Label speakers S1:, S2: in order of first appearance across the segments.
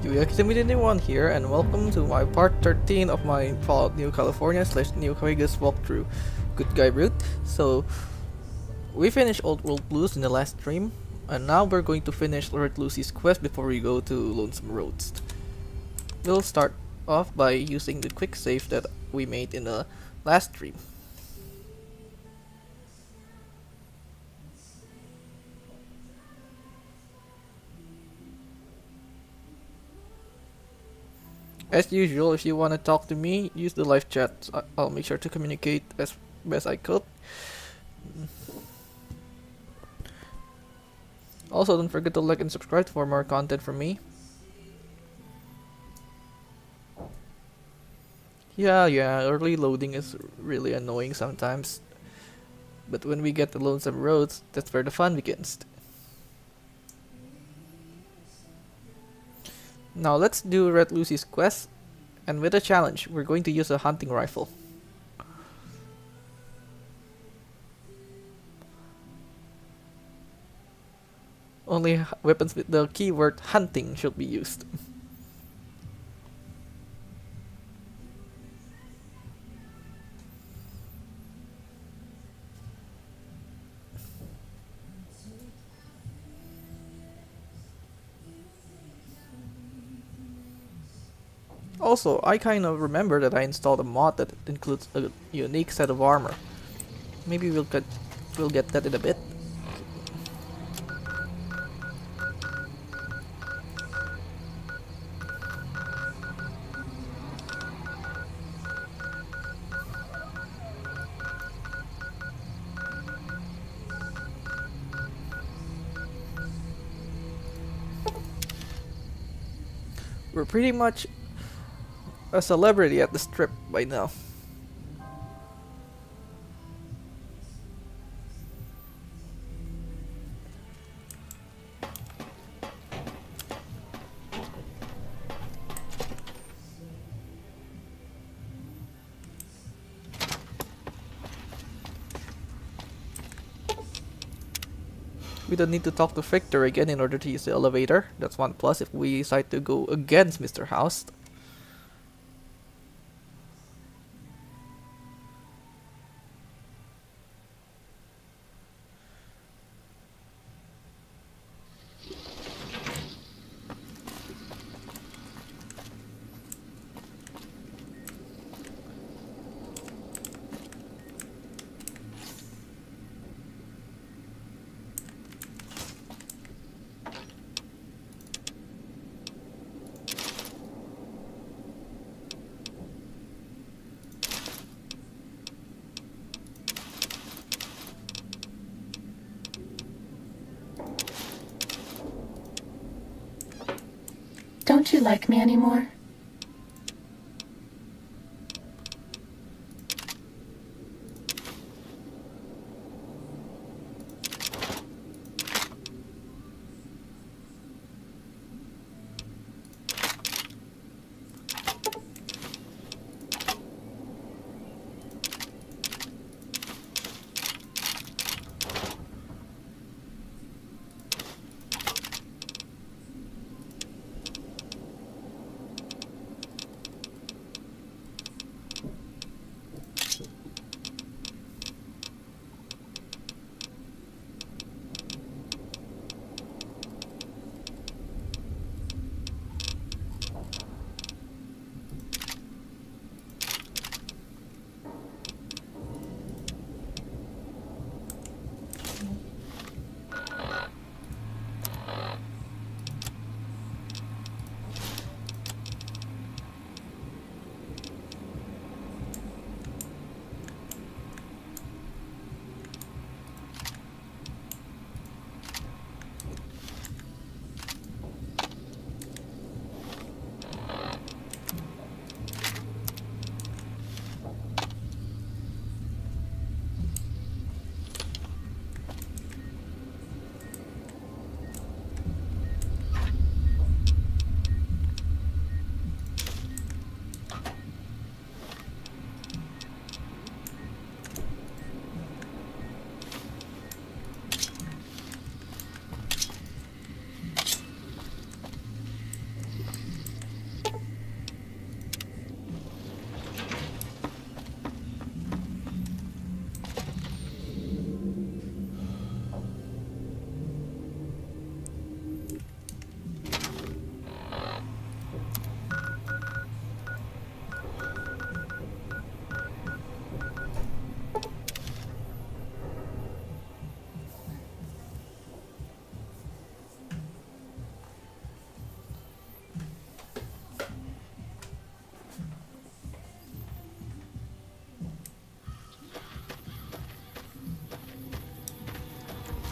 S1: UX71 here, and welcome to my part 13 of my Fallout New California / New Vegas walkthrough. Good guy Brute. So, we finished Old World Blues in the last stream, and now we're going to finish Red Lucy's quest before we go to Lonesome Roads. We'll start off by using the quick save that we made in the last stream. As usual, if you want to talk to me, use the live chat. I'll make sure to communicate as best I could. Also, don't forget to like and subscribe for more content from me. Yeah, early loading is really annoying sometimes. But when we get to Lonesome Roads, that's where the fun begins. Now let's do Red Lucy's quest, and with a challenge, we're going to use a hunting rifle. Only weapons with the keyword hunting should be used. Also, I kind of remember that I installed a mod that includes a unique set of armor. Maybe we'll get that in a bit. We're pretty much a celebrity at the strip by now. We don't need to talk to Victor again in order to use the elevator. That's one plus if we decide to go against Mr. House.
S2: Don't you like me anymore?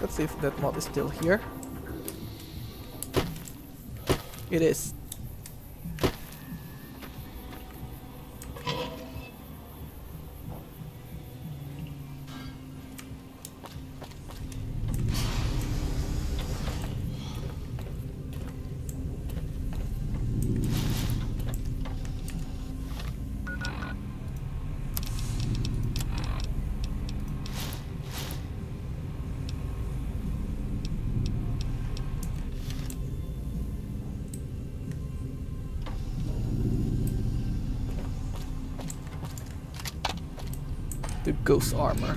S1: Let's see if that moth is still here. It is. The ghost armor.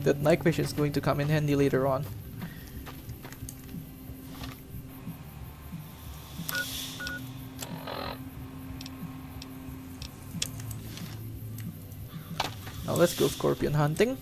S1: That night vision is going to come in handy later on. Now let's go scorpion hunting.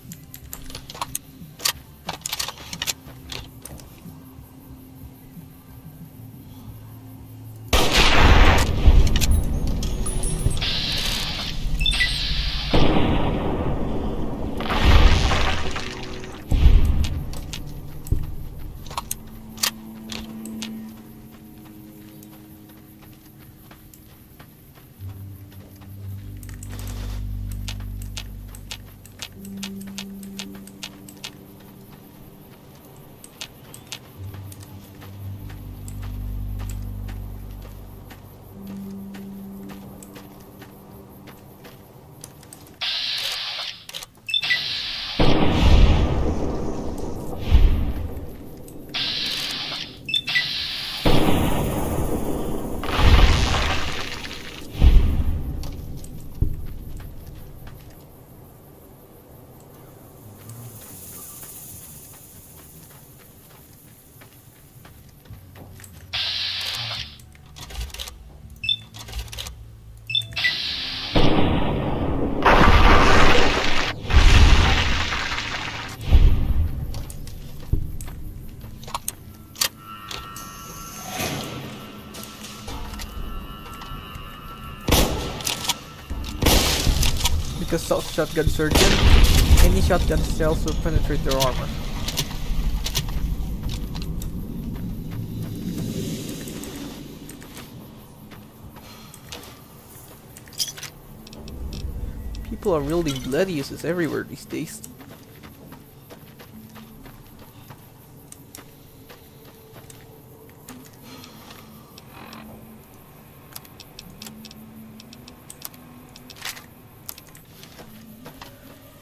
S1: Because Stealth Shotgun Surgeon, any shotgun shells will penetrate their armor. People are wielding blood uses everywhere these days.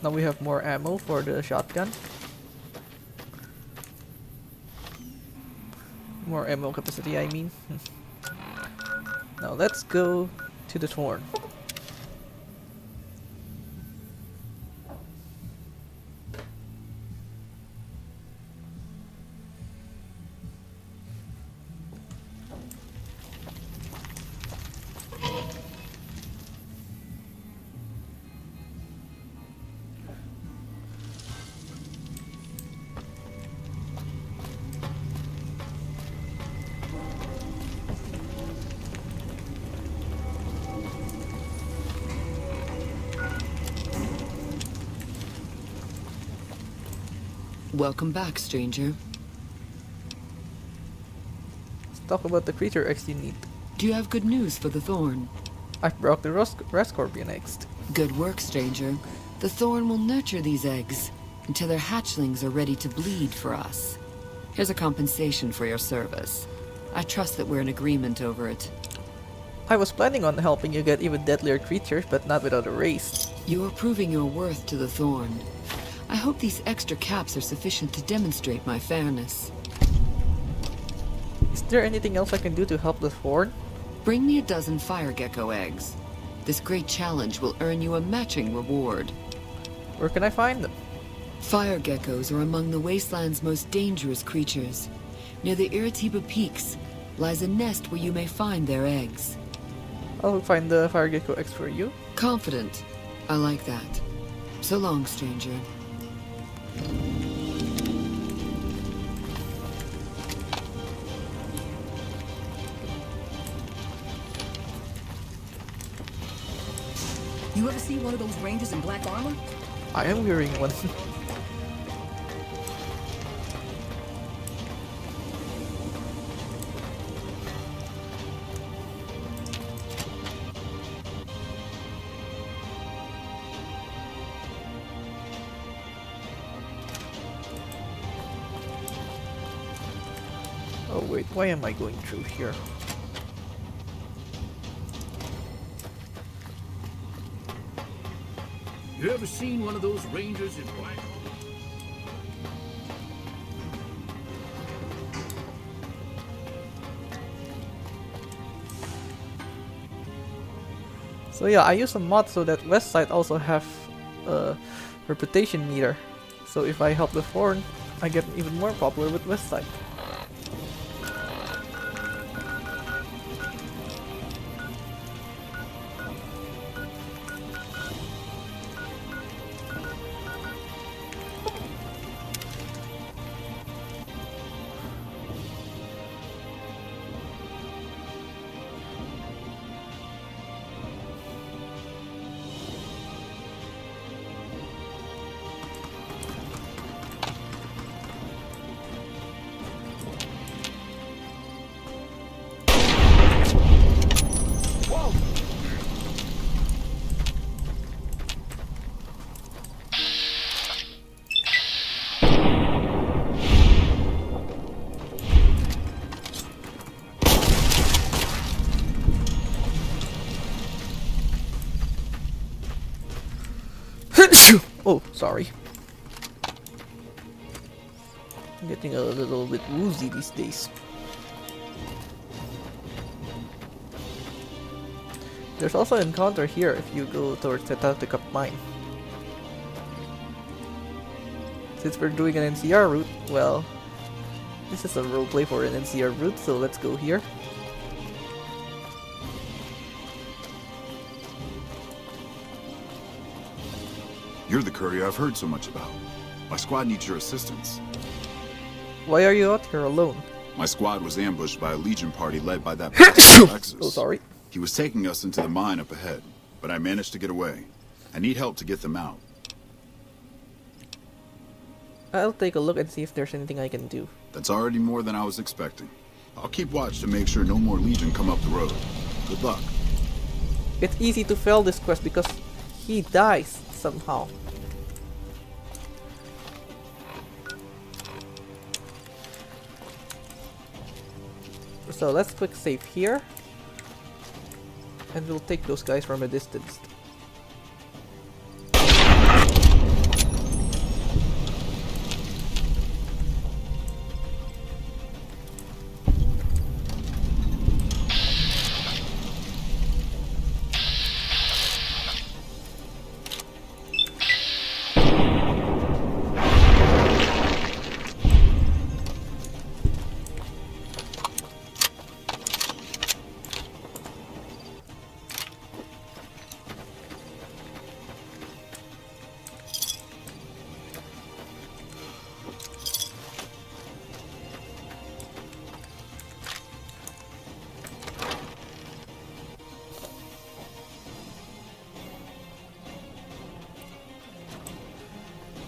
S1: Now we have more ammo for the shotgun. More ammo capacity, I mean. Now let's go to the Thorn.
S3: Welcome back, stranger.
S1: Let's talk about the creature eggs you need.
S3: Do you have good news for the Thorn?
S1: I've brought the red scorpion eggs.
S3: Good work, stranger. The Thorn will nurture these eggs until their hatchlings are ready to bleed for us. Here's a compensation for your service. I trust that we're in agreement over it.
S1: I was planning on helping you get even deadlier creatures, but not without a race.
S3: You are proving your worth to the Thorn. I hope these extra caps are sufficient to demonstrate my fairness.
S1: Is there anything else I can do to help the Thorn?
S3: Bring me a dozen fire gecko eggs. This great challenge will earn you a matching reward.
S1: Where can I find them?
S3: Fire geckos are among the wasteland's most dangerous creatures. Near the Iritiba Peaks lies a nest where you may find their eggs.
S1: I'll find the fire gecko eggs for you.
S3: Confident. I like that. So long, stranger.
S4: You ever see one of those rangers in black armor?
S1: I am wearing one. Oh wait, why am I going through here?
S5: You ever seen one of those rangers in black?
S1: So yeah, I use a mod so that Westside also have a reputation meter. So if I help the Thorn, I get even more popular with Westside. Oh, sorry. I'm getting a little bit woozy these days. There's also an encounter here if you go towards the Tactical Mine. Since we're doing an NCR route, well, this is a roleplay for an NCR route, so let's go here.
S6: You're the courier I've heard so much about. My squad needs your assistance.
S1: Why are you out here alone?
S6: My squad was ambushed by a Legion party led by that Lexus.
S1: Oh, sorry.
S6: He was taking us into the mine up ahead, but I managed to get away. I need help to get them out.
S1: I'll take a look and see if there's anything I can do.
S6: That's already more than I was expecting. I'll keep watch to make sure no more Legion come up the road. Good luck.
S1: It's easy to fail this quest because he dies somehow. So let's quick save here. And we'll take those guys from a distance.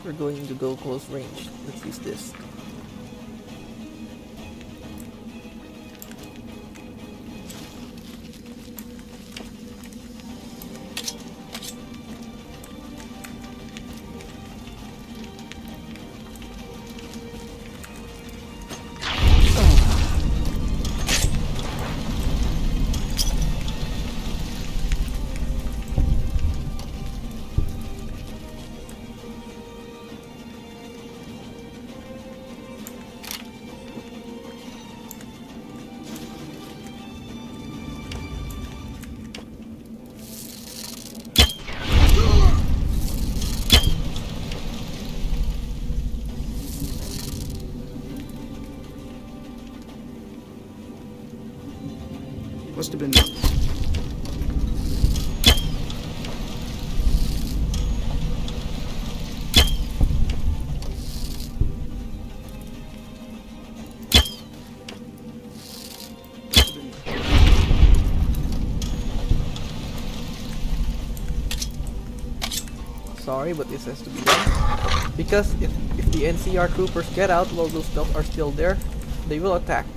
S1: We're going to go close range. Let's use this.
S7: Must have been.
S1: sorry, but this has to be done. Because if the NCR troopers get out while those stealth are still there, they will attack.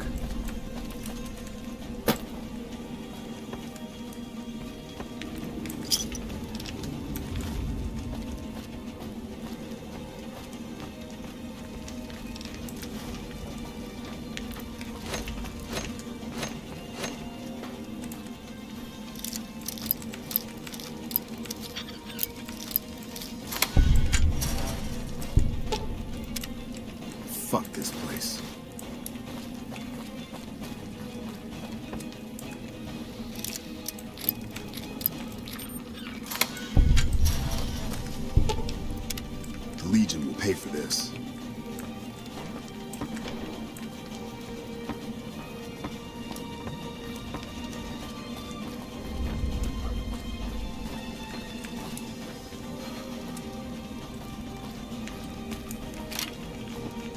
S6: Fuck this place. The Legion will pay for this.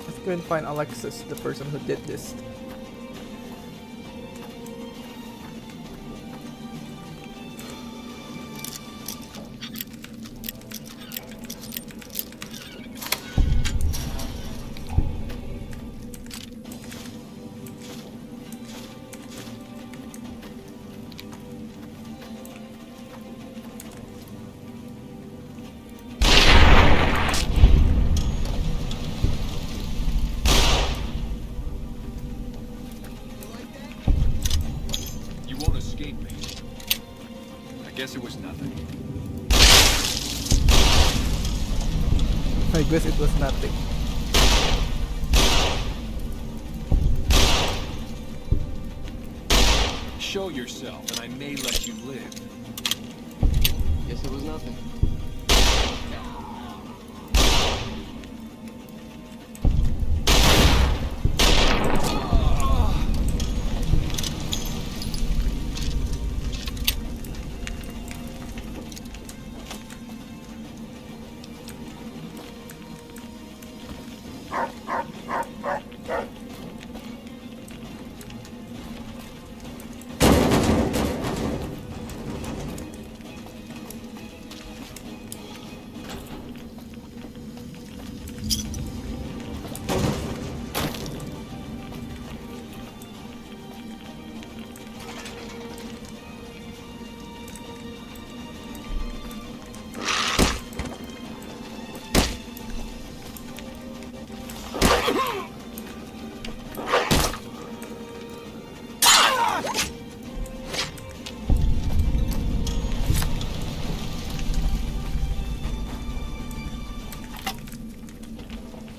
S1: Let's go and find Alexis, the person who did this.
S7: You won't escape me. I guess it was nothing.
S1: I guess it was nothing.
S7: Show yourself, and I may let you live.
S8: Guess it was nothing.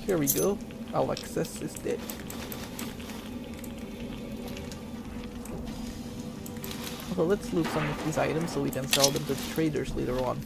S1: Here we go. Alexis is dead. So let's loot some of these items so we can sell them to the traders later on.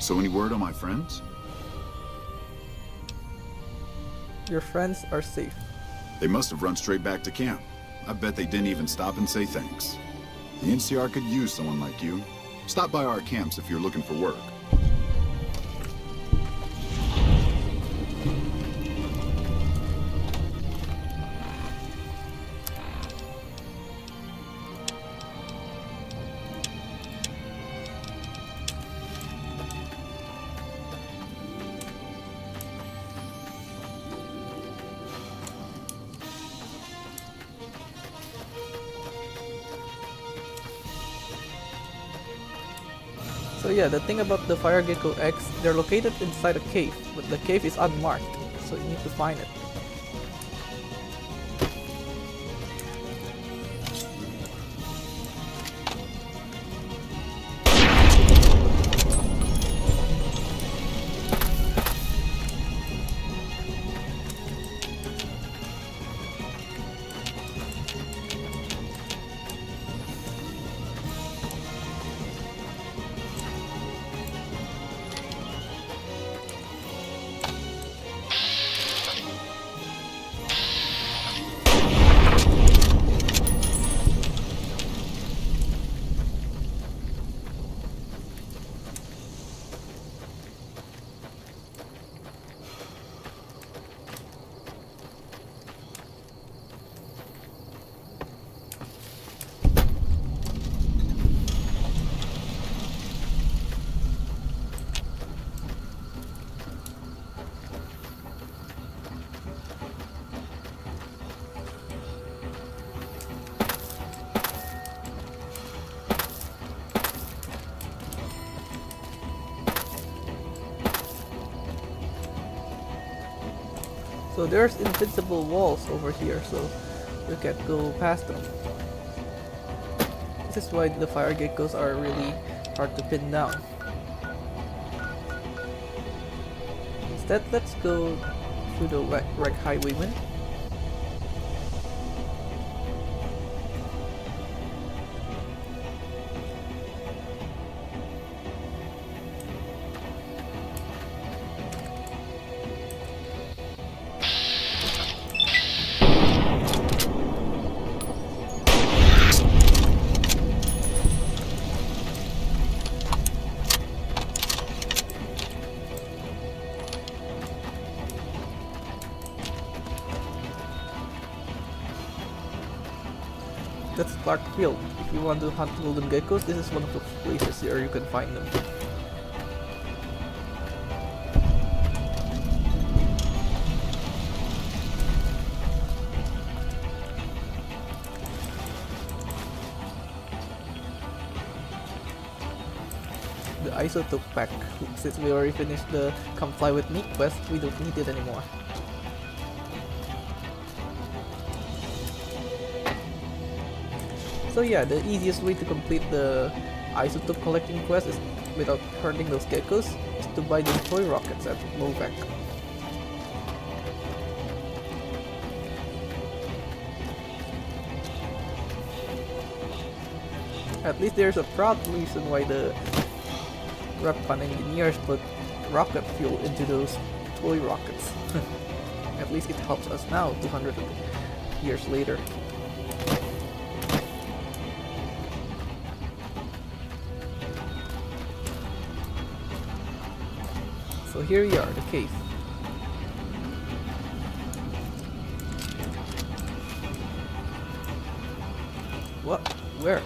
S6: So any word on my friends?
S1: Your friends are safe.
S6: They must have run straight back to camp. I bet they didn't even stop and say thanks. The NCR could use someone like you. Stop by our camps if you're looking for work.
S1: So yeah, the thing about the fire gecko eggs, they're located inside a cave, but the cave is unmarked, so you need to find it. So there's invincible walls over here, so you can't go past them. This is why the fire geckos are really hard to pin down. Instead, let's go through the wreck highwayman. That's Clark Field. If you want to hunt golden geckos, this is one of the places where you can find them. The isotope pack. Since we already finished the Come Fly With Me quest, we don't need it anymore. So yeah, the easiest way to complete the isotope collecting quest is without hurting those geckos is to buy the toy rockets at Movec. At least there's a proud reason why the Repcon engineers put rocket fuel into those toy rockets. At least it helps us now, 200 years later. So here we are, the cave. What? Where?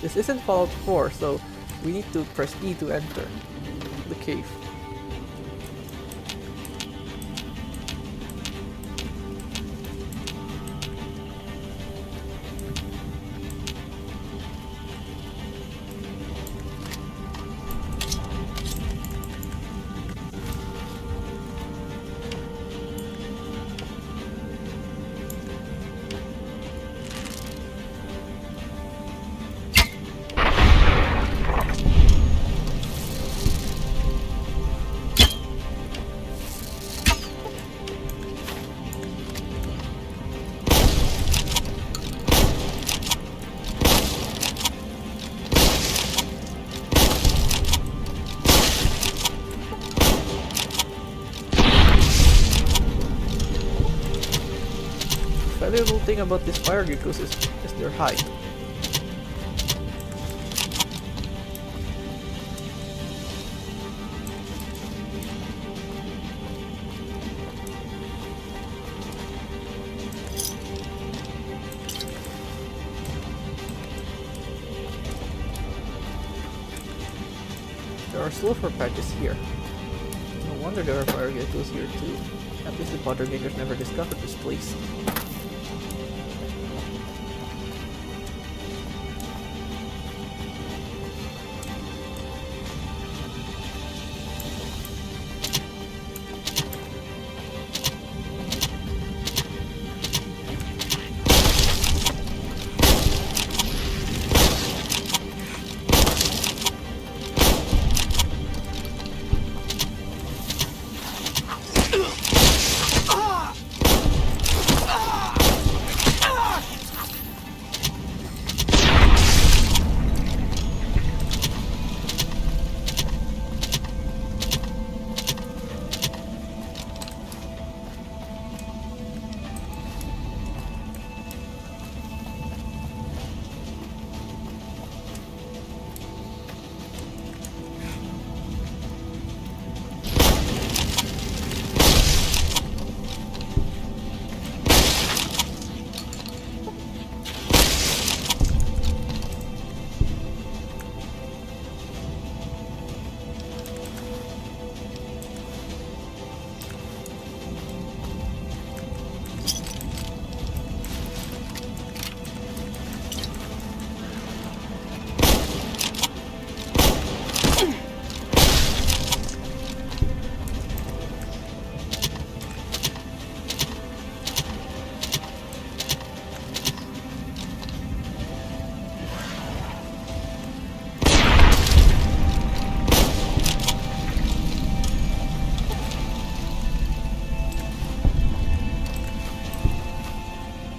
S1: This isn't Fallout 4, so we need to press E to enter the cave. enjoyable thing about these fire geckos is their height. There are sulfur patches here. No wonder there are fire geckos here too. At least the Potter Gangers never discovered this place.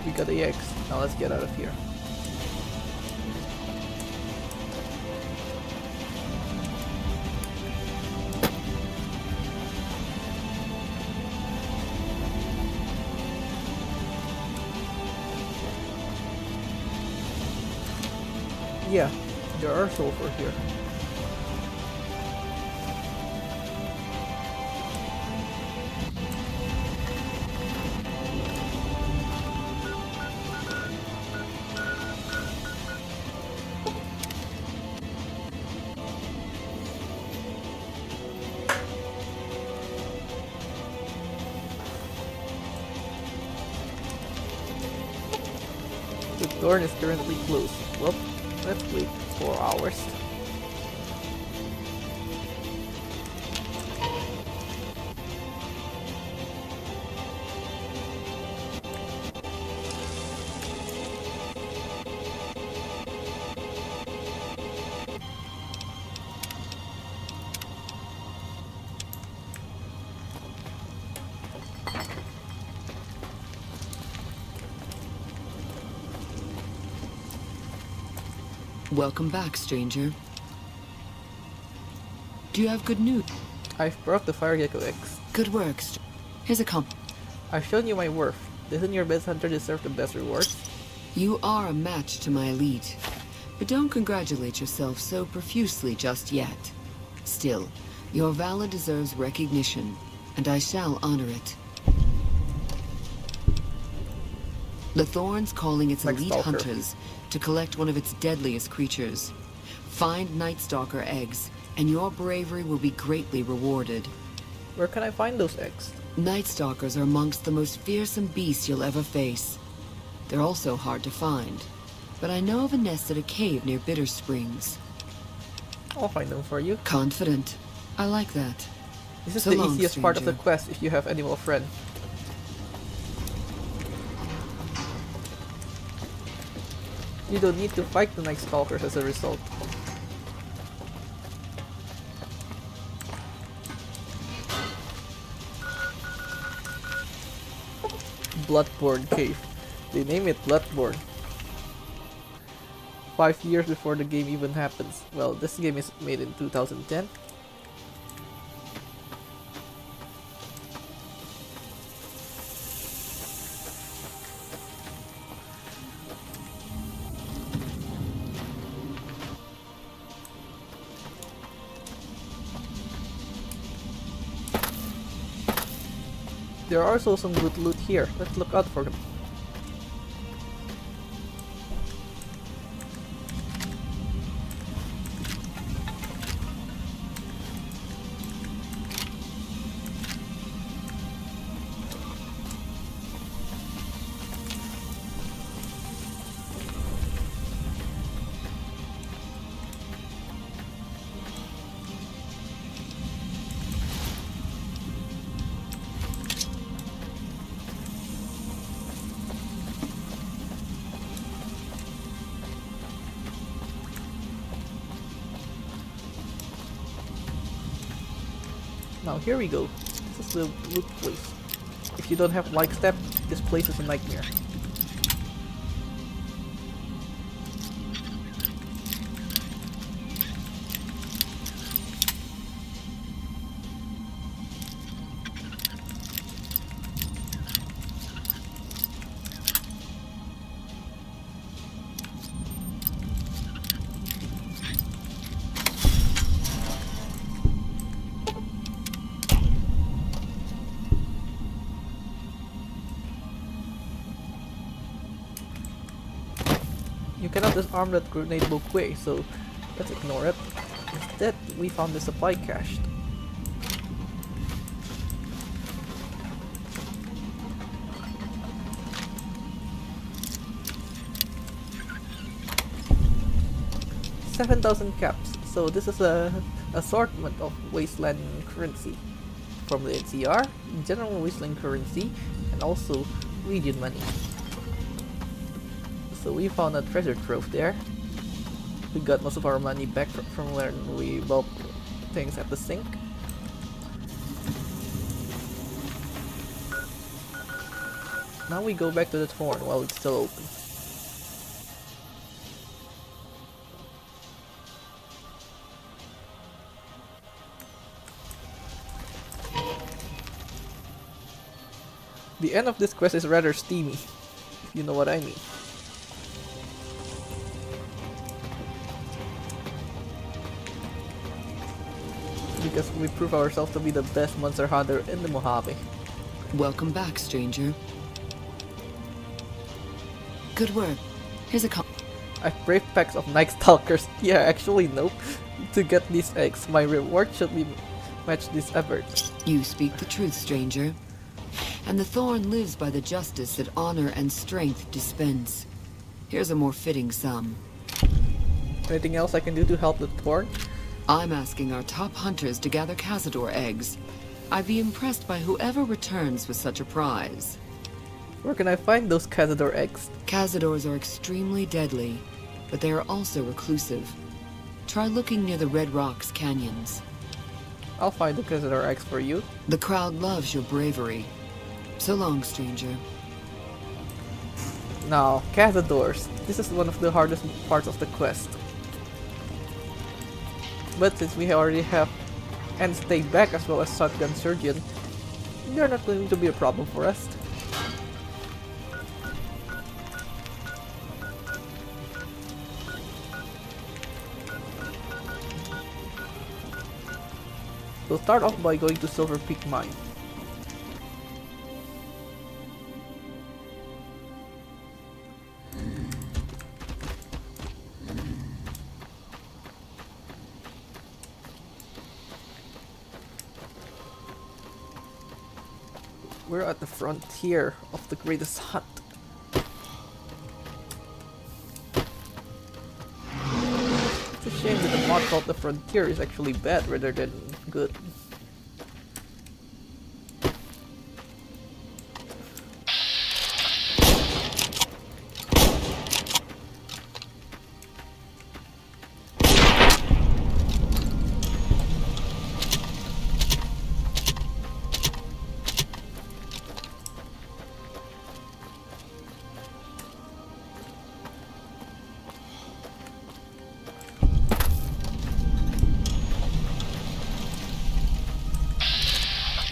S1: We got the eggs. Now let's get out of here. Yeah, there are sulfur here. The door is currently closed. Well, let's wait 4 hours.
S3: Welcome back, stranger. Do you have good news?
S1: I've brought the fire gecko eggs.
S3: Good work. Here's a comp.
S1: I've shown you my worth. Doesn't your best hunter deserve the best rewards?
S3: You are a match to my elite, but don't congratulate yourself so profusely just yet. Still, your valor deserves recognition, and I shall honor it. The Thorn's calling its
S1: Like
S3: elite
S1: Stalker.
S3: hunters to collect one of its deadliest creatures. Find Night Stalker eggs, and your bravery will be greatly rewarded.
S1: Where can I find those eggs?
S3: Night Stalkers are amongst the most fearsome beasts you'll ever face. They're also hard to find, but I know of a nest at a cave near Bitter Springs.
S1: I'll find them for you.
S3: Confident. I like that.
S1: This is
S3: So
S1: the
S3: long,
S1: easiest part of the
S3: stranger.
S1: quest if you have Animal Friend. You don't need to fight the Night Stalkers as a result. Bloodborne Cave. They name it Bloodborne. 5 years before the game even happens. Well, this game is made in 2010. There are also some good loot here. Let's look out for them. Now here we go. This is the loot place. If you don't have like step, this place is a nightmare. You cannot disarm that grenade bouquet, so let's ignore it. Instead, we found the supply cache. $7,000 caps, so this is a assortment of wasteland currency. From the NCR, general wasteland currency, and also region money. So we found a treasure trove there. We got most of our money back from when we bought things at the sink. Now we go back to the Thorn while it's still open. The end of this quest is rather steamy, if you know what I mean. Because we prove ourselves to be the best monster hunter in the Mojave.
S3: Welcome back, stranger. Good work. Here's a
S1: I've braved packs of Night Stalkers. Yeah, actually nope. To get these eggs, my reward should be match this effort.
S3: You speak the truth, stranger. And the Thorn lives by the justice that honor and strength dispense. Here's a more fitting sum.
S1: Anything else I can do to help the Thorn?
S3: I'm asking our top hunters to gather Cazador eggs. I'd be impressed by whoever returns with such a prize.
S1: Where can I find those Cazador eggs?
S3: Cazadors are extremely deadly, but they are also reclusive. Try looking near the Red Rocks canyons.
S1: I'll find the Cazador eggs for you.
S3: The crowd loves your bravery. So long, stranger.
S1: Now, Cazadors. This is one of the hardest parts of the quest. But since we already have and stay back as well as Shotgun Surgeon, they're not going to be a problem for us. We'll start off by going to Silver Peak Mine. We're at the frontier of the greatest hunt. It's a shame that the mod called the frontier is actually bad rather than good.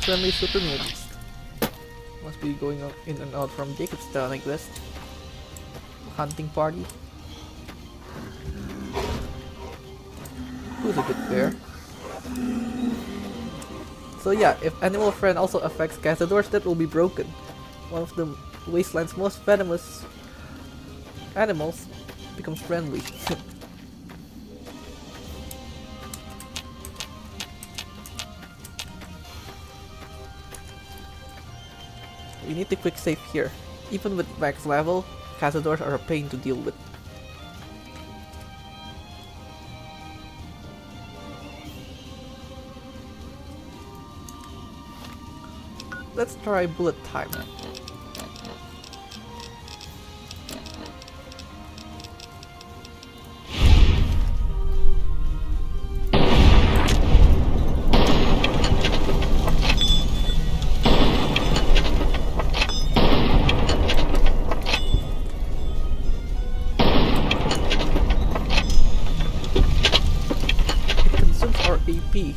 S1: Friendly super mutants. Must be going in and out from Jacobstown, I guess. Hunting party. Who's a good bear? So yeah, if Animal Friend also affects Cazadors, that will be broken. One of the Wasteland's most venomous animals becomes friendly. We need to quick save here. Even with max level, Cazadors are a pain to deal with. Let's try bullet time. It consumes our AP.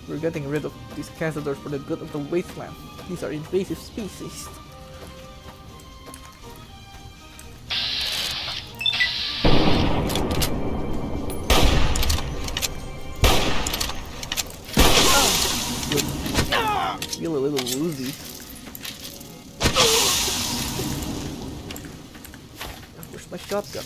S1: We're getting rid of these cazadors for the good of the wasteland. These are invasive species. Feel a little woozy. Where's my shotgun?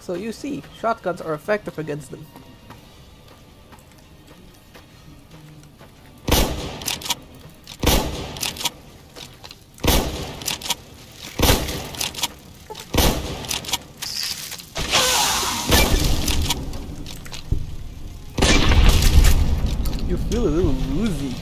S1: So you see, shotguns are effective against them. You feel a little woozy.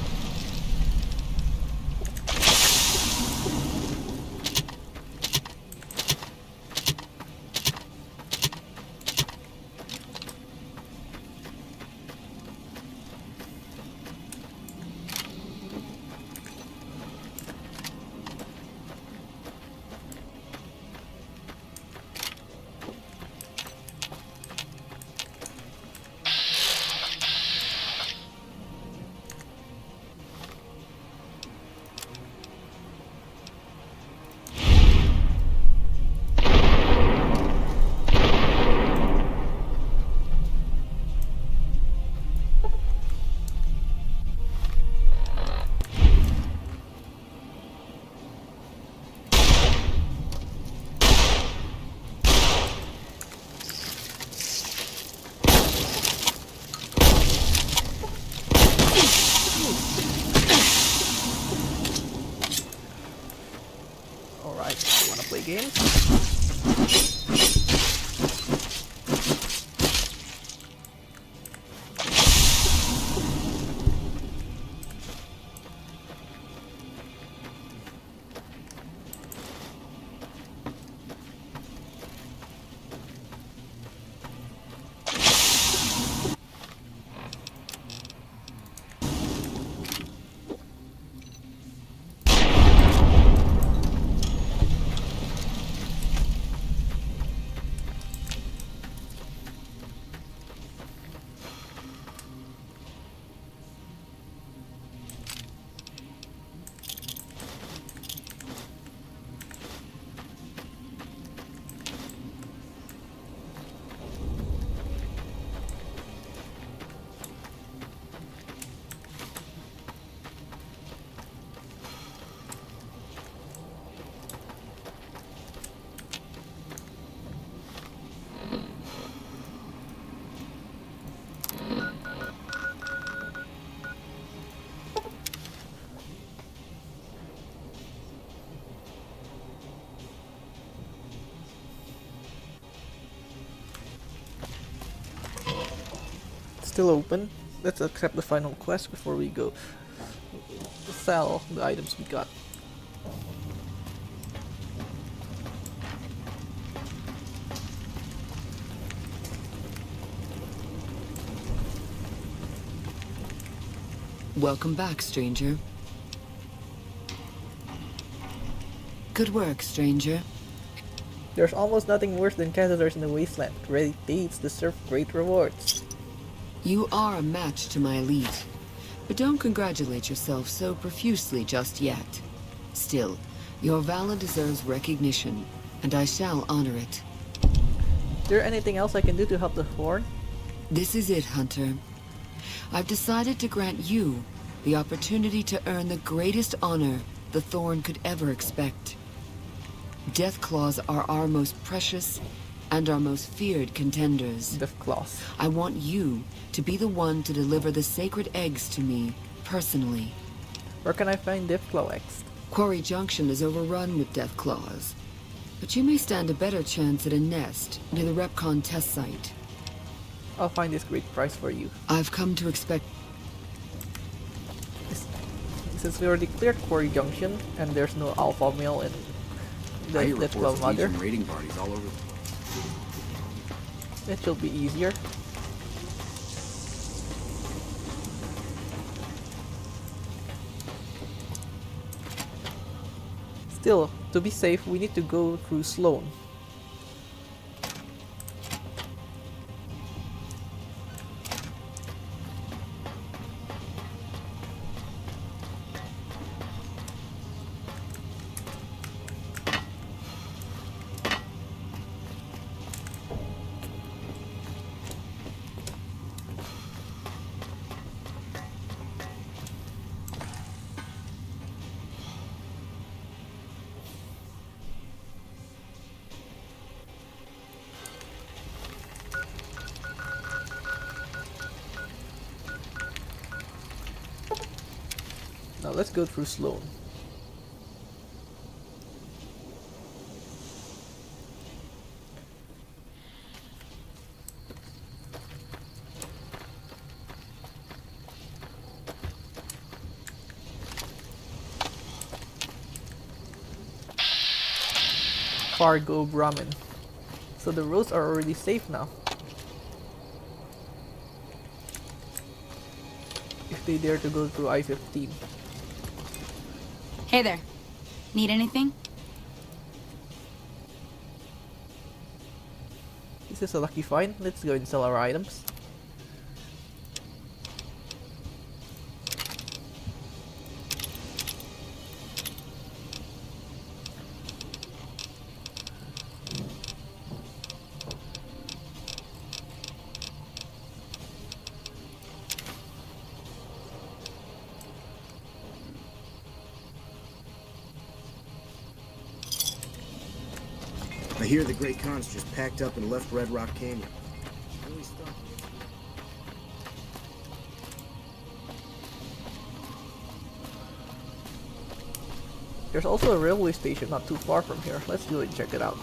S1: Still open. Let's accept the final quest before we go sell the items we got.
S3: Welcome back, stranger. Good work, stranger.
S1: There's almost nothing worse than cazadors in the wasteland. Great deeds deserve great rewards.
S3: You are a match to my elite, but don't congratulate yourself so profusely just yet. Still, your valor deserves recognition, and I shall honor it.
S1: Is there anything else I can do to help the Thorn?
S3: This is it, Hunter. I've decided to grant you the opportunity to earn the greatest honor the Thorn could ever expect. Deathclaws are our most precious and our most feared contenders.
S1: Deathclaws.
S3: I want you to be the one to deliver the sacred eggs to me, personally.
S1: Where can I find Deathclaw eggs?
S3: Quarry Junction is overrun with Deathclaws, but you may stand a better chance at a nest near the Repcon test site.
S1: I'll find this great prize for you.
S3: I've come to expect...
S1: Since we already cleared Quarry Junction and there's no alpha male in the
S9: I hear
S1: Deathclaw
S9: reports of
S1: mother,
S9: Legion raiding parties all over the place.
S1: it should be easier. Still, to be safe, we need to go through Sloan. Now let's go through Sloan. Fargo Brahmin. So the roads are already safe now. If they dare to go through I-15.
S10: Hey there. Need anything?
S1: This is a lucky find. Let's go and sell our items.
S9: I hear the Great Khans just packed up and left Red Rock Canyon. Really stuck.
S1: There's also a railway station not too far from here. Let's go and check it out.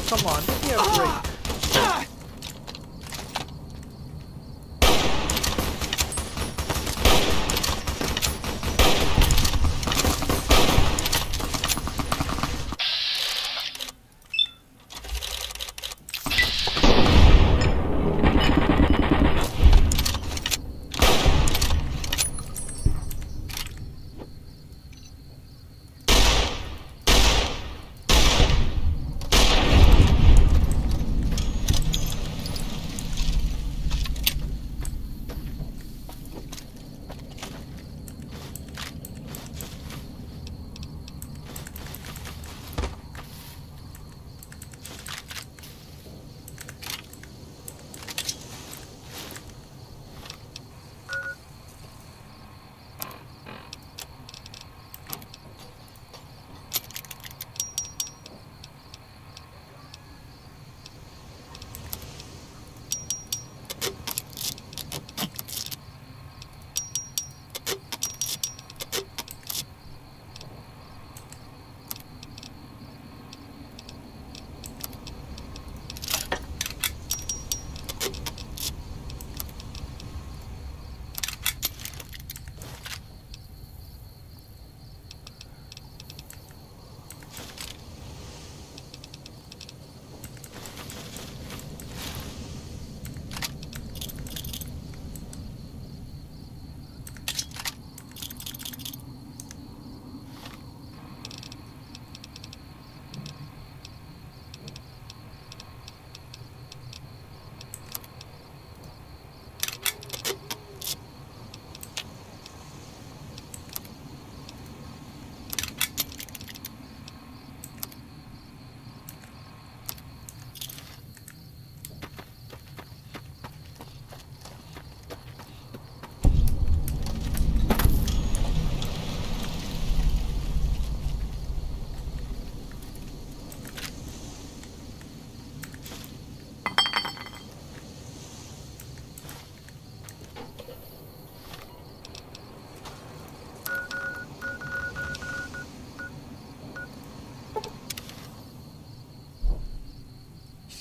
S1: come on, give me a break.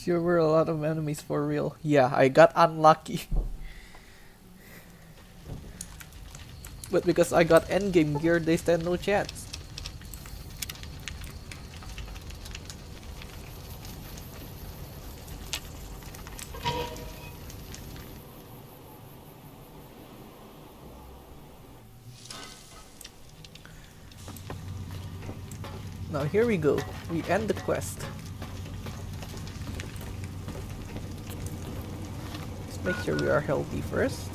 S1: Sure were a lot of enemies for real. Yeah, I got unlucky. But because I got endgame gear, they stand no chance. Now here we go. We end the quest. Let's make sure we are healthy first.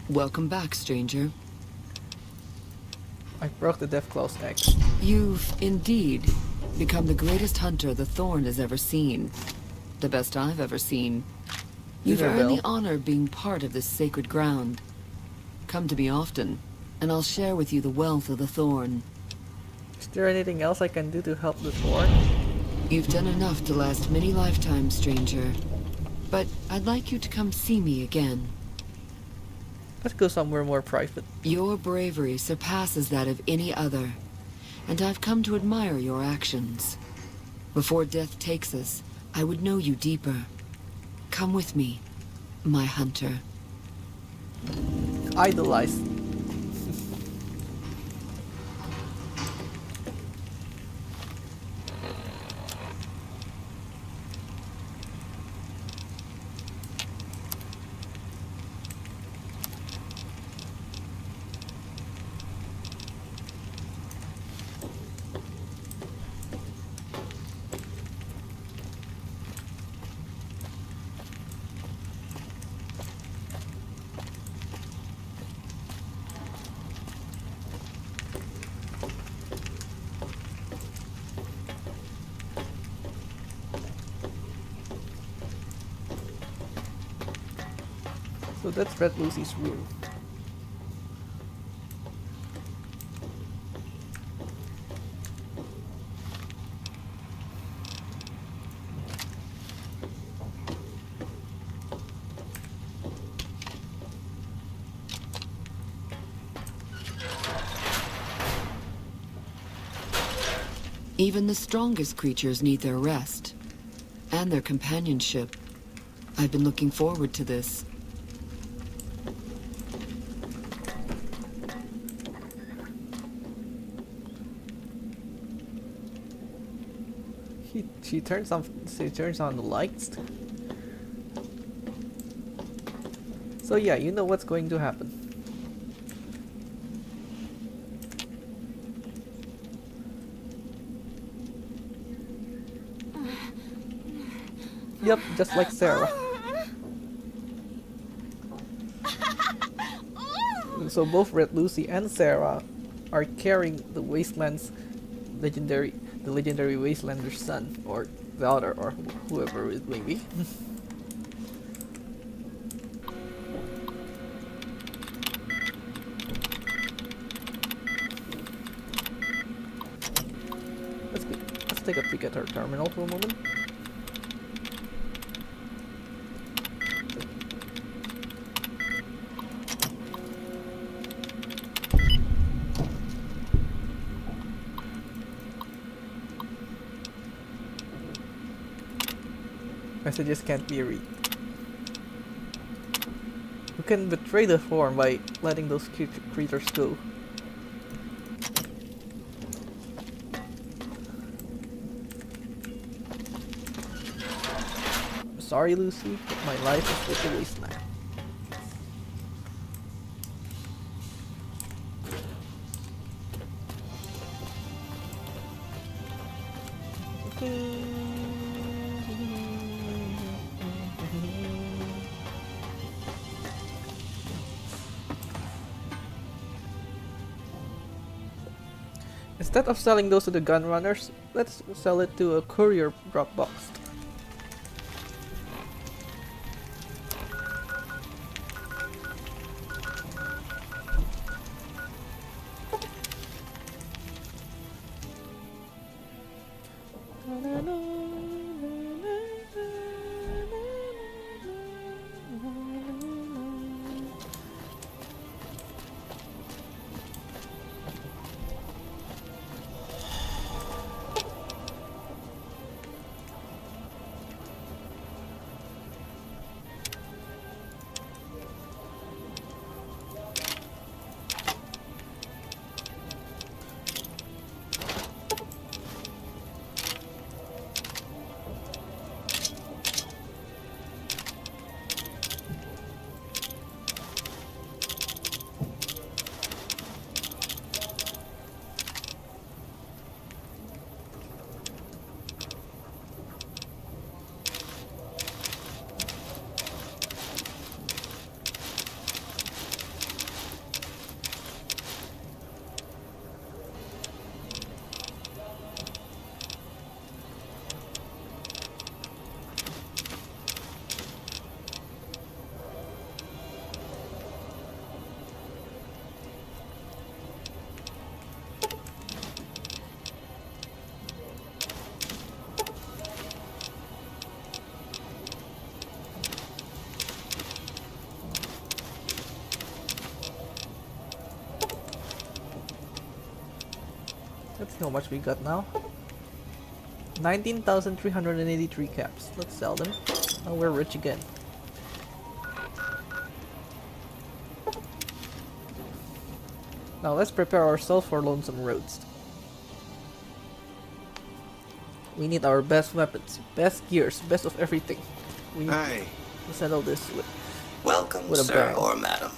S3: Welcome back, stranger.
S1: I broke the Deathclaw's neck.
S3: You've indeed become the greatest hunter the Thorn has ever seen. The best I've ever seen. You've earned the honor of being part of this sacred ground. Come to me often, and I'll share with you the wealth of the Thorn.
S1: Is there anything else I can do to help the Thorn?
S3: You've done enough to last many lifetimes, stranger. But I'd like you to come see me again.
S1: Let's go somewhere more private.
S3: Your bravery surpasses that of any other, and I've come to admire your actions. Before death takes us, I would know you deeper. Come with me, my hunter.
S1: Idolized. So that's Red Lucy's room.
S3: Even the strongest creatures need their rest. And their companionship. I've been looking forward to this.
S1: She turns on the lights. So yeah, you know what's going to happen. Yep, just like Sarah. So both Red Lucy and Sarah are carrying the Wasteland's legendary Wastelander's son, or daughter, or whoever it may be. Let's take a peek at our terminal for a moment. Messages can't be read. You can betray the form by letting those creatures go. Sorry, Lucy, but my life is with the wasteland. Instead of selling those to the gun runners, let's sell it to a courier drop box. Let's see how much we got now. 19,383 caps. Let's sell them. Now we're rich again. Now let's prepare ourselves for Lonesome Roads. We need our best weapons, best gears, best of everything. We need to settle this with
S11: Welcome,
S1: a
S11: sir
S1: bang.
S11: or madam.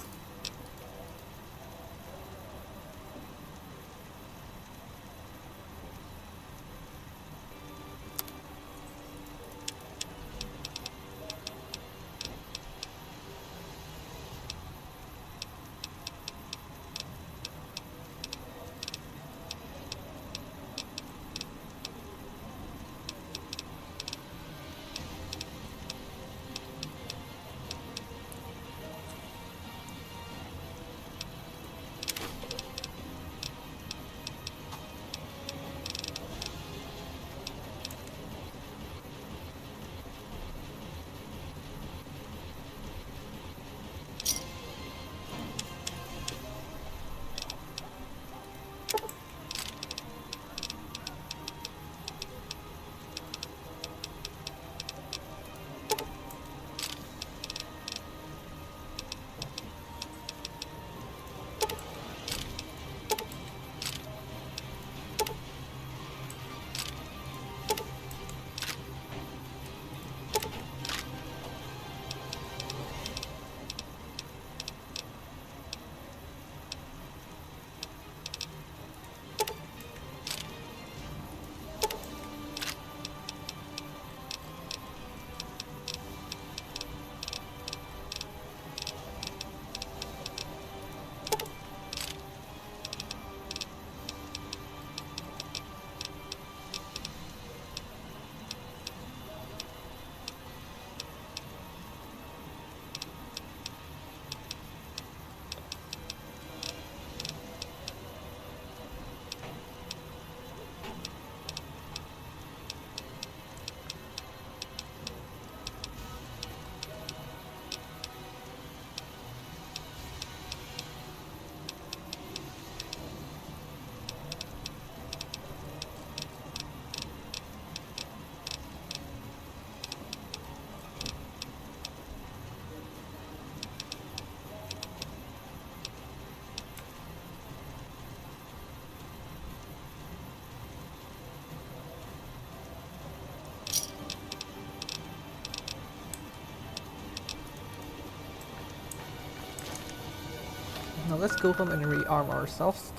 S1: let's go home and rearm ourselves.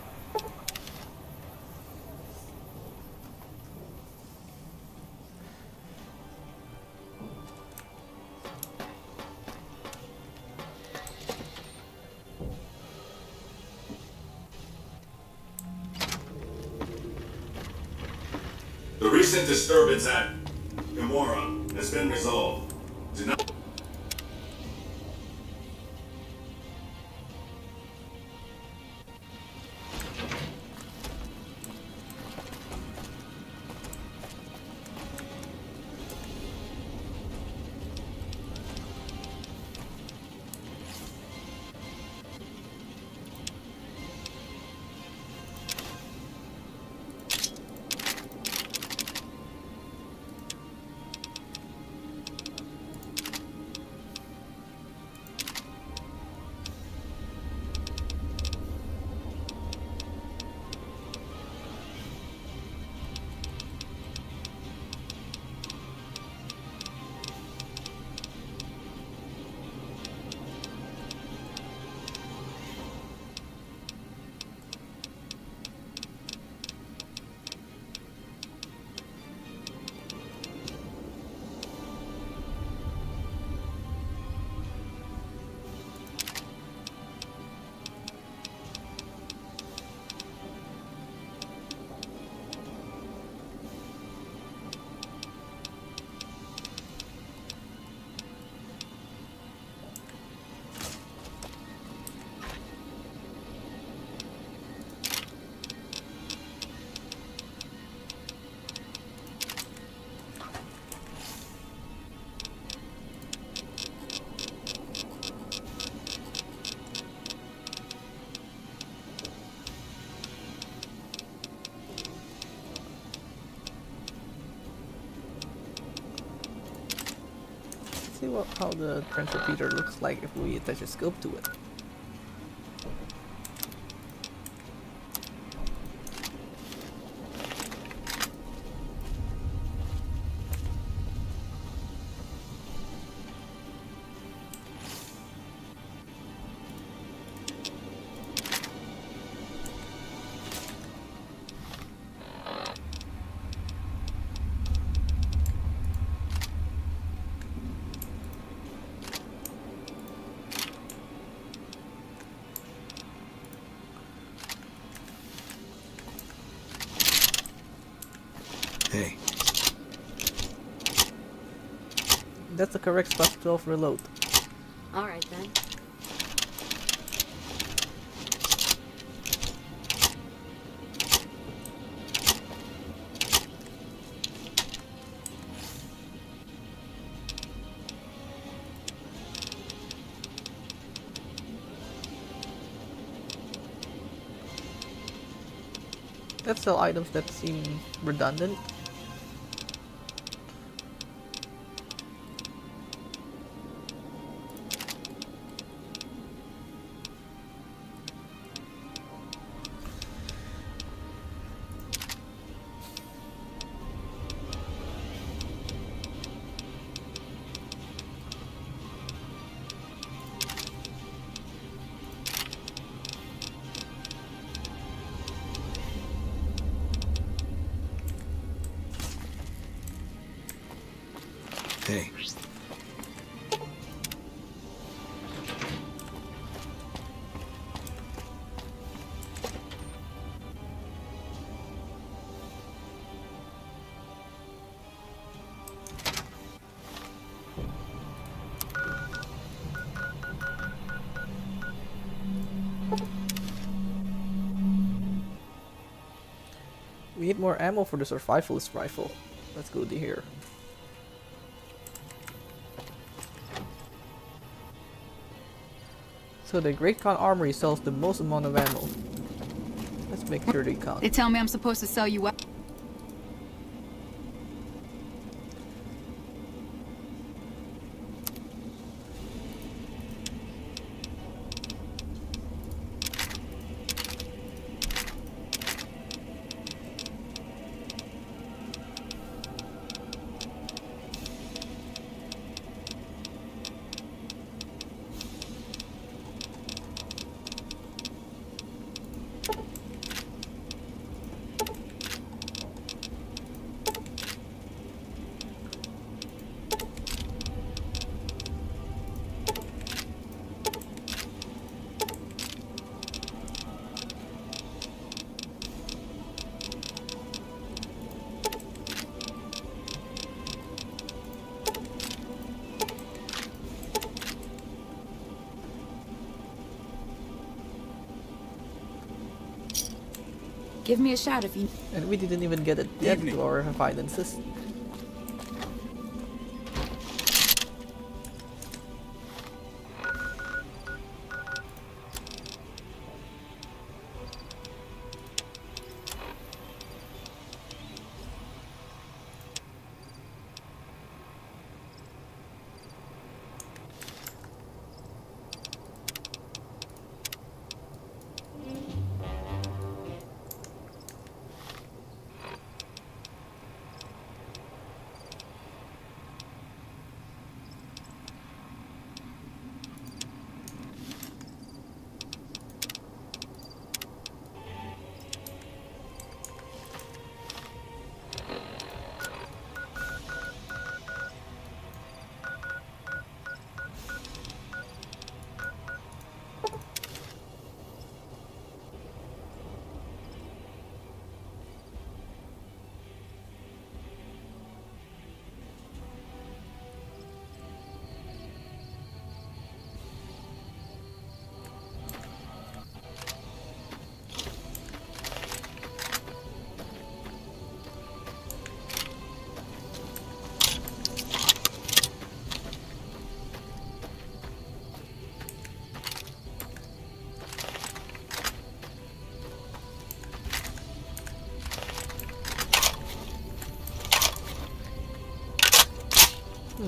S11: The recent disturbance at Gamora has been resolved. Do not.
S1: See how the trench repeater looks like if we attach a scope to it.
S9: Hey.
S1: That's the correct plus 12 reload.
S10: Alright then.
S1: Let's sell items that seem redundant.
S9: Hey.
S1: We need more ammo for the survivalist rifle. Let's go to here. So the Great Khan Armory sells the most amount of ammo. Let's make sure they count.
S4: They tell me I'm supposed to sell you up.
S10: Give me a shout if you...
S1: And we didn't even get a debt to our finances.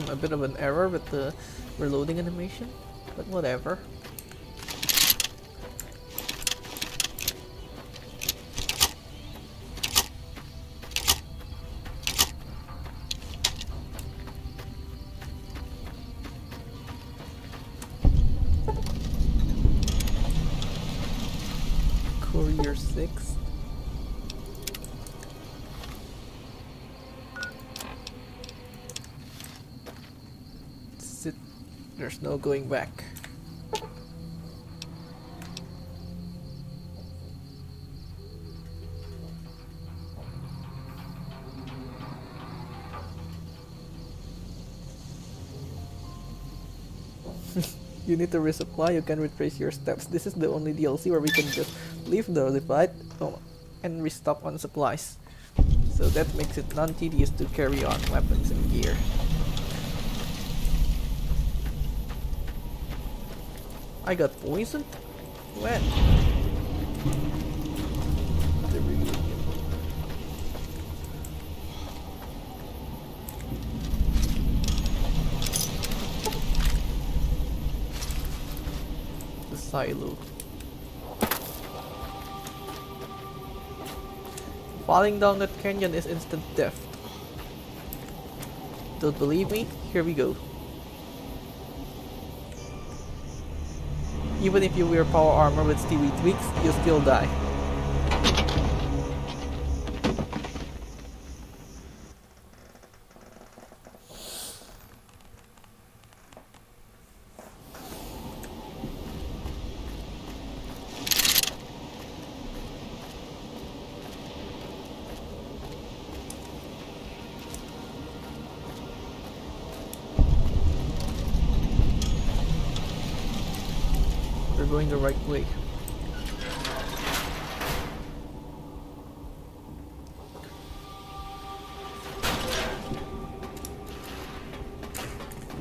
S1: A bit of an error with the reloading animation, but whatever. Courier 6. There's no going back. You need to resupply, you can retrace your steps. This is the only DLC where we can just leave the fight and restock on supplies. So that makes it non-tedious to carry on weapons and gear. I got poisoned? When? The reunion. The silo. Falling down that canyon is instant death. Don't believe me? Here we go. Even if you wear power armor with Stewie tweaks, you'll still die. We're going the right way.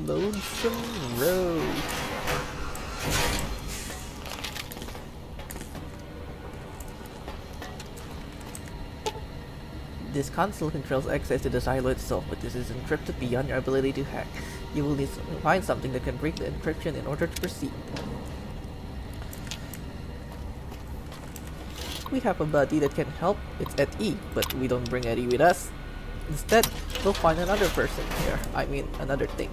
S1: Lonesome Road. This console controls access to the silo itself, but this is encrypted beyond your ability to hack. You will need to find something that can break the encryption in order to proceed. We have a buddy that can help, it's at E, but we don't bring Eddie with us. Instead, we'll find another person here, I mean another thing.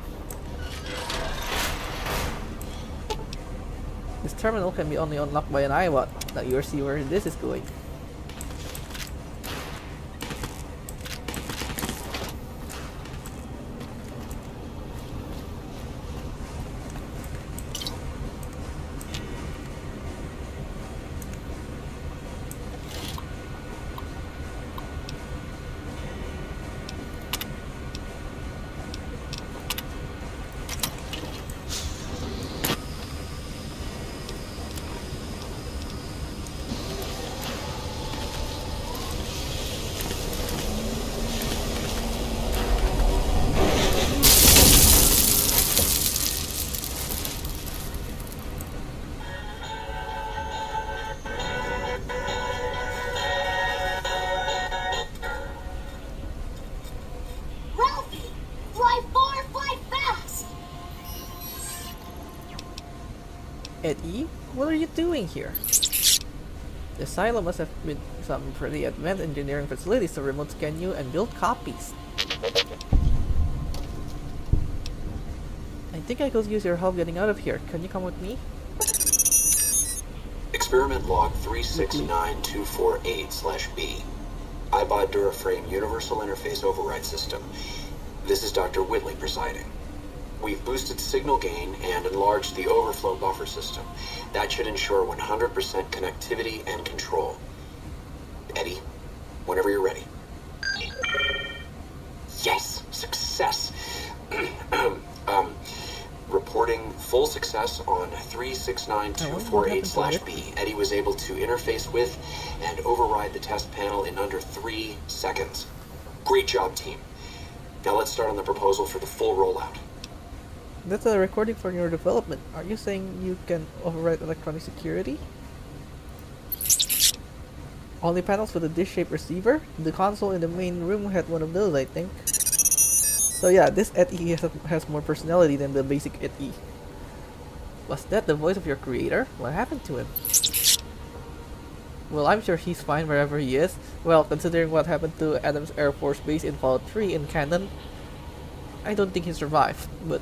S1: This terminal can be only unlocked by an iBot. Now you'll see where this is going. Eddie, what are you doing here? The asylum must have been some pretty advanced engineering facilities to remote scan you and build copies. I think I could use your help getting out of here. Can you come with me?
S12: Experiment log 369248/B. iBot Duraframe Universal Interface Override System. This is Dr. Whitley presiding. We've boosted signal gain and enlarged the overflow buffer system. That should ensure 100% connectivity and control. Eddie, whenever you're ready. Yes! Success! Reporting full success on 369248/B. Eddie was able to interface with and override the test panel in under 3 seconds. Great job, team. Now let's start on the proposal for the full rollout.
S1: That's a recording for your development. Are you saying you can override electronic security? Only panels with a dish-shaped receiver? The console in the main room had one of those, I think. So yeah, this Eddie has more personality than the basic Eddie. Was that the voice of your creator? What happened to him? Well, I'm sure he's fine wherever he is. Well, considering what happened to Adams Air Force Base in Fallout 3 in canon, I don't think he survived. But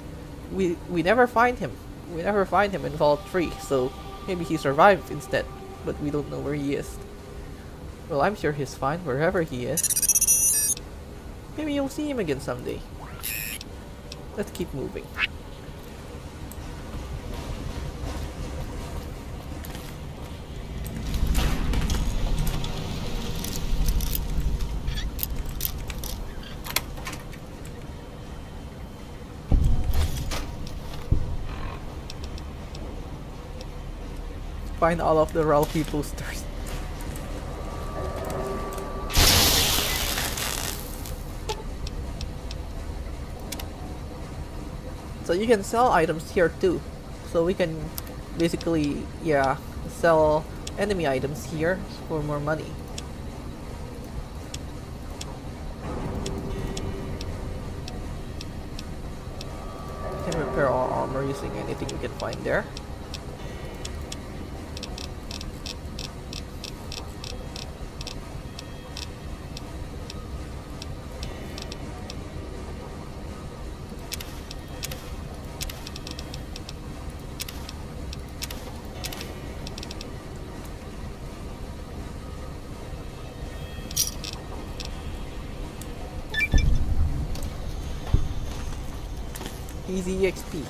S1: we never find him. We never find him in Fallout 3, so maybe he survived instead. But we don't know where he is. Well, I'm sure he's fine wherever he is. Maybe you'll see him again someday. Let's keep moving. Find all of the Ralphie boosters. So you can sell items here too. So we can basically, yeah, sell enemy items here for more money. Can repair our armor using anything we can find there. Easy XP.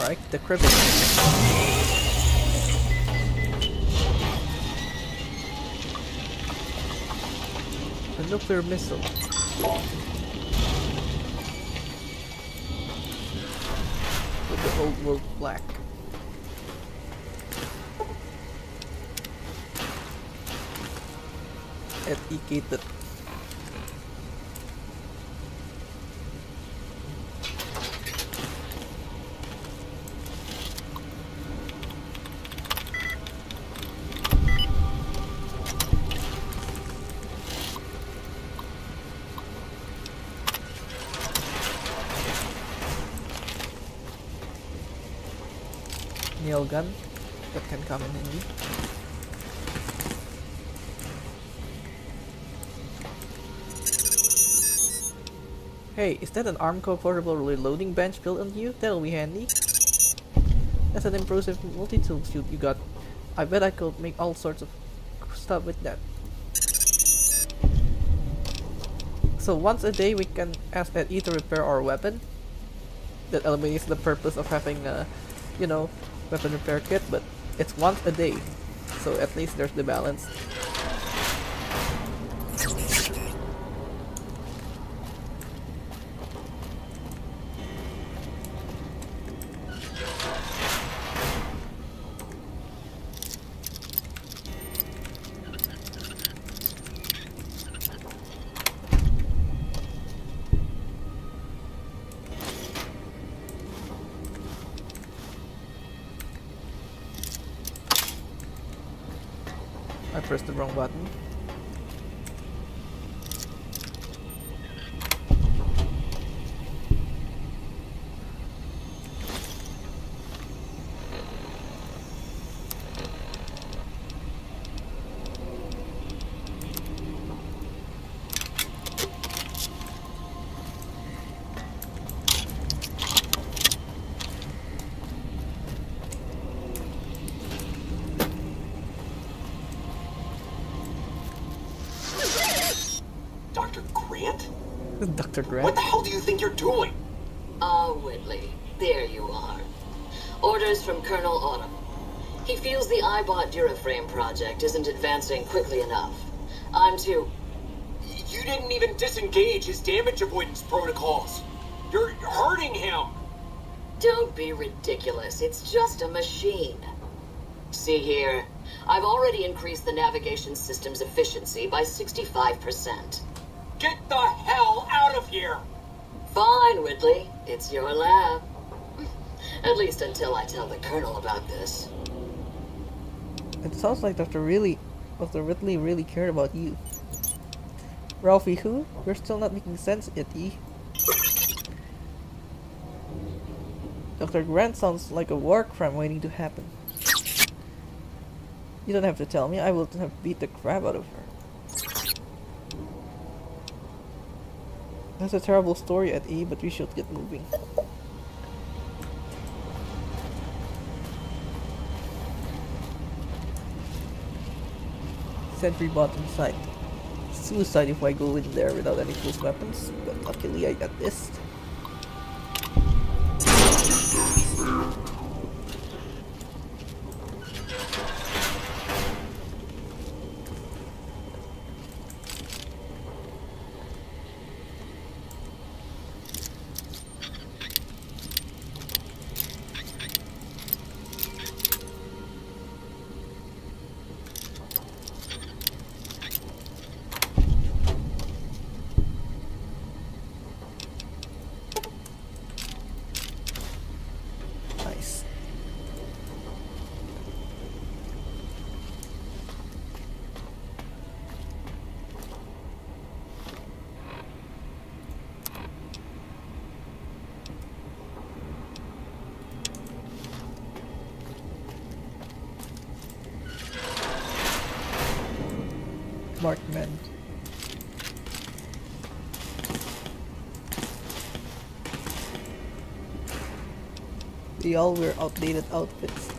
S1: Alright, the cribbing. A nuclear missile. With the old world black. Educated. Nail gun that can come in handy. Hey, is that an Armco portable reloading bench built on you? That'll be handy. That's an impressive multi-tool suit you got. I bet I could make all sorts of stuff with that. So once a day we can ask Eddie to repair our weapon. That eliminates the purpose of having a, you know, weapon repair kit, but it's once a day. So at least there's the balance. I pressed the wrong button.
S12: Dr. Grant?
S1: Dr. Grant?
S12: What the hell do you think you're doing?
S10: Ah, Whitley, there you are. Orders from Colonel Autumn. He feels the iBot Duraframe project isn't advancing quickly enough. I'm to...
S12: You didn't even disengage his damage avoidance protocols. You're hurting him.
S10: Don't be ridiculous. It's just a machine. See here. I've already increased the navigation system's efficiency by 65%.
S12: Get the hell out of here!
S10: Fine, Whitley. It's your lab. At least until I tell the Colonel about this.
S1: It sounds like Dr. Whitley really cared about you. Ralphie who? You're still not making sense, Eddie. Dr. Grant sounds like a war crime waiting to happen. You don't have to tell me, I will have beat the crap out of her. That's a terrible story, Eddie, but we should get moving. Sentry bot in sight. Suicide if I go in there without any close weapons, but luckily I got this. Nice. Markman. They all wear outdated outfits.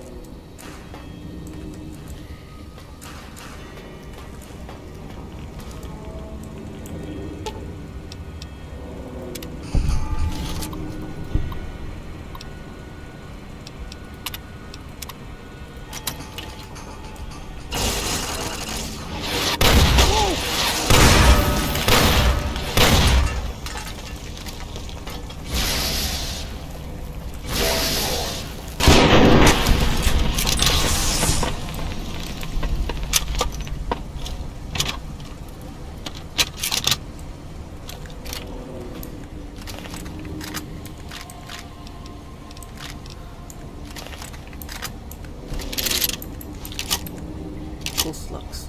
S1: Slugs.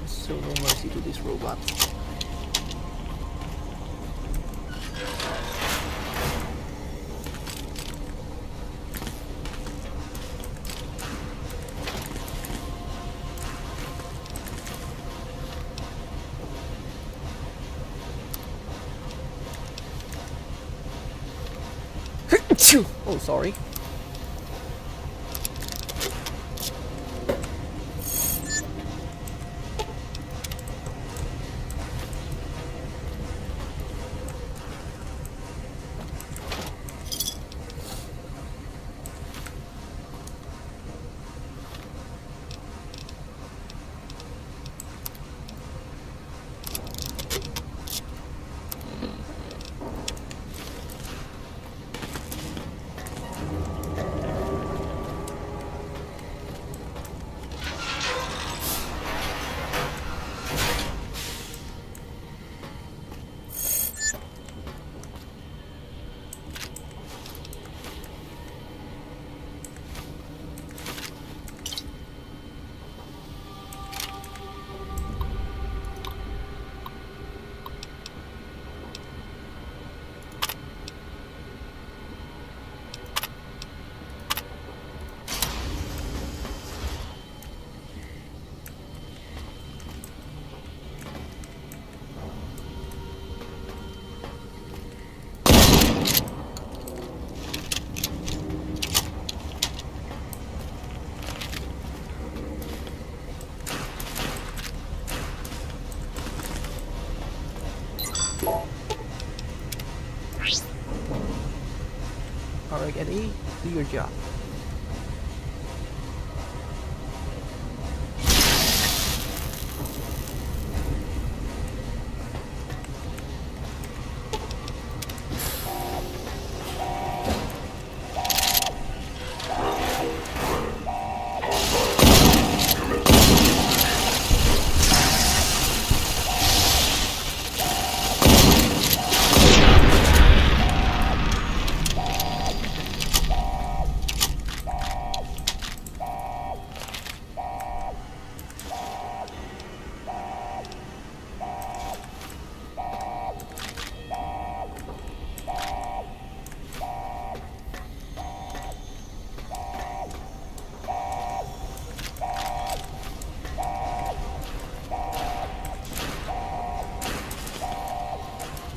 S1: So no mercy to these robots. Oh, sorry. Alright, Eddie, do your job.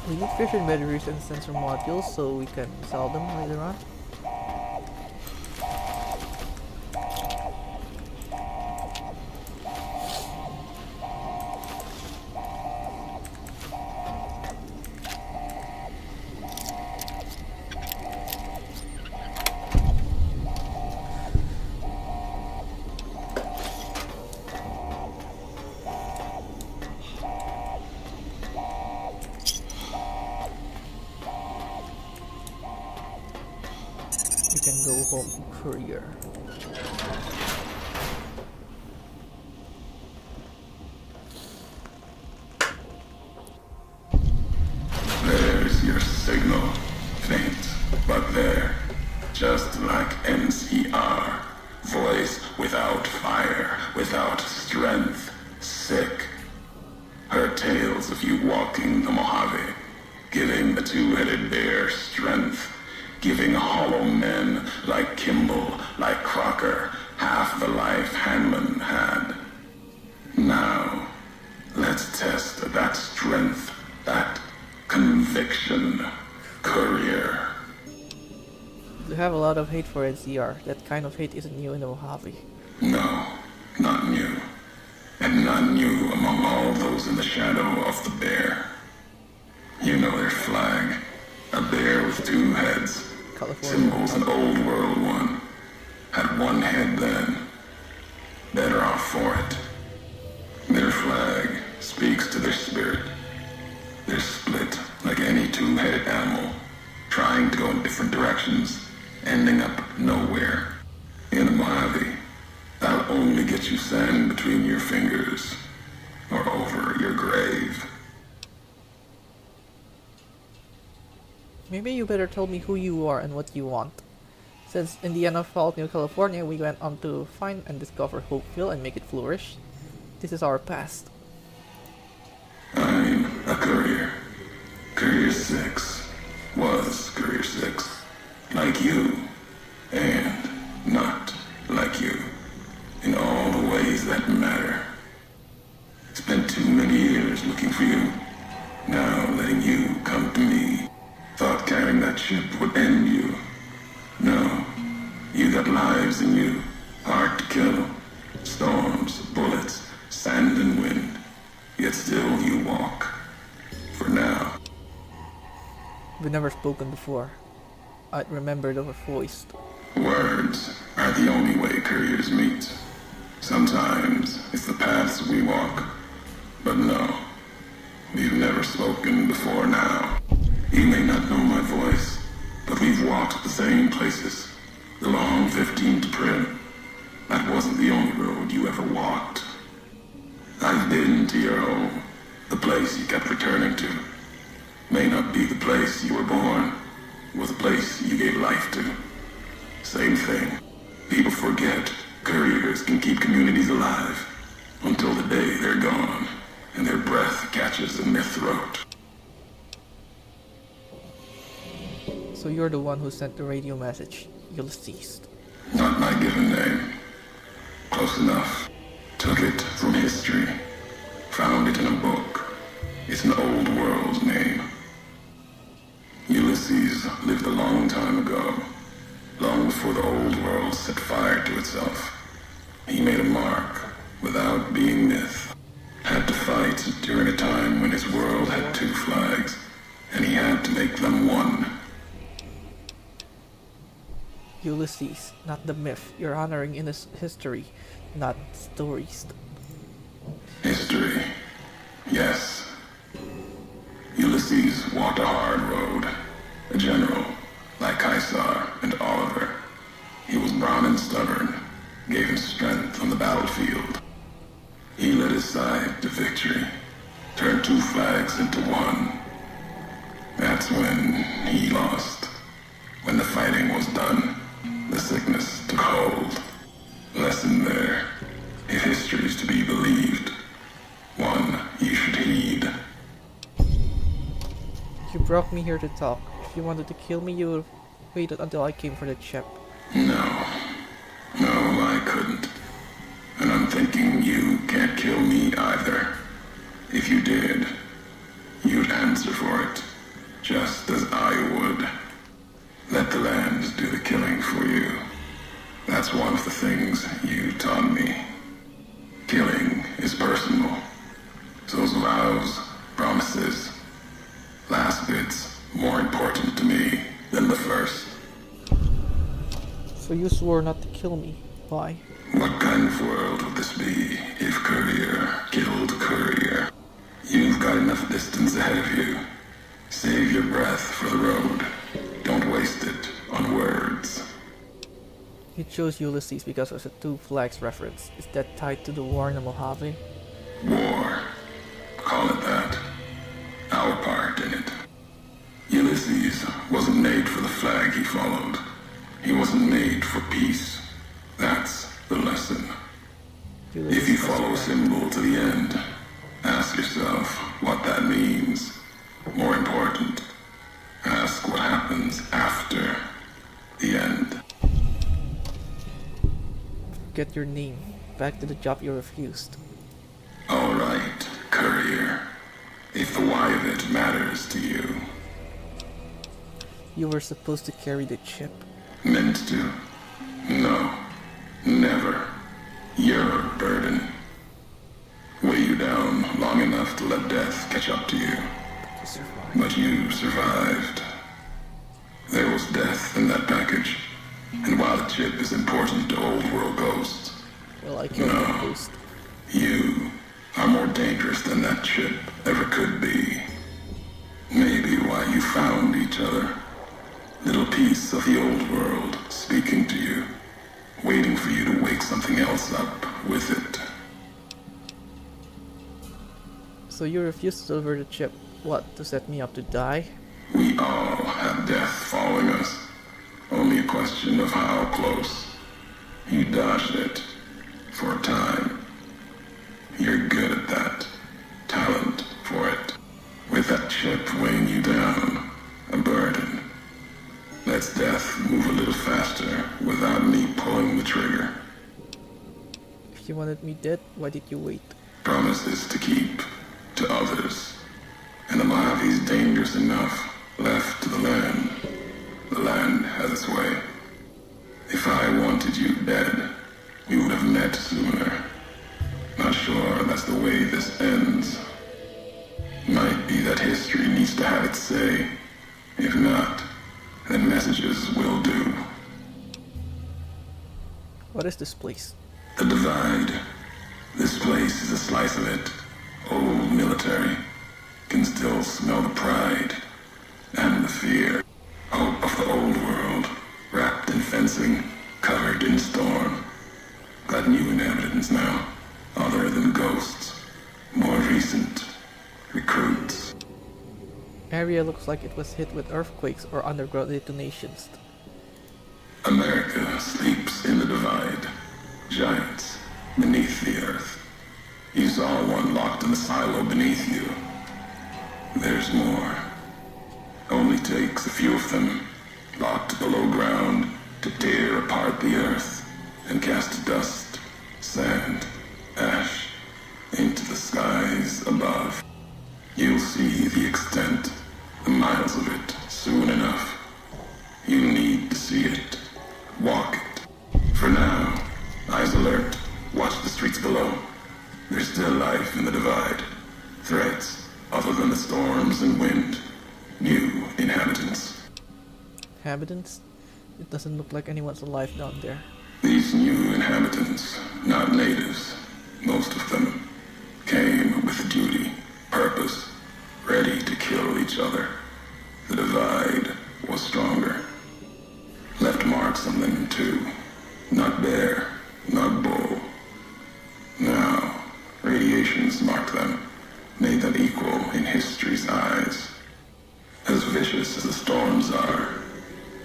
S1: We need fission batteries and sensor modules so we can sell them later on. You can go home, courier.
S11: There's your signal. Faint, but there. Just like NCR. Voice without fire, without strength. Sick. Heard tales of you walking the Mojave, giving the two-headed bear strength. Giving hollow men like Kimball, like Crocker, half the life Hanlon had. Now, let's test that strength, that conviction, courier.
S1: You have a lot of hate for NCR. That kind of hate isn't new in the Mojave.
S11: No, not new. And not new among all those in the shadow of the bear. You know their flag. A bear with two heads. Symbols an old world one. Had one head then. Better off for it. Their flag speaks to their spirit. They're split like any two-headed animal, trying to go in different directions, ending up nowhere. In a Mojave, that'll only get you sand between your fingers, or over your grave.
S1: Maybe you better tell me who you are and what you want. Since in the end of Fallout New California we went on to find and discover Hopeville and make it flourish, this is our past.
S11: I'm a courier. Courier 6 was Courier 6. Like you, and not like you. In all the ways that matter. Spent too many years looking for you. Now letting you come to me. Thought carrying that ship would end you. in you, hard to kill. Storms, bullets, sand and wind. Yet still you walk. For now.
S1: We've never spoken before. I'd remembered our voice.
S11: Words are the only way couriers meet. Sometimes it's the paths we walk. But no, we've never spoken before now. You may not know my voice, but we've walked the same places. The long 15 to Prim. That wasn't the only road you ever walked. I've been to your home, the place you kept returning to. May not be the place you were born, was the place you gave life to. Same thing. People forget couriers can keep communities alive until the day they're gone and their breath catches in their throat.
S1: So you're the one who sent the radio message, Ulysses.
S11: Not my given name. Close enough. Took it from history. Found it in a book. It's an old world name. Ulysses lived a long time ago. Long before the old world set fire to itself. He made a mark without being myth. Had to fight during a time when his world had two flags, and he had to make them one.
S1: Ulysses, not the myth. You're honoring in his history, not stories.
S11: History. Yes. Ulysses walked a hard road. A general, like Caesar and Oliver. He was brawn and stubborn, gave him strength on the battlefield. He led his side to victory, turned two flags into one. That's when he lost. When the fighting was done, the sickness took hold. Lesson there. If history's to be believed, one you should heed.
S1: You brought me here to talk. If you wanted to kill me, you would have waited until I came for the chip.
S11: No, I couldn't. And I'm thinking you can't kill me either. If you did, you'd answer for it, just as I would. Let the land do the killing for you. That's one of the things you taught me. Killing is personal. Those vows, promises, last bits more important to me than the first.
S1: So you swore not to kill me. Why?
S11: What kind of world would this be if Courier killed Courier? You've got enough distance ahead of you. Save your breath for the road. Don't waste it on words.
S1: You chose Ulysses because of the Two Flags reference. Is that tied to the war in the Mojave?
S11: War. Call it that. Our part in it. Ulysses wasn't made for the flag he followed. He wasn't made for peace. That's the lesson. If you follow a symbol to the end, ask yourself what that means. More important, ask what happens after the end.
S1: Get your name. Back to the job you refused.
S11: All right, Courier. If the why of it matters to you.
S1: You were supposed to carry the chip.
S11: Meant to? No. Never. You're a burden. Weigh you down long enough to let death catch up to you. But you survived. There was death in that package. And while the chip is important to old world ghosts,
S1: well, I killed the ghost.
S11: You are more dangerous than that chip ever could be. Maybe why you found each other. Little piece of the old world speaking to you, waiting for you to wake something else up with it.
S1: So you refused to deliver the chip. What, to set me up to die?
S11: We all have death following us. Only a question of how close. You dodged it. For a time. You're good at that. Talent for it. With that chip weighing you down. A burden. Lets death move a little faster without me pulling the trigger.
S1: If you wanted me dead, why did you wait?
S11: Promises to keep to others. And the Mojave's dangerous enough left to the land. The land has its way. If I wanted you dead, we would have met sooner. Not sure that's the way this ends. Might be that history needs to have its say. If not, then messages will do.
S1: What is this place?
S11: The Divide. This place is a slice of it. Old military. Can still smell the pride and the fear. Hope of the old world. Wrapped in fencing, covered in storm. Got new inhabitants now. Other than ghosts. More recent. Recruits.
S1: Area looks like it was hit with earthquakes or underground detonations.
S11: America sleeps in the Divide. Giants beneath the earth. You saw one locked in the silo beneath you. There's more. Only takes a few of them, locked below ground, to tear apart the earth and cast dust, sand, ash into the skies above. You'll see the extent, the miles of it, soon enough. You need to see it. Walk it. For now, eyes alert. Watch the streets below. There's still life in the Divide. Threats, other than the storms and wind. New inhabitants.
S1: Inhabitants? It doesn't look like anyone's alive down there.
S11: These new inhabitants, not natives, most of them, came with a duty, purpose, ready to kill each other. The Divide was stronger. Left marks on them too. Not bear, not bull. Now, radiations marked them, made them equal in history's eyes. As vicious as the storms are,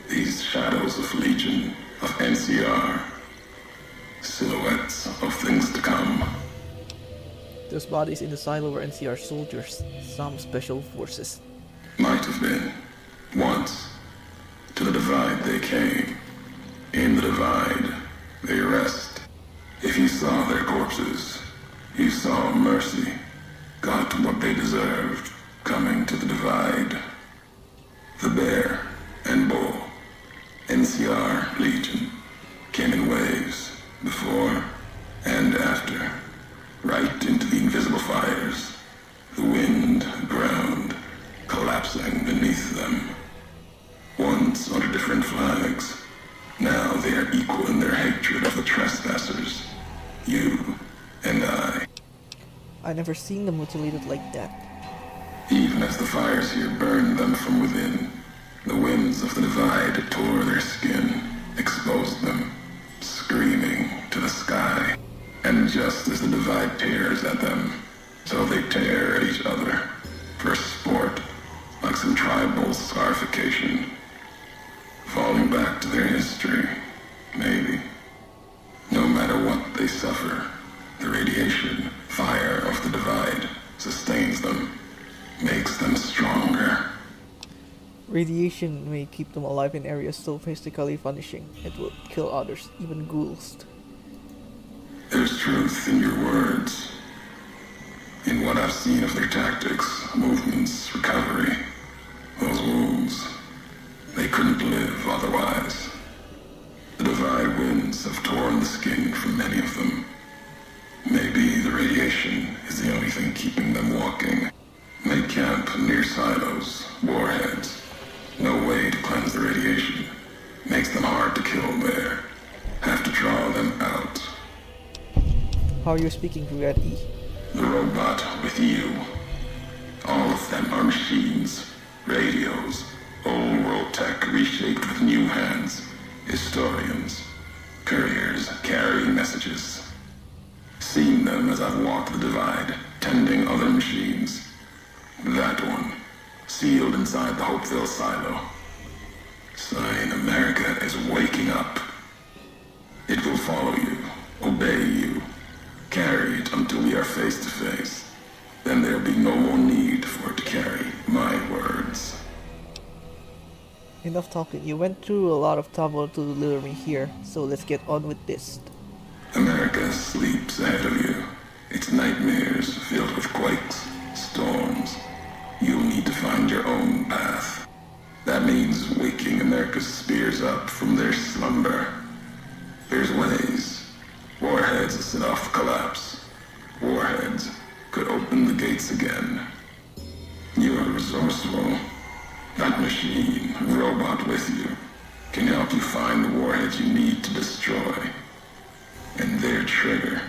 S11: these shadows of Legion, of NCR, silhouettes of things to come.
S1: Those bodies in the silo were NCR soldiers, some special forces.
S11: Might have been. Once. To the Divide they came. In the Divide, they rest. If you saw their corpses, you saw mercy. Got what they deserved, coming to the Divide. The Bear and Bull, NCR Legion, came in waves, before and after, right into the invisible fires. The wind ground, collapsing beneath them. Once under different flags, now they are equal in their hatred of the trespassers. You and I.
S1: I never seen them mutilated like that.
S11: Even as the fires here burned them from within, the winds of the Divide tore their skin, exposed them, screaming to the sky. And just as the Divide tears at them, so they tear at each other, for sport, like some tribal scarification. Falling back to their history, maybe. No matter what they suffer, the radiation, fire of the Divide sustains them, makes them stronger.
S1: Radiation may keep them alive in areas so physically punishing, it will kill others, even ghouls.
S11: There's truth in your words. In what I've seen of their tactics, movements, recovery, those wounds, they couldn't live otherwise. The Divide winds have torn the skin from many of them. Maybe the radiation is the only thing keeping them walking. They camp near silos, warheads. No way to cleanse the radiation. Makes them hard to kill there. Have to draw them out.
S1: How are you speaking to that E?
S11: The robot with you. All of them are machines, radios, old world tech reshaped with new hands. Historians, couriers carrying messages. Seen them as I've walked the Divide, tending other machines. That one, sealed inside the Hopeville silo. Sign America is waking up. It will follow you, obey you, carry it until we are face to face. Then there'll be no more need for it to carry my words.
S1: Enough talking, you went through a lot of trouble to lure me here, so let's get on with this.
S11: America sleeps ahead of you. Its nightmares filled with quakes, storms. You'll need to find your own path. That means waking America's spears up from their slumber There's ways. Warheads set off collapse. Warheads could open the gates again. You are resourceful. That machine, robot with you, can help you find the warheads you need to destroy. And their trigger,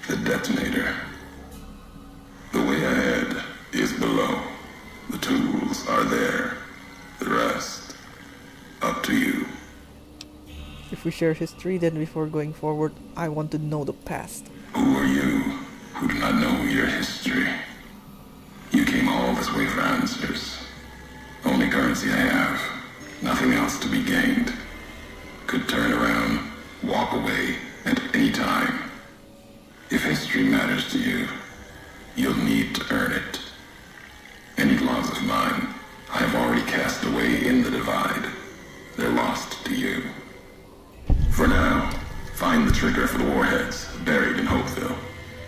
S11: the detonator. The way ahead is below. The tools are there. The rest, up to you.
S1: If we share history, then before going forward, I want to know the past.
S11: Who are you who do not know your history? You came all this way for answers. Only currency I have. Nothing else to be gained. Could turn around, walk away at any time. If history matters to you, you'll need to earn it. Any laws of mine, I have already cast away in the divide. They're lost to you. For now, find the trigger for the warheads buried in Hopeville.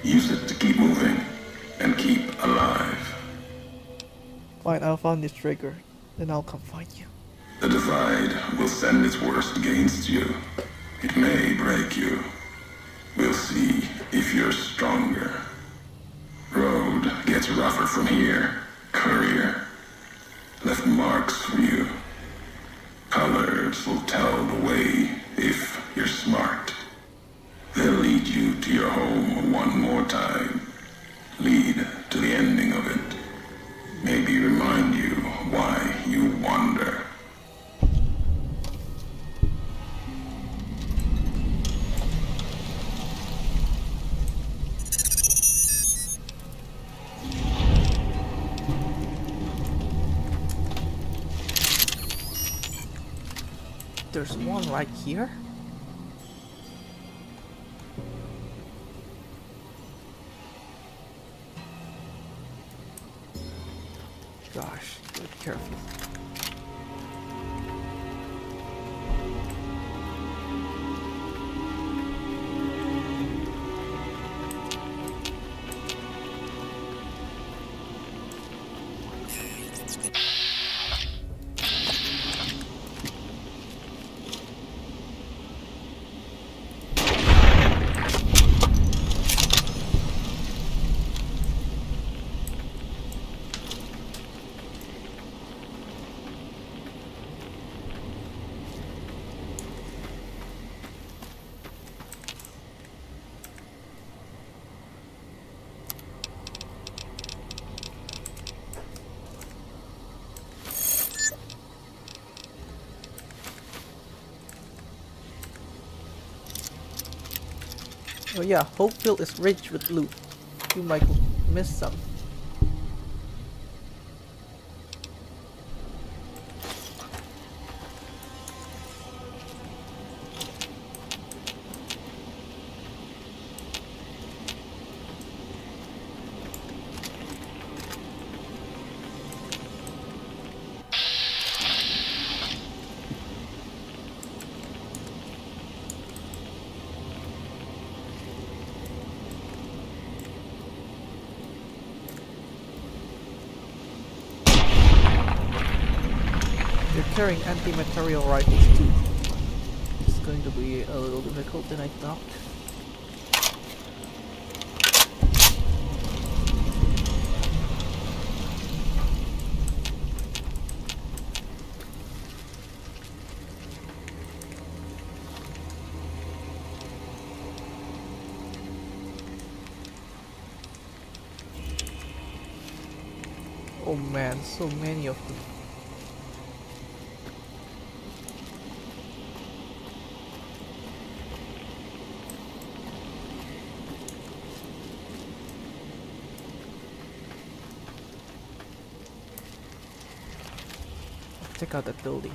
S11: Use it to keep moving and keep alive.
S1: Fine, I'll find this trigger. Then I'll come find you.
S11: The divide will send its worst against you. It may break you. We'll see if you're stronger. Road gets rougher from here. Courier left marks for you. Colors will tell the way if you're smart. They'll lead you to your home one more time. Lead to the ending of it. Maybe remind you why you wander.
S1: There's one right here? Gosh, be careful. Oh yeah, Hopeville is rich with loot. You might miss some. They're carrying anti-material rifles too. It's going to be a little difficult than I thought. Oh man, so many of them. Check out that building.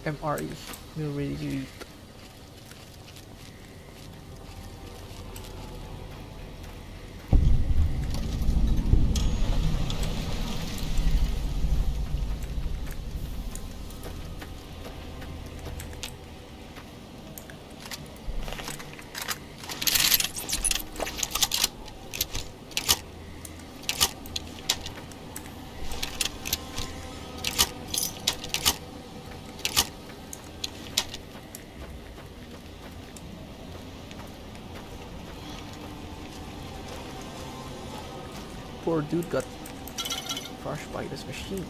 S1: MRE, Military. poor dude got crushed by this machine.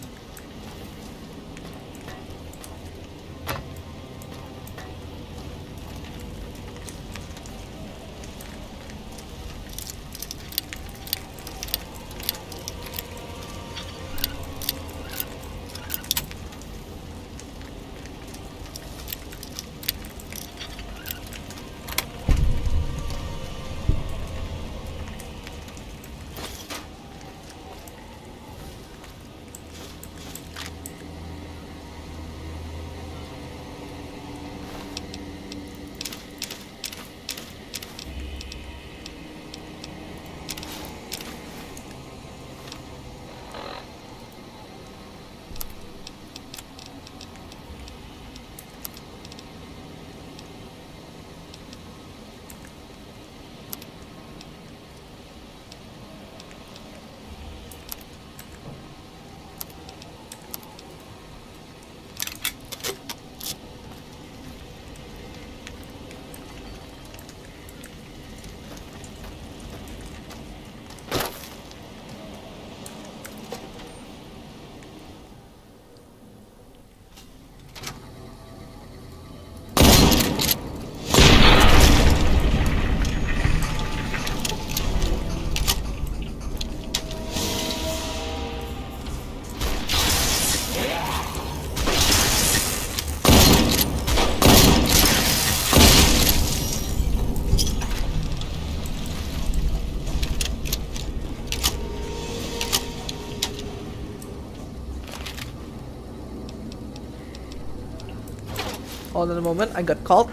S1: Hold on a moment, I got called.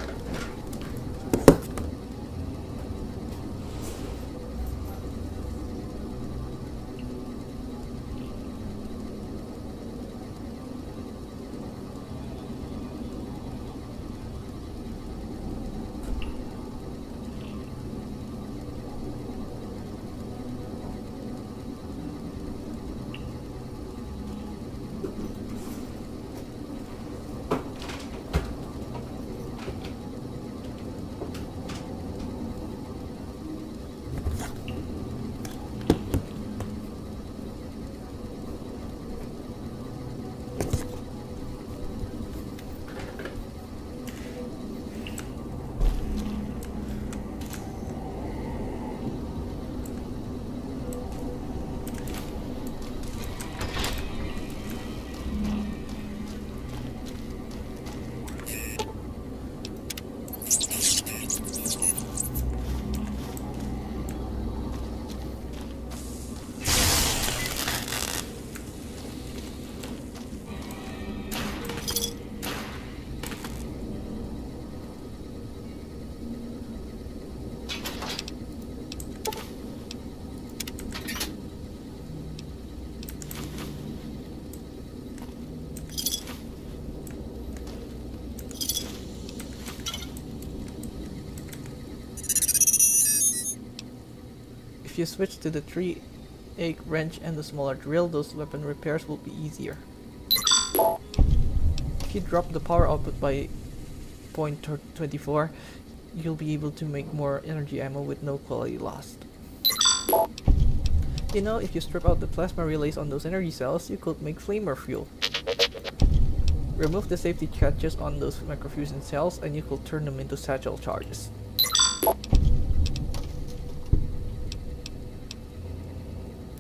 S1: If you switch to the 3-egg wrench and the smaller drill, those weapon repairs will be easier. If you drop the power output by 0.24, you'll be able to make more energy ammo with no quality lost. You know, if you strip out the plasma relays on those energy cells, you could make flamer fuel. Remove the safety catches on those microfusion cells and you could turn them into satchel charges.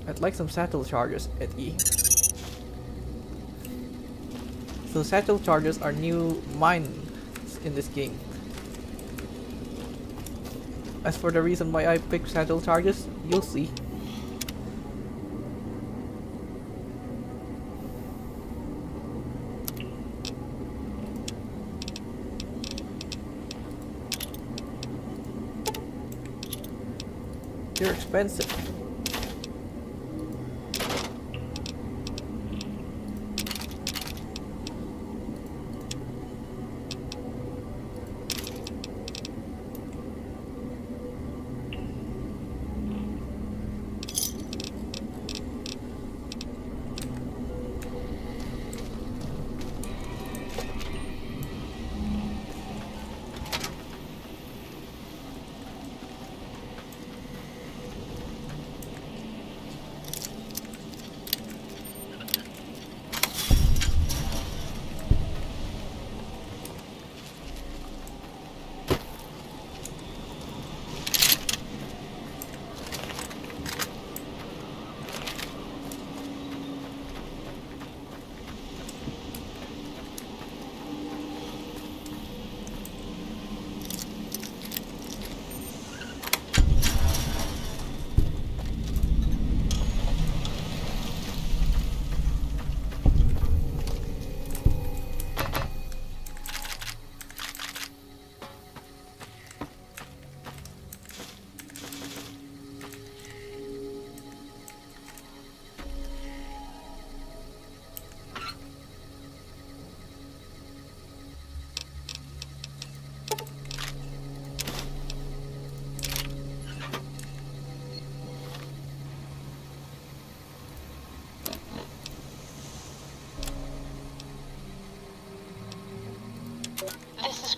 S1: I'd like some satchel charges at E. So satchel charges are new mines in this game. As for the reason why I picked satchel charges, you'll see. They're expensive.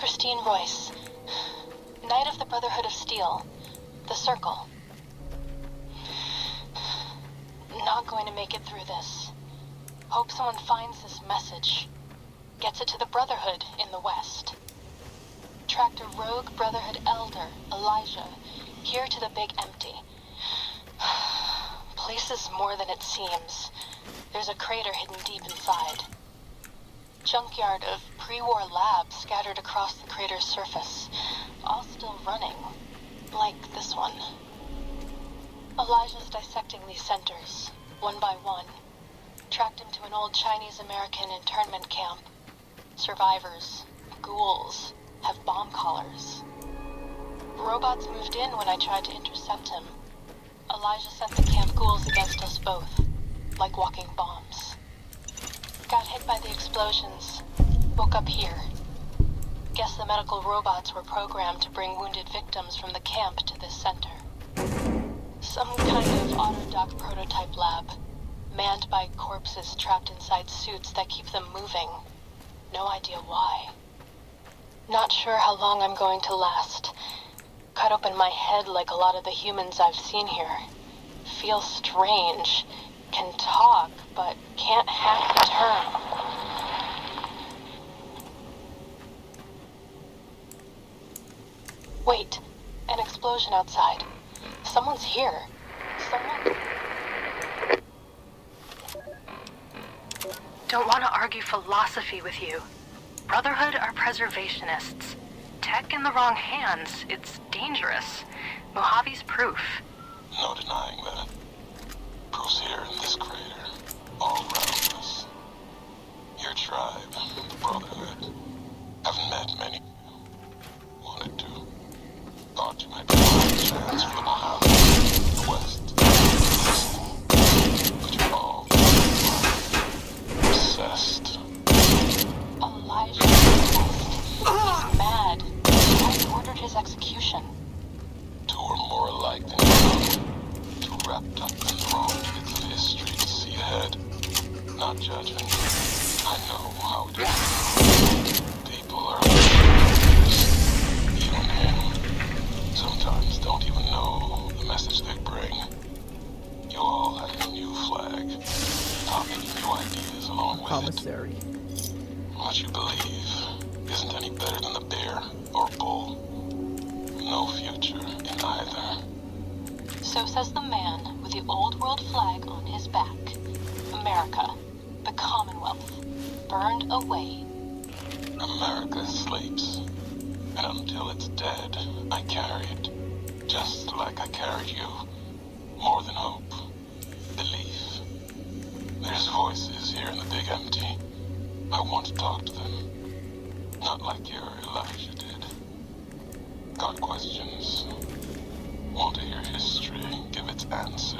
S2: Christine Royce, Knight of the Brotherhood of Steel, the Circle. Not going to make it through this. Hope someone finds this message. Gets it to the Brotherhood in the West. Tracked a rogue Brotherhood elder, Elijah, here to the Big Empty. Place is more than it seems. There's a crater hidden deep inside. Junkyard of pre-war labs scattered across the crater's surface, all still running, like this one. Elijah's dissecting these centers, one by one. Tracked him to an old Chinese-American internment camp. Survivors, ghouls, have bomb collars. Robots moved in when I tried to intercept him. Elijah sent the camp ghouls against us both, like walking bombs. Got hit by the explosions, woke up here. Guess the medical robots were programmed to bring wounded victims from the camp to this center. Some kind of autodoc prototype lab, manned by corpses trapped inside suits that keep them moving. No idea why. Not sure how long I'm going to last. Cut open my head like a lot of the humans I've seen here. Feel strange. Can talk, but can't hack the term. Wait, an explosion outside. Someone's here. Someone... Don't want to argue philosophy with you. Brotherhood are preservationists. Tech in the wrong hands, it's dangerous. Mojave's proof.
S11: No denying that. Proof's here in this crater, all around us. Your tribe, the Brotherhood. Haven't met many. Wanted to. Thought you might provide a chance for the Mojave, the West, the East. But you're all obsessed.
S2: Elijah is obsessed. He's mad. I ordered his execution.
S11: Two are more alike than you. Too wrapped up in the wrong bits of history to see ahead. Not judging. I know how it is. People are even him. Sometimes don't even know the message they bring. You all have a new flag. Taught me new ideas along with
S1: Commissary.
S11: it. What you believe isn't any better than the bear or bull. No future in either.
S2: So says the man with the old world flag on his back. America, the Commonwealth, burned away.
S11: America sleeps, and until it's dead, I carry it, just like I carried you. More than hope, belief. There's voices here in the Big Empty. I want to talk to them, not like your Elijah did. Got questions. Want to hear history give its answer.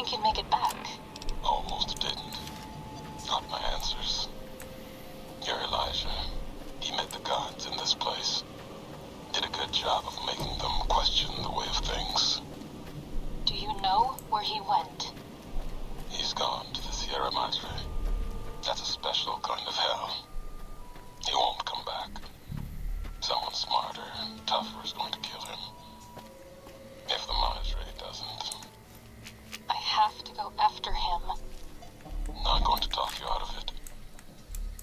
S2: think you'd make it back?
S11: Almost didn't. Got my answers. You're Elijah. He met the gods in this place. Did a good job of making them question the way of things.
S2: Do you know where he went?
S11: He's gone to the Sierra Madre. That's a special kind of hell. He won't come back. Someone smarter, tougher is going to kill him. If the Madre doesn't.
S2: I have to go after him.
S11: Not going to talk you out of it.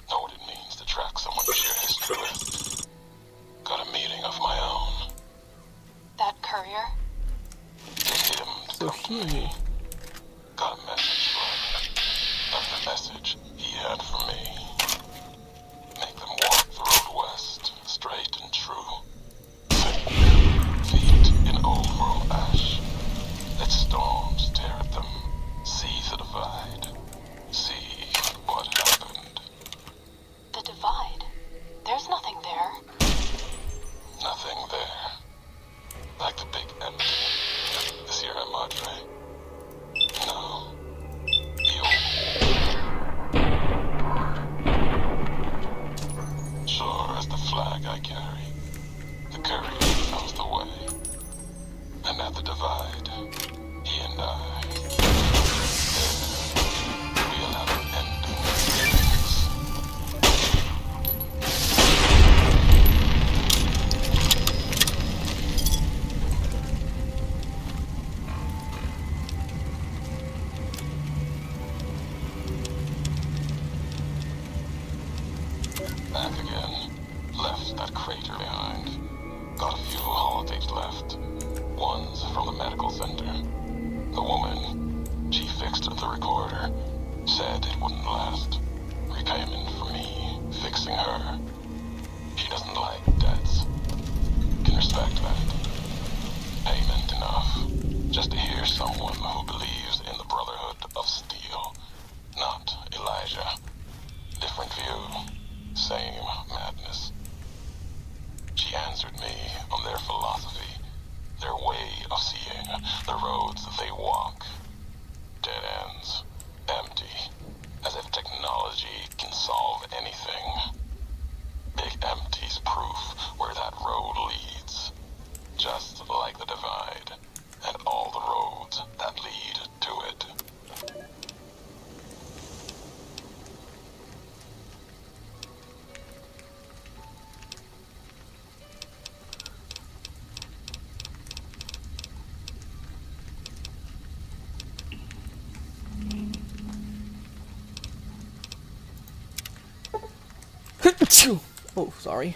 S11: Know what it means to track someone to share history with. Got a meeting of my own.
S2: That courier?
S11: Get him to come to me. Got a message for him. Left the message he had for me. Make them walk the road west, straight and true. Feet in old world ash. Let storms tear at them. See the divide. See what happened.
S2: The divide? There's nothing there.
S11: Nothing there. Like the big empty. The Sierra Madre. No. The old war. Sure as the flag I carry. The courage knows the way. And at the divide, he and I. There, we'll have an ending to things. Back again. Left that crater behind. Got a few holotapes left. One's from the medical center. The woman, she fixed the recorder. Said it wouldn't last. Repayment for me, fixing her. She doesn't like debts. Can respect that. Payment enough. Just to hear someone who believes in the Brotherhood of Steel. Not Elijah. Different view. Same madness. She answered me on their philosophy, their way of seeing, the roads that they walk. Dead ends. Empty. As if technology can solve anything. Big empty's proof where that road leads. Just like the divide, and all the roads that lead to it.
S1: Oh, sorry.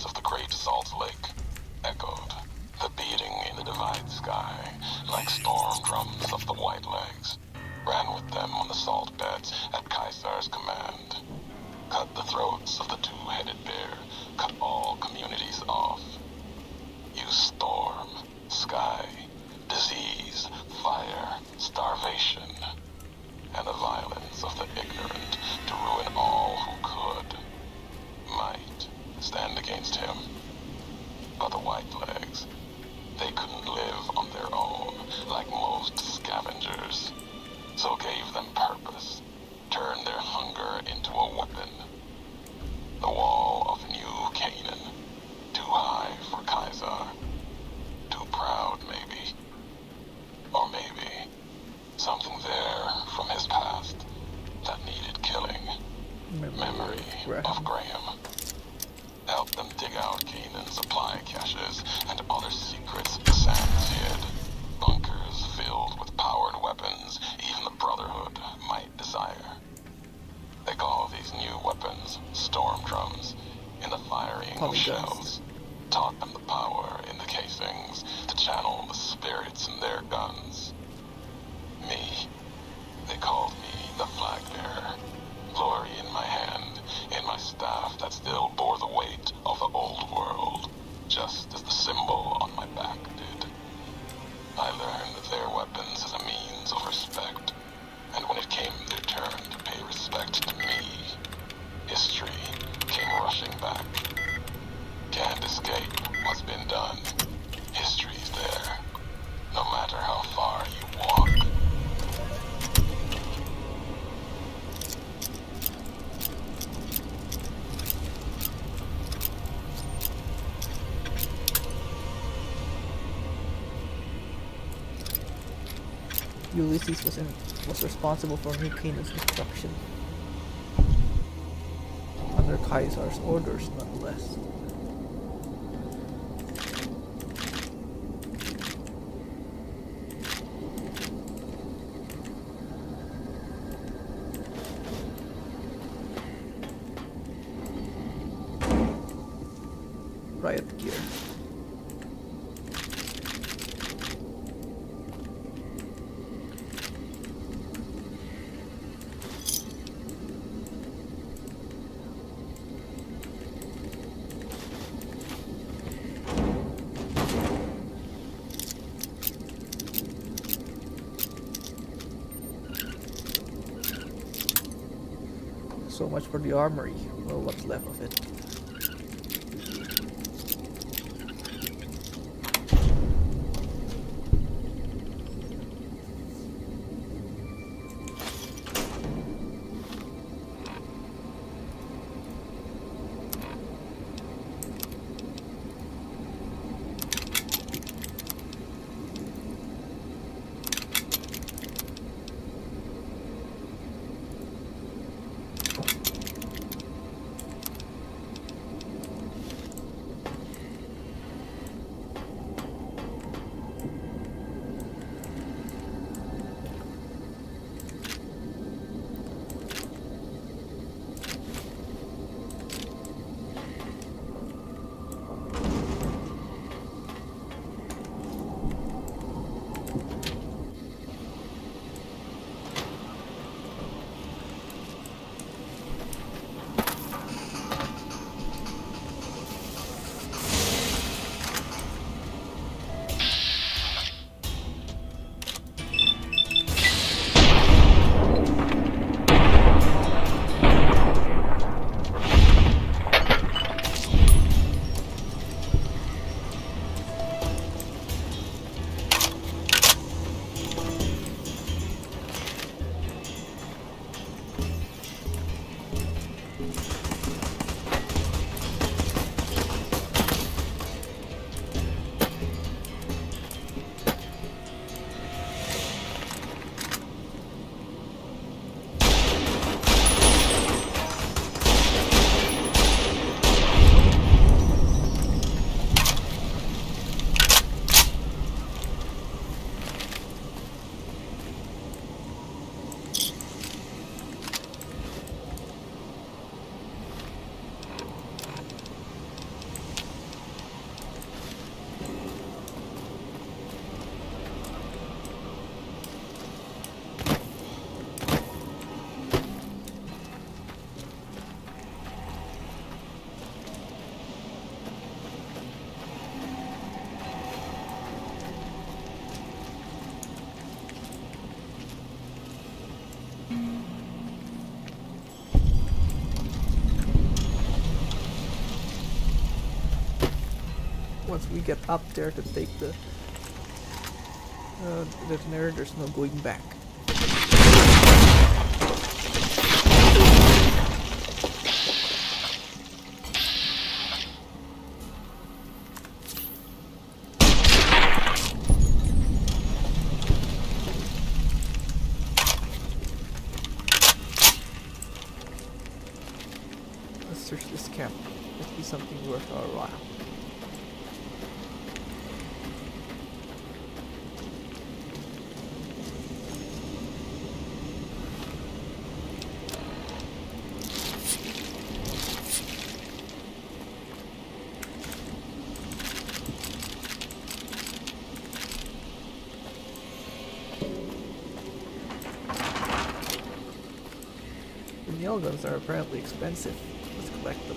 S11: of the Great Salt Lake echoed, the beating in the Divide Sky, like storm drums of the White Legs, ran with them on the salt beds at Caesar's command. Cut the throats of the two-headed bear, cut all communities off. Use storm, sky, disease, fire, starvation, and the violence of the ignorant to ruin all who could. Might stand against him. But the Whitelegs, they couldn't live on their own like most scavengers, so gave them purpose, turned their hunger into a weapon. The wall of New Canaan, too high for Caesar, too proud maybe, or maybe something there from his past that needed killing. Memory of Graham. Help them dig out Canaan's supply caches and other secrets the sands hid. Bunkers filled with powered weapons even the Brotherhood might desire. They call these new weapons storm drums in the firing of shells. Taught them the power in the casings to channel the spirits in their guns. Me, they called me the flag bearer. Glory in my hand, in my staff that still bore the weight of the old world, just as the symbol on my back did. I learned their weapons as a means of respect, and when it came their turn to pay respect to me, history came rushing back. Can't escape what's been done. History's there, no matter how far you walk.
S1: Ulysses was responsible for New Canaan's destruction. Under Caesar's orders, nonetheless. Riot gear. So much for the armory. Well, what's left of it? once we get up there to take the detonator, there's no going back. Let's search this camp. Must be something worth our while. The nail guns are apparently expensive. Let's collect them.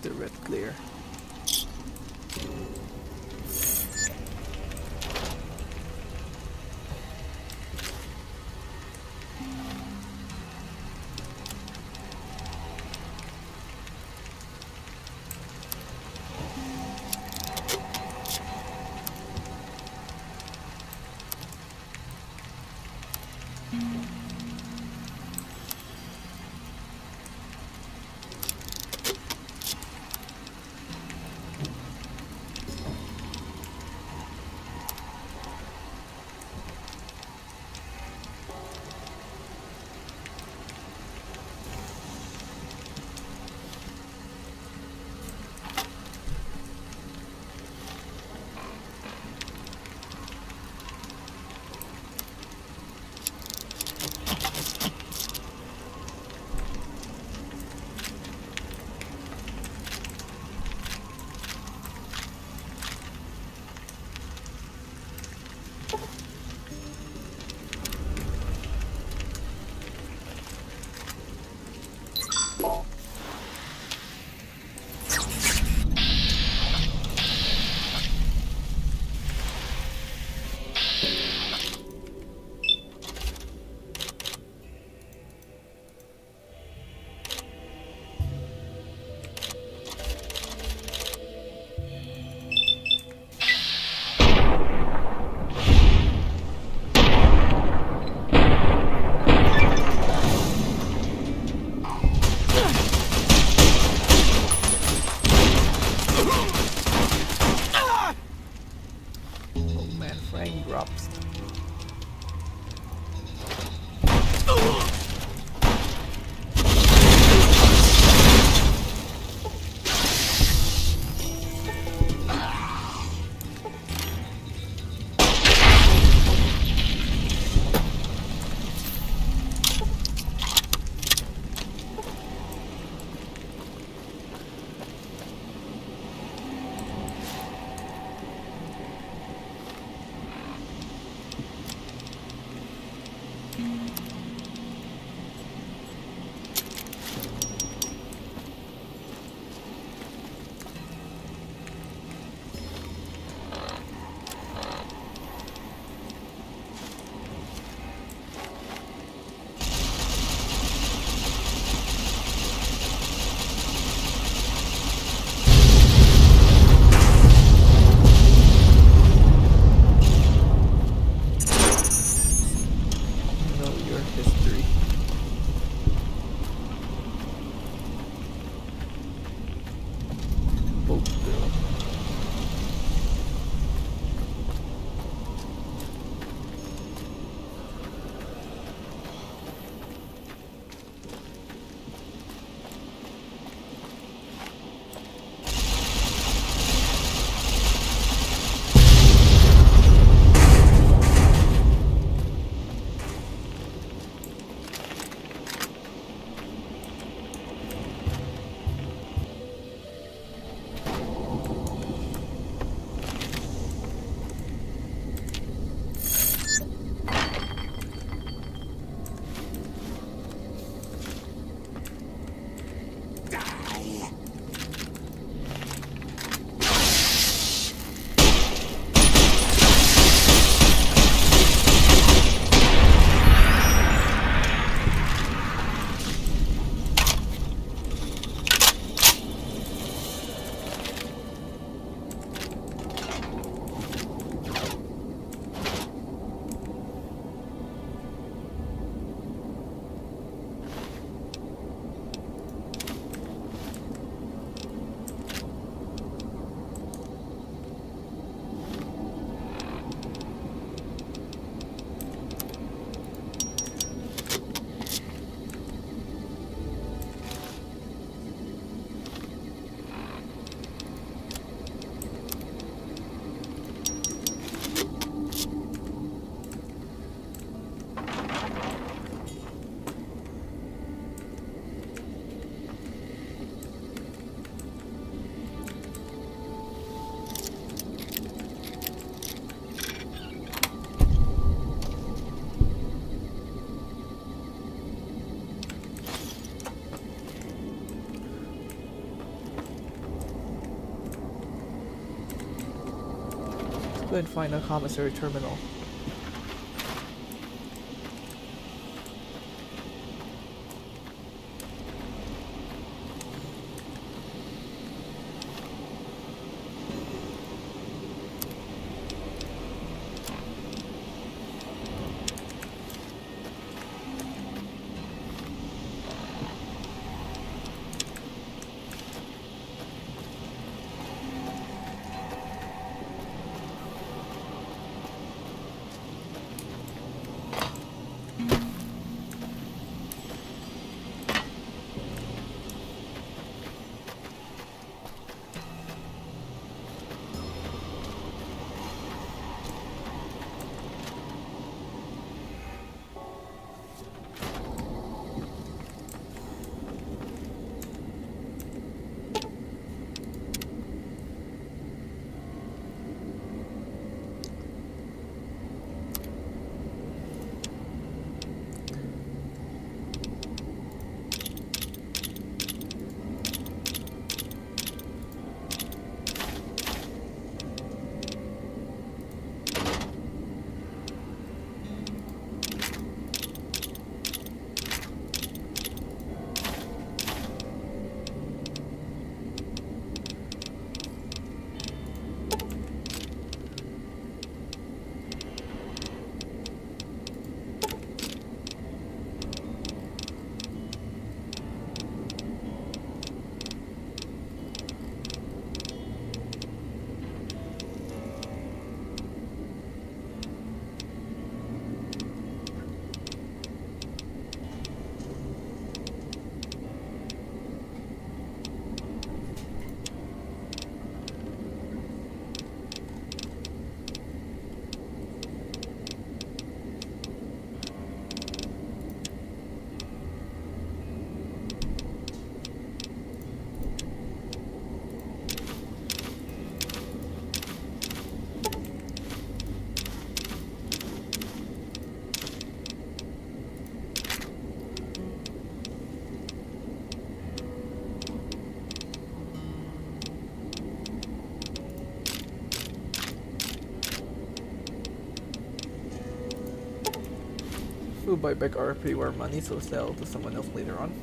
S1: The red glare. drops. go and find a commissary terminal. We'll buy back our pre-war money, so sell to someone else later on.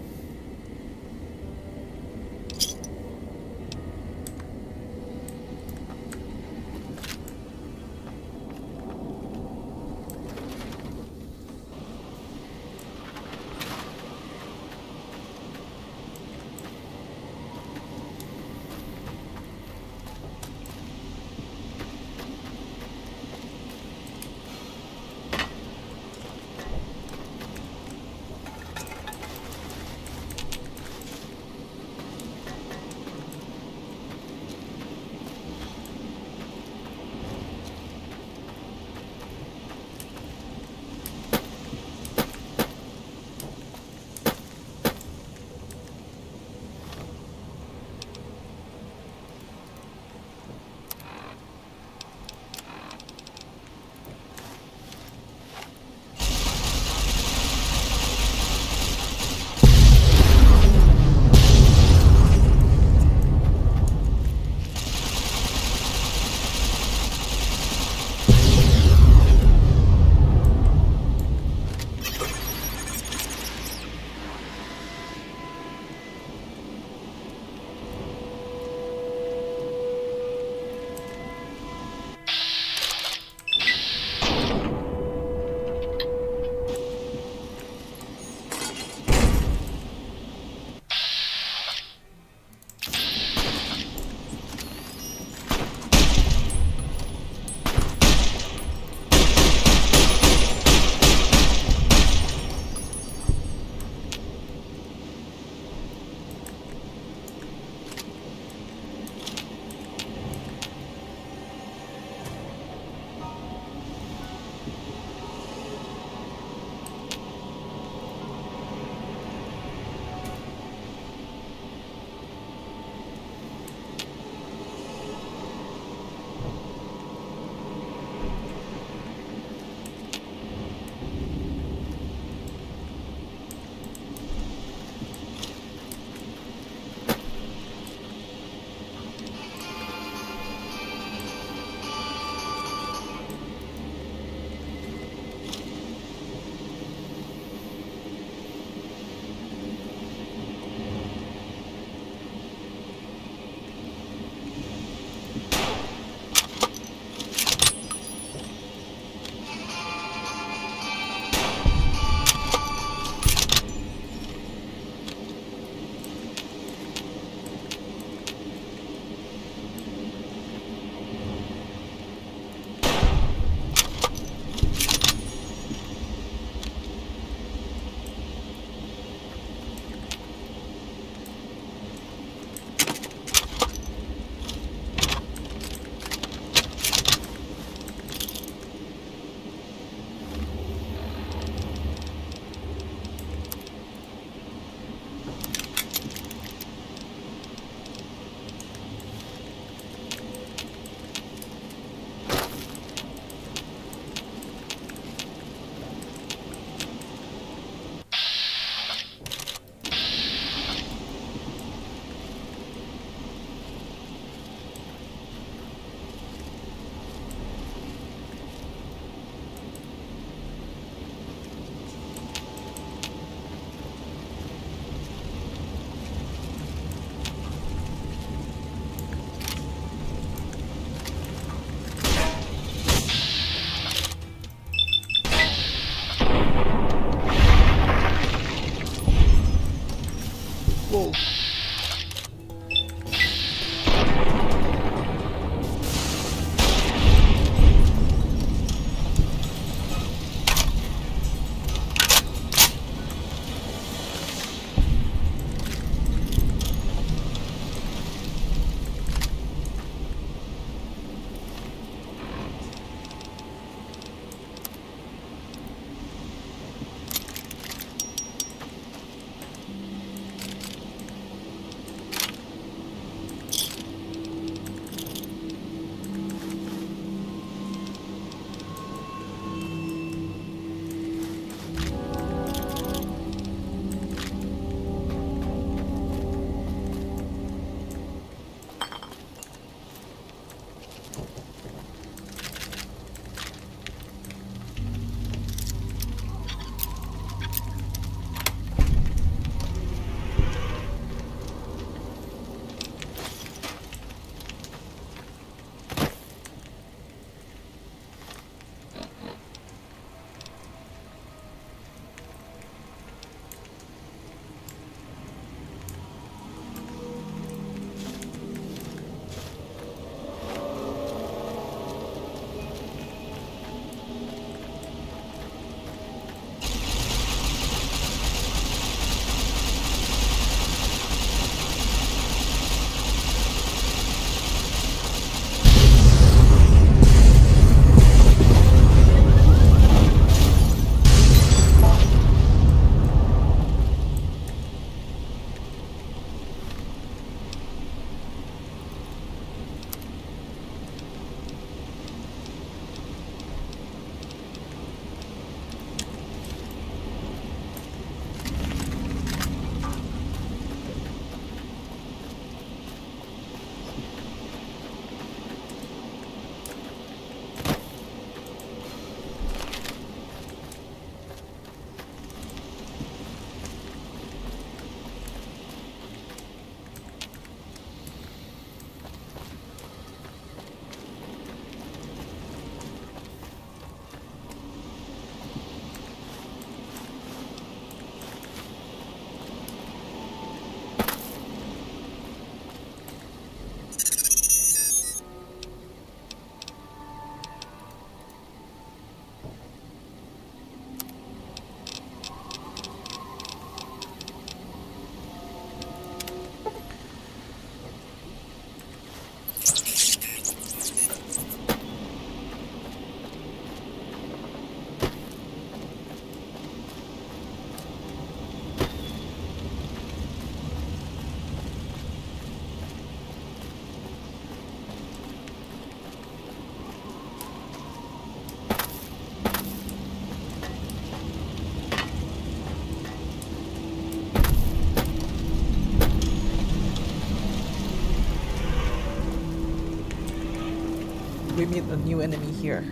S1: we meet a new enemy here.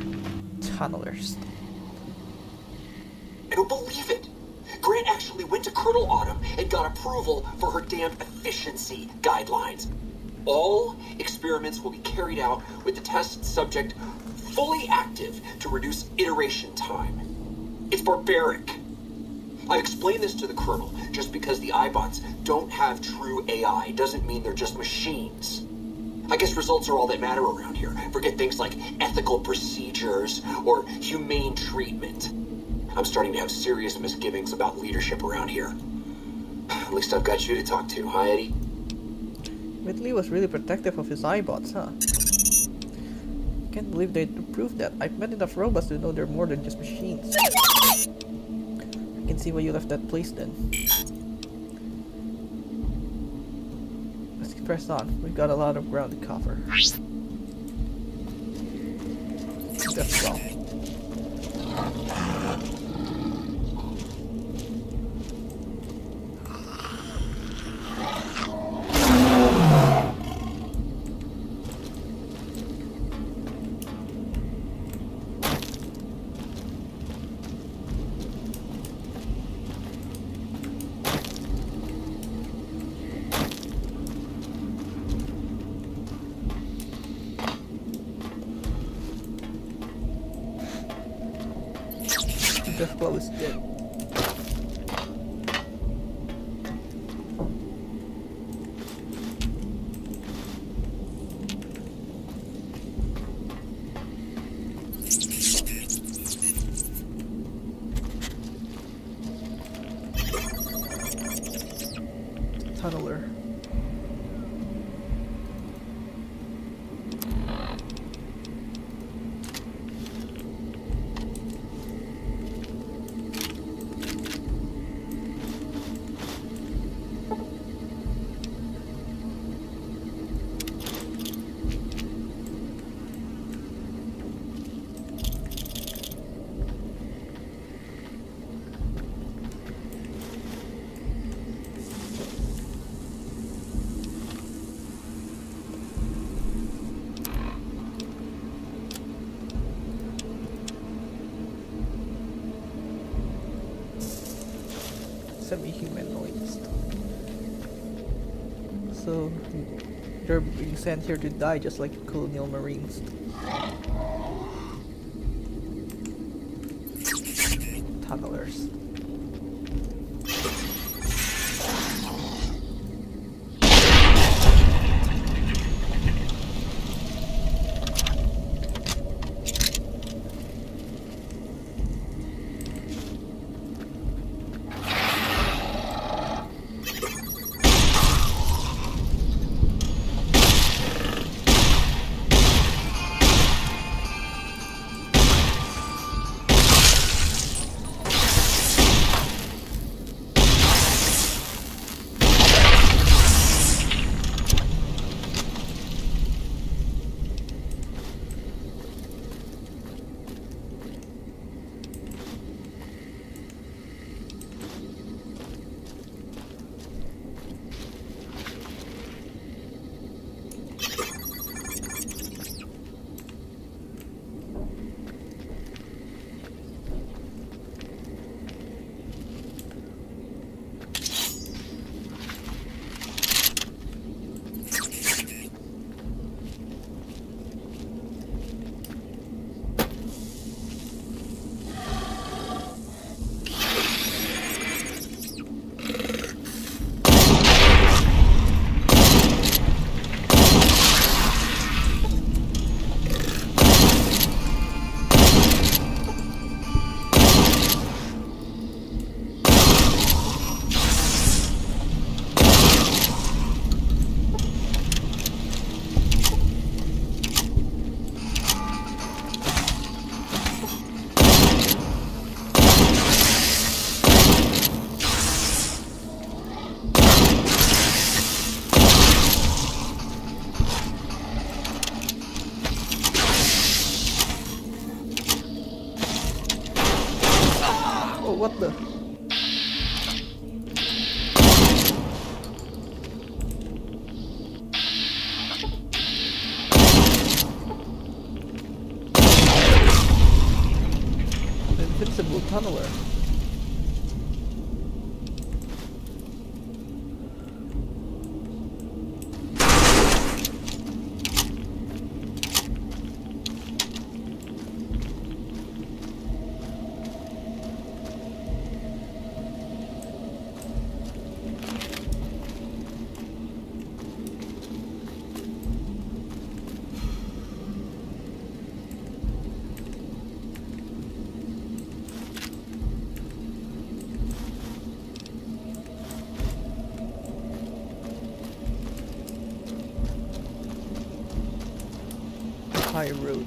S1: Tunnelers.
S12: I don't believe it. Grant actually went to Colonel Autumn and got approval for her damn efficiency guidelines. All experiments will be carried out with the test subject fully active to reduce iteration time. It's barbaric. I've explained this to the Colonel. Just because the iBots don't have true AI doesn't mean they're just machines. I guess results are all that matter around here. Forget things like ethical procedures or humane treatment. I'm starting to have serious misgivings about leadership around here. At least I've got you to talk to, huh, Eddie?
S1: Whitley was really protective of his iBots, huh? Can't believe they approved that. I've met enough robots to know they're more than just machines. I can see why you left that place then. Let's press on. We've got a lot of ground to cover. That's all. Deathclaw is dead. Tunneler. Semi-humanoids. So they're being sent here to die just like colonial marines. Tunnelers. What the? invisible tunneler. High road.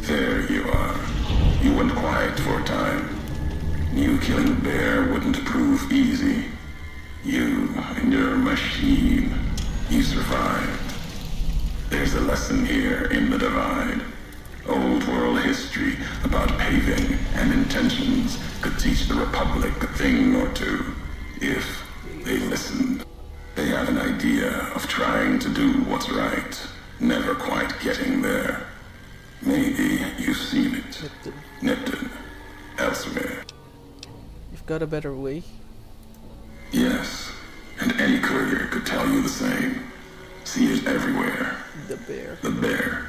S11: There you are. You went quiet for a time. Knew killing a bear wouldn't prove easy. You and your machine. You survived. There's a lesson here in the Divide. Old world history about paving and intentions could teach the Republic a thing or two, if they listened. They have an idea of trying to do what's right, never quite getting there. Maybe you've seen it. Nipton. Elsewhere.
S1: You've got a better way?
S11: Yes, and any courier could tell you the same. See it everywhere.
S1: The bear.
S11: The bear.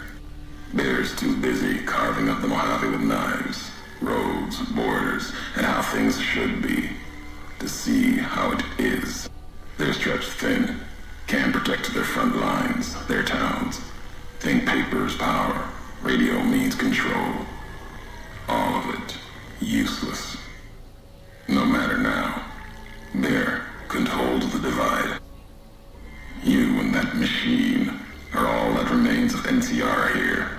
S11: Bear's too busy carving up the Mojave with knives, roads, borders, and how things should be, to see how it is. They're stretched thin, can't protect their front lines, their towns. Think paper's power, radio means control. All of it, useless. No matter now, Bear couldn't hold the Divide. You and that machine are all that remains of NCR here.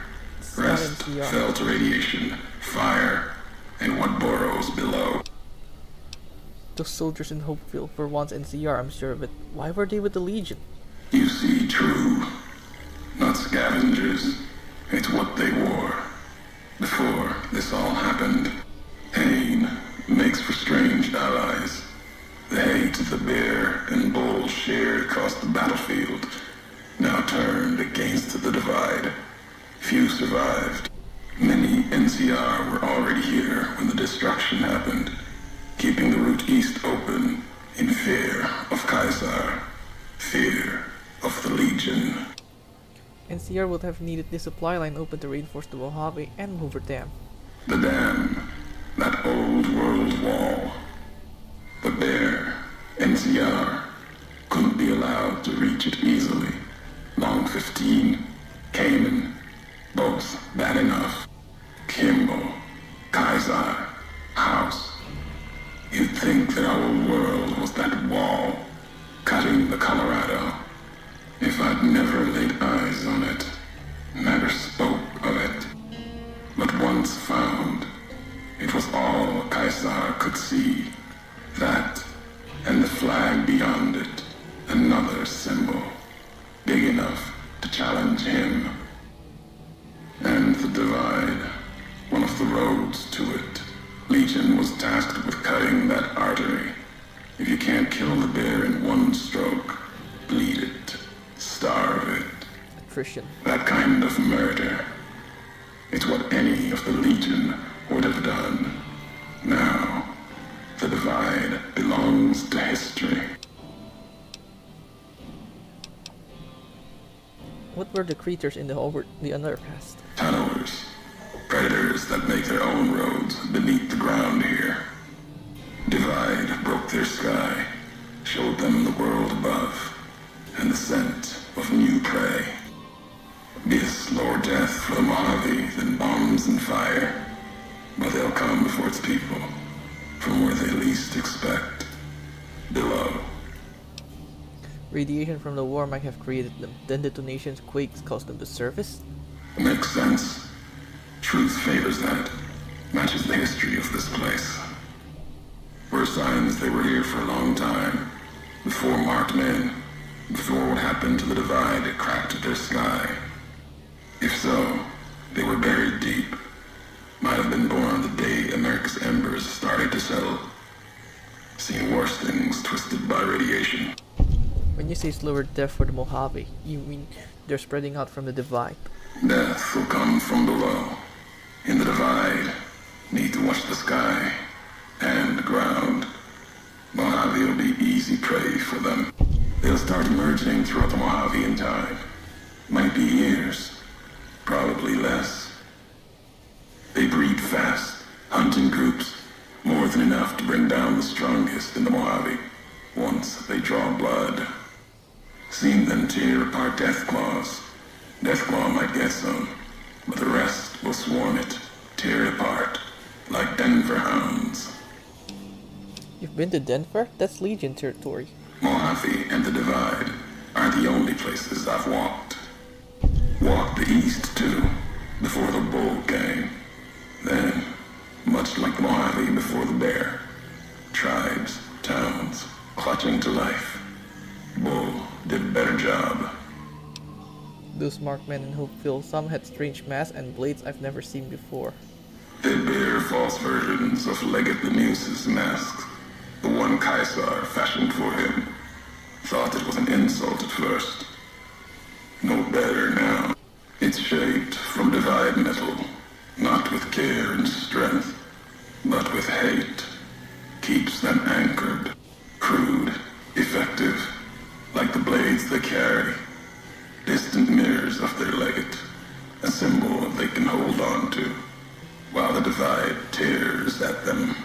S11: Rest fell to radiation, fire, and what burrows below.
S1: Those soldiers in Hopeville were once NCR, I'm sure, but why were they with the Legion?
S11: You see, true. Not scavengers. It's what they wore. Before this all happened, pain makes for strange allies. The hate the bear and bull shared across the battlefield now turned against the Divide. Few survived. Many NCR were already here when the destruction happened, keeping the route east open in fear of Caesar, fear of the Legion.
S1: NCR would have needed this supply line open to reinforce the Mojave and Hoover Dam.
S11: The dam, that old world wall. The bear, NCR, couldn't be allowed to reach it easily. Long 15, Cayman, both bad enough. Kimball, Kaiser, House. You'd think that our world was that wall, cutting the Colorado. If I'd never laid eyes on it, never spoke of it, but once found, it was all Kaiser could see. That, and the flag beyond it, another symbol, big enough to challenge him. And the Divide, one of the roads to it. Legion was tasked with cutting that artery. If you can't kill the bear in one stroke, bleed it, starve it.
S1: Christian.
S11: That kind of murder. It's what any of the Legion would have done. Now, the Divide belongs to history.
S1: What were the creatures in the underpass?
S11: Tunnelers. Predators that make their own roads beneath the ground here. Divide broke their sky, showed them the world above, and the scent of new prey. Be a slower death for the Mojave than bombs and fire, but they'll come before its people, from where they least expect, below.
S1: Radiation from the war might have created them, then detonations, quakes caused them to surface?
S11: Makes sense. Truth favors that. Matches the history of this place. Were signs they were here for a long time. Before marked men. Before what happened to the Divide cracked their sky. If so, they were buried deep. Might have been born the day America's embers started to settle. Seen worse things twisted by radiation.
S1: When you say slower death for the Mojave, you mean they're spreading out from the divide.
S11: Death will come from below. In the divide, need to watch the sky and the ground. Mojave will be easy prey for them. They'll start emerging throughout the Mojave in time. Might be years, probably less. They breed fast, hunt in groups, more than enough to bring down the strongest in the Mojave. Once they draw blood, seen them tear apart Deathclaws. Deathclaw might get some, but the rest will swarm it, tear it apart, like Denver hounds.
S1: You've been to Denver? That's Legion territory.
S11: Mojave and the Divide are the only places I've walked. Walked the east, too, before the Bull came. Then, much like the Mojave before the Bear, tribes, towns, clutching to life. Bull did a better job.
S1: Those markmen in Hopeville, some had strange masks and blades I've never seen before.
S11: They bear false versions of Legate Lemuse's masks. The one Caesar fashioned for him. Thought it was an insult at first. No better now. It's shaped from divide metal, not with care and strength, but with hate. Keeps them anchored. Crude, effective, like the blades they carry. Distant mirrors of their legate, a symbol they can hold on to, while the divide tears at them.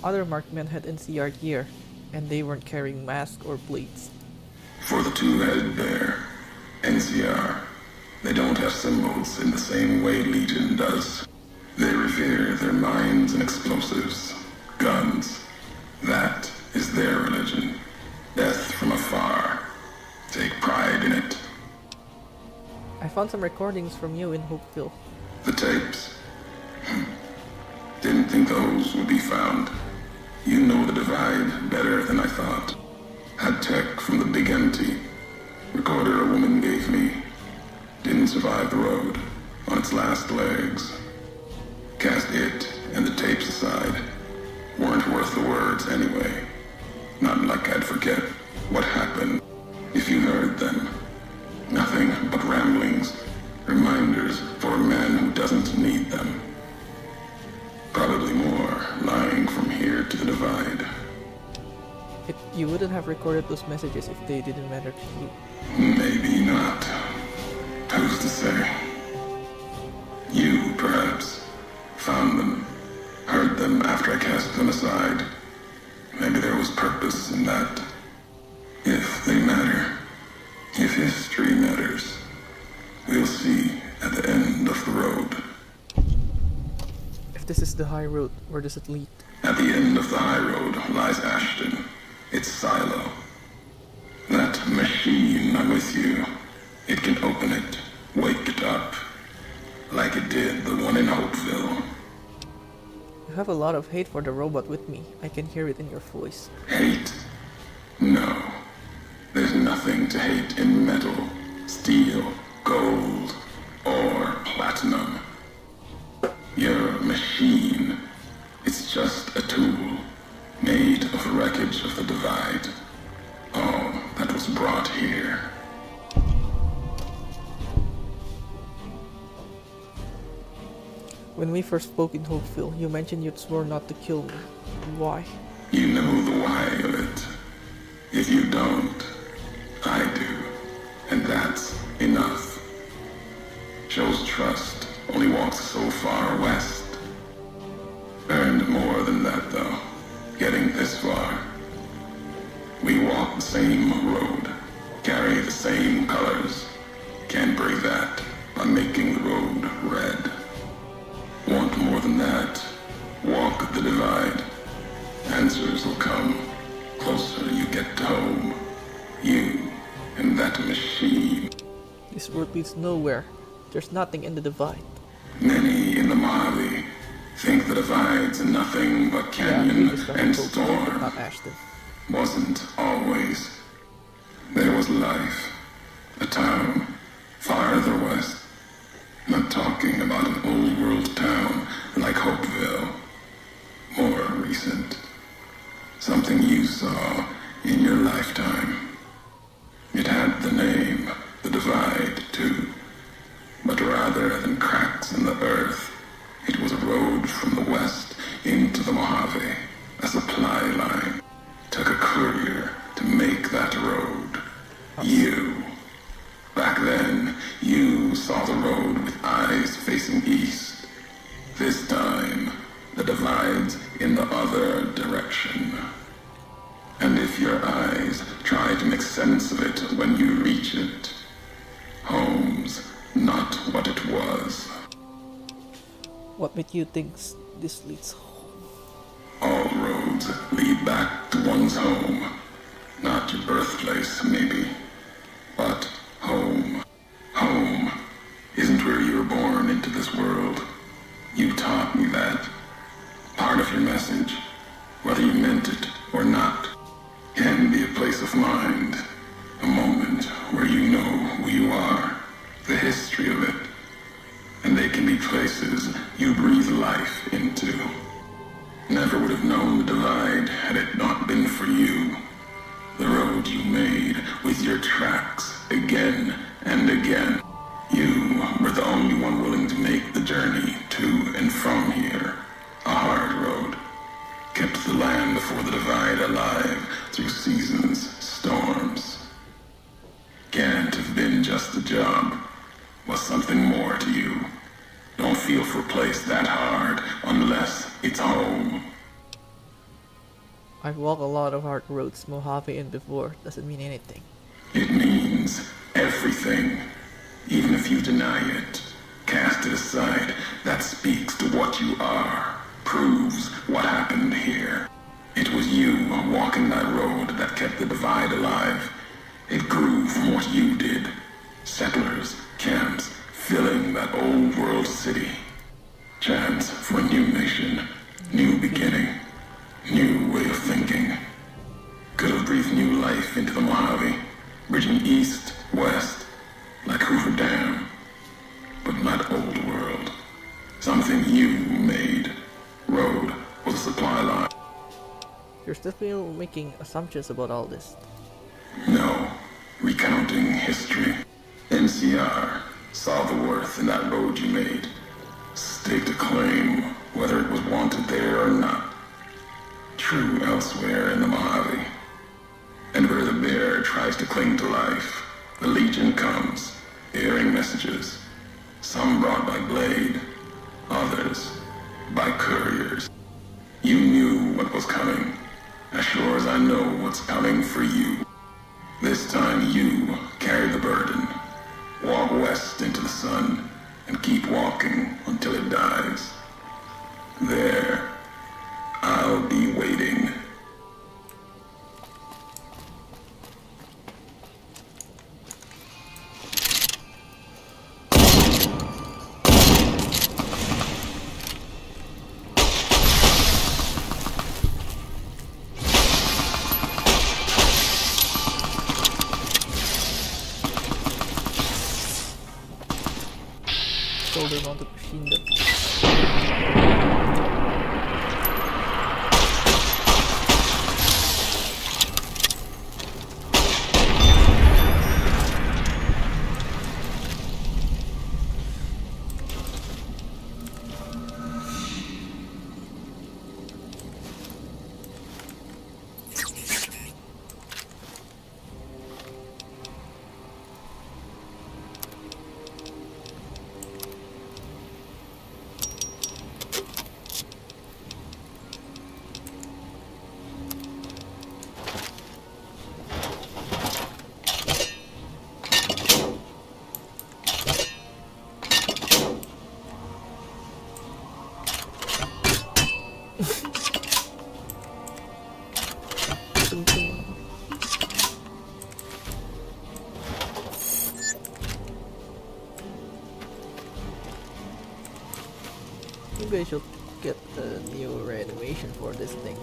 S1: Other markmen had NCR gear, and they weren't carrying masks or blades.
S11: For the two-headed bear, NCR, they don't have symbols in the same way Legion does. They revere their mines and explosives, guns. That is their religion. Death from afar. Take pride in it.
S1: I found some recordings from you in Hopeville.
S11: The tapes. Didn't think those would be found. You know the divide better than I thought. Had tech from the Big Empty. Recorder a woman gave me. Didn't survive the road. On its last legs. Cast it and the tapes aside. Weren't worth the words anyway. Not like I'd forget what happened if you heard them. Nothing but ramblings. Reminders for a man who doesn't need them. Probably more lying from here to the divide.
S1: You wouldn't have recorded those messages if they didn't matter to you.
S11: Maybe not. Who's to say? You, perhaps, found them, heard them after I cast them aside. Maybe there was purpose in that. If they matter, if history matters, we'll see at the end of the road.
S1: If this is the high road, where does it lead?
S11: At the end of the high road lies Ashton, its silo. That machine I'm with you, it can open it, wake it up, like it did the one in Hopeville.
S1: You have a lot of hate for the robot with me. I can hear it in your voice.
S11: Hate? No. There's nothing to hate in metal, steel, gold, or platinum. Your machine, it's just a tool, made of the wreckage of the divide. All that was brought here.
S1: When we first spoke in Hopeville, you mentioned you'd swore not to kill me. Why?
S11: You know the why of it. If you don't, I do. And that's enough. Shows trust only walks so far west. Earned more than that, though, getting this far. We walk the same road, carry the same colors. Can't break that by making the road red. Want more than that? Walk the divide. Answers will come. Closer you get to home. You and that machine.
S1: This road leads nowhere. There's nothing in the divide.
S11: Many in the Mojave think the divide's nothing but canyon and storm.
S1: Not Ashton.
S11: Wasn't always. There was life. A town farther west. Not talking about an old world town like Hopeville. More recent. Something you saw in your lifetime. if your eyes try to make sense of it when you reach it? Home's not what it was.
S1: What made you think this leads home?
S11: All roads lead back to one's home. Not your birthplace, maybe, but home. Home isn't where you were born into this world. You taught me that. Part of your message, whether you meant it or not, can be a place of mind. A moment where you know who you are, the history of it. And they can be places you breathe life into. Never would have known the divide had it not been for you. The road you made with your tracks again and again. You were the only one willing to make the journey to and from here. A hard road. Kept the land before the divide alive through seasons, storms. Can't have been just a job. Was something more to you. Don't feel for a place that hard unless it's home.
S1: I've walked a lot of hard roads Mojave in before. Doesn't mean anything.
S11: It means everything. Even if you deny it, cast it aside, that speaks to what you are. Proves what happened here. It was you walking that road that kept the divide alive. It grew from what you did. Settlers, camps, filling that old world city. Chance for a new nation, new beginning, new way of thinking. Could have breathed new life into the Mojave, bridging east, west, like Hoover Dam. But not old world. Something you made. Road was a supply line.
S1: You're still making assumptions about all this.
S11: No, recounting history. NCR saw the worth in that road you made. Staked a claim, whether it was wanted there or not. True elsewhere in the Mojave. And where the bear tries to cling to life, the Legion comes, bearing messages. Some brought by blade, others by couriers. You knew what was coming, as sure as I know what's coming for you. This time you carry the burden. Walk west into the sun, and keep walking until it dies. There, I'll be waiting.
S1: Shoulder mounted machine gun. Maybe I should get a new reanimation for this thing.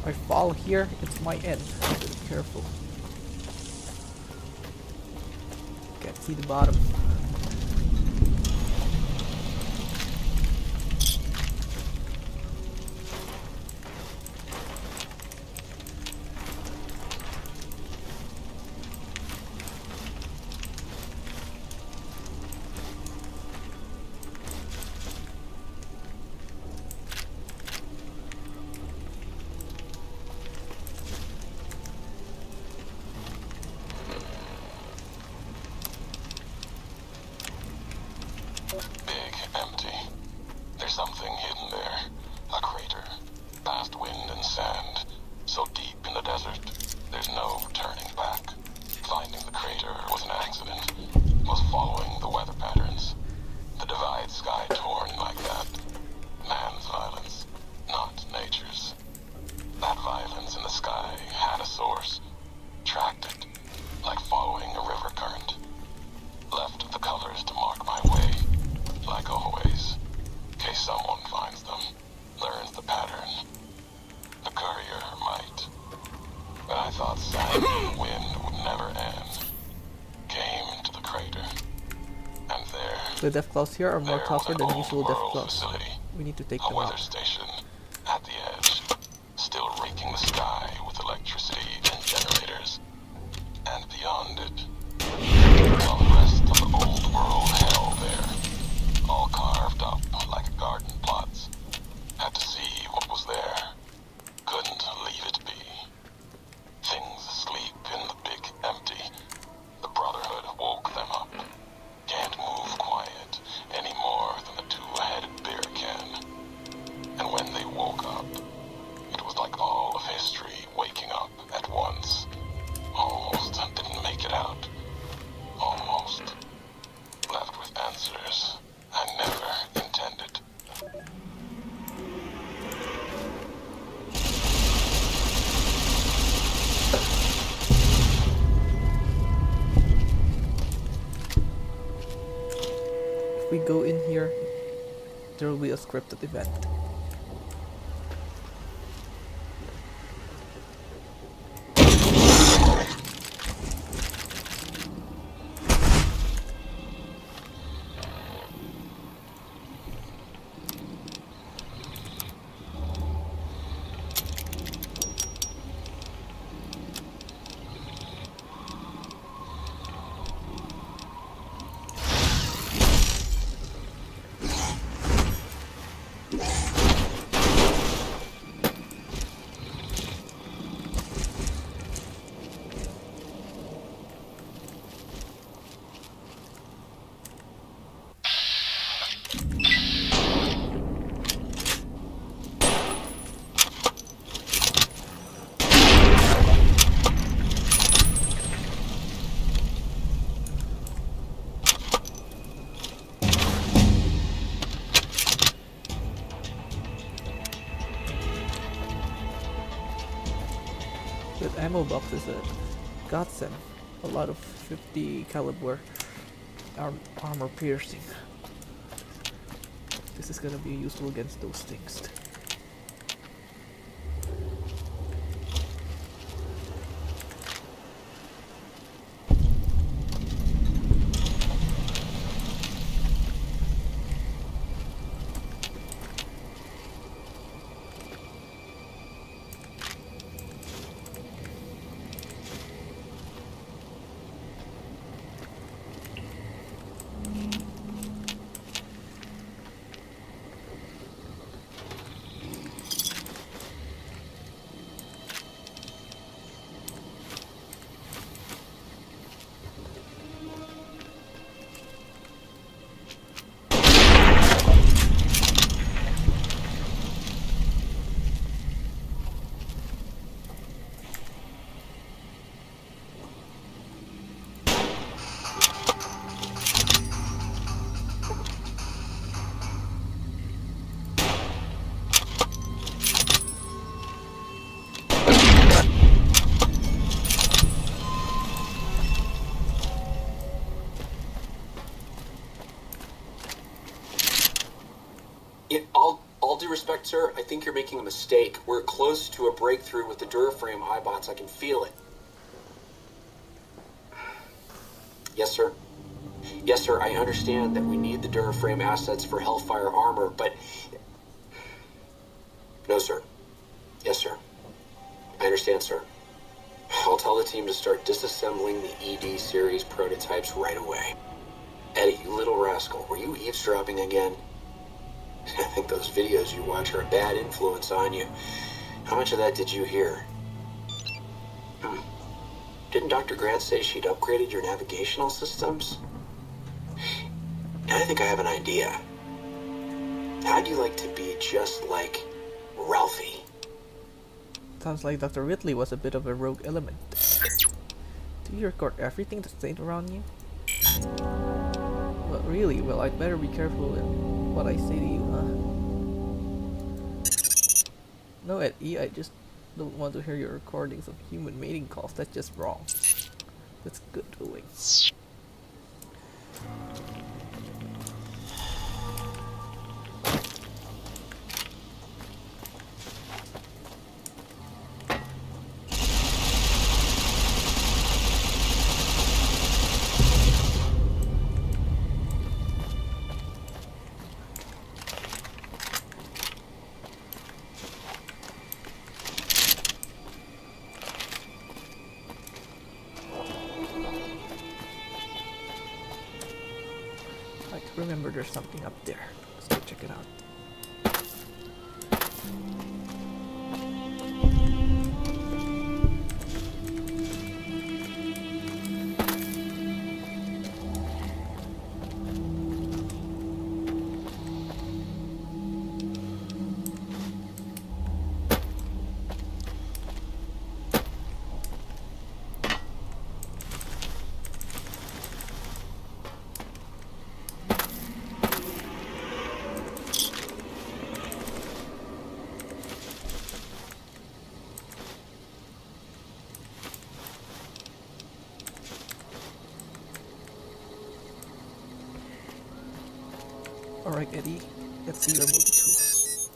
S1: If I fall here, it's my end. I gotta be careful. Can't see the bottom.
S11: Big, empty. There's something hidden there. A crater. Past wind and sand. So deep in the desert, there's no turning back. Finding the crater was an accident. Was following the weather patterns. The divide sky torn like that. Man's violence, not nature's. That violence in the sky had a source. Tracked it, like following a river current. Left the colors to mark my way, like always. In case someone finds them, learns the pattern. The courier might. But I thought sand and wind would never end. Came into the crater. And there,
S1: The Deathclaws here are more
S11: there was
S1: tougher
S11: an
S1: than
S11: old
S1: usual
S11: world
S1: Deathclaws.
S11: facility.
S1: We need to take
S11: A
S1: them
S11: weather
S1: out.
S11: station at the edge, still raking the sky with electricity and generators. And beyond it, all the rest of the old world hell there, all carved up like garden plots. Had to see what was there. Couldn't leave it be. Things asleep in the big empty. The Brotherhood woke them up. Can't move quiet any more than the two-headed bear can. And when they woke up, it was like all of history waking up at once. Almost didn't make it out. Almost. Left with answers I never intended.
S1: If we go in here, there will be a scripted event. That ammo box is a godsend. A lot of 50 caliber armor piercing. This is gonna be useful against those things.
S12: sir, I think you're making a mistake. We're close to a breakthrough with the Duraframe iBots. I can feel it. Yes, sir. Yes, sir, I understand that we need the Duraframe assets for Hellfire armor, but... No, sir. Yes, sir. I understand, sir. I'll tell the team to start disassembling the ED series prototypes right away. Eddie, you little rascal, were you eavesdropping again? I think those videos you watch are a bad influence on you. How much of that did you hear? Didn't Dr. Grant say she'd upgraded your navigational systems? I think I have an idea. How'd you like to be just like Ralphie?
S1: Sounds like Dr. Whitley was a bit of a rogue element. Do you record everything that's stayed around you? Well, really? Well, I'd better be careful in what I say to you, huh? No, Eddie, I just don't want to hear your recordings of human mating calls. That's just wrong. That's good doing. Remember, there's something up there. Let's go check it out. Alright, Eddie, let's see your movie tools.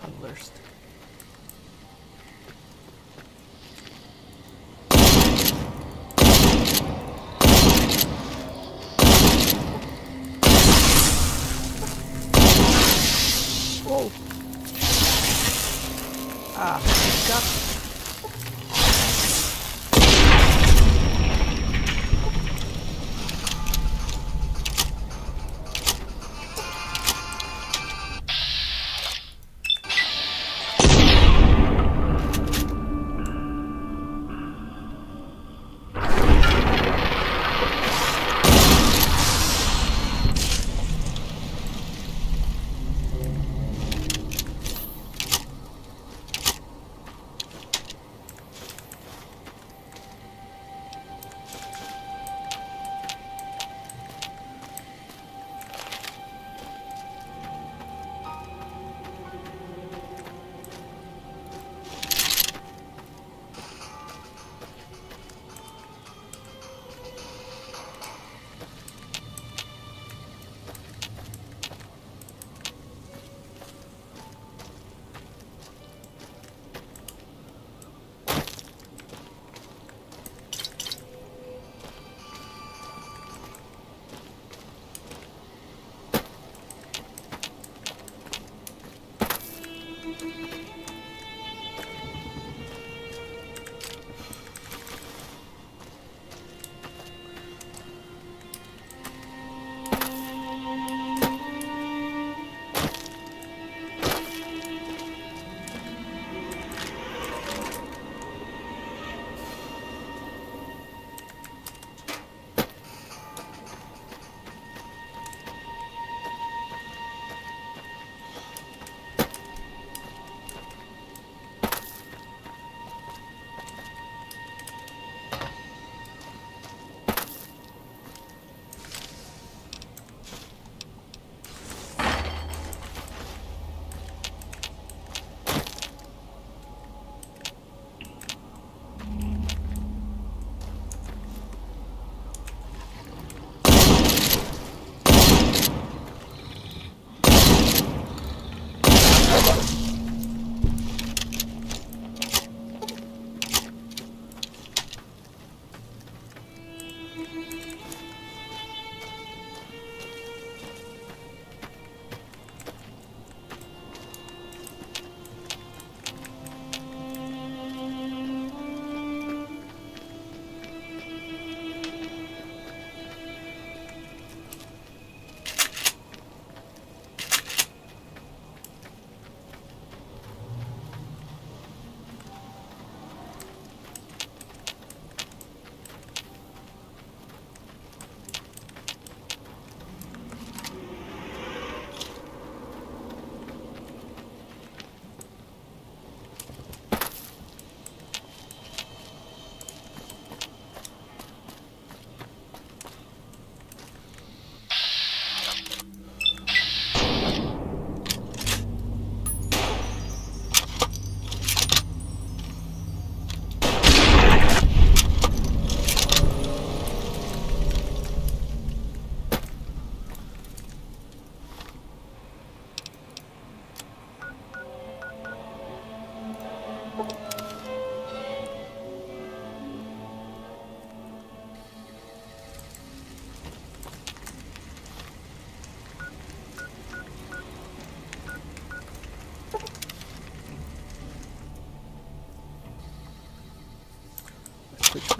S1: Tunnelers. Whoa! Ah, got.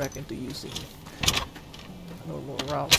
S1: back into using normal rounds.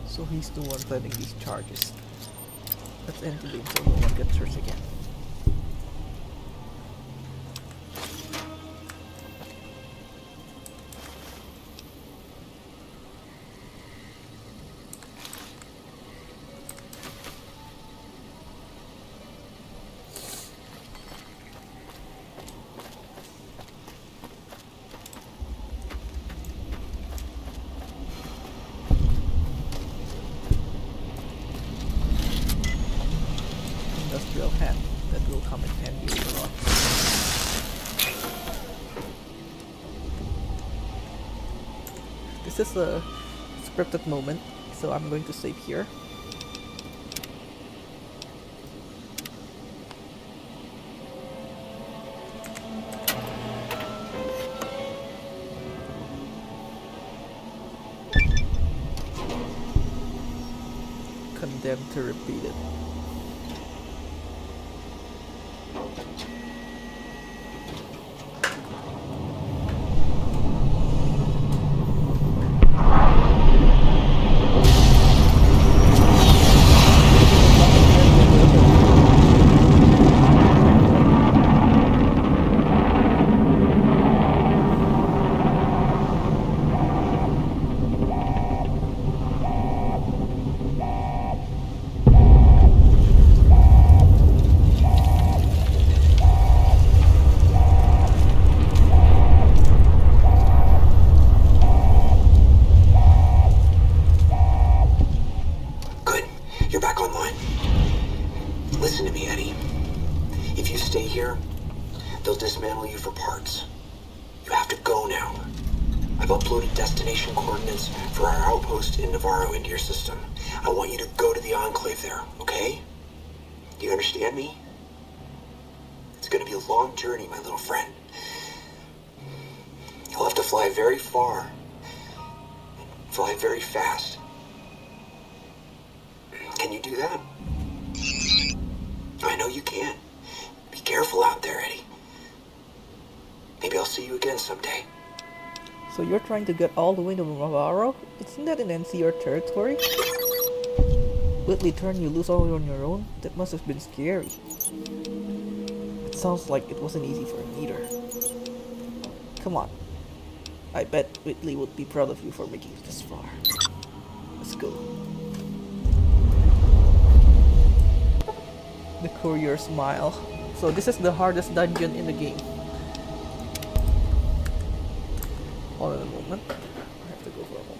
S1: So he's the one planning these charges. Let's end the game so no one gets hurt again. Industrial hat that will come in handy later on. This is a scripted moment, so I'm going to save here. Condemned to repeat it.
S12: Listen to me, Eddie. If you stay here, they'll dismantle you for parts. You have to go now. I've uploaded destination coordinates for our outpost in Navarro into your system. I want you to go to the Enclave there, okay? Do you understand me? It's gonna be a long journey, my little friend. You'll have to fly very far. Fly very fast. Can you do that? I know you can. Be careful out there, Eddie. Maybe I'll see you again someday.
S1: So you're trying to get all the way to Navarro? Isn't that in NCR territory? Whitley turned you loose all on your own? That must have been scary. It sounds like it wasn't easy for him either. Come on. I bet Whitley would be proud of you for making it this far. Let's go. The courier smile. So this is the hardest dungeon in the game. Hold on a moment. I have to go for a moment.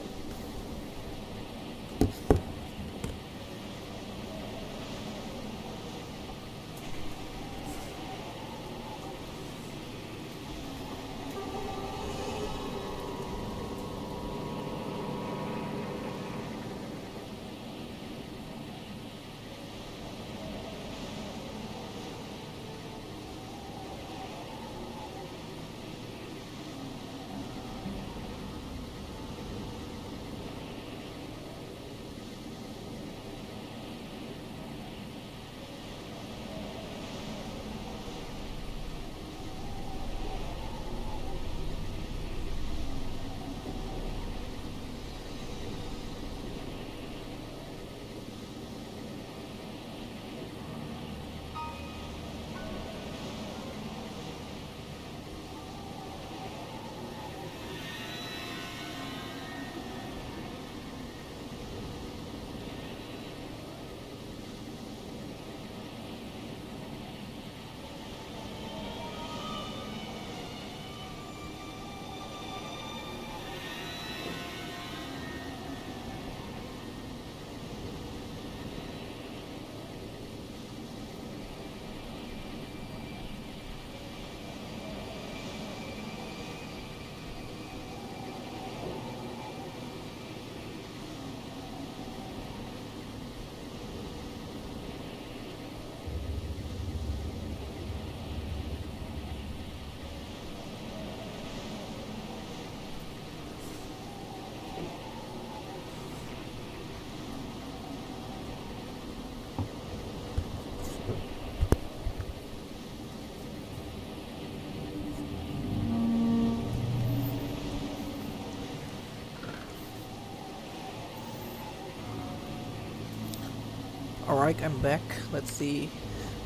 S1: Alright, I'm back. Let's see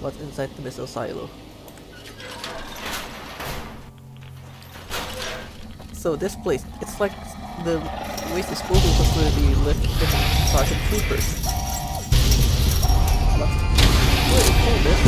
S1: what's inside the missile silo. So this place, it's like the waste disposal facility left in Sergeant Troopers. Let's pull this.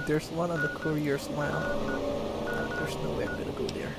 S1: there's one on the courier's lamp. There's no way I'm gonna go there.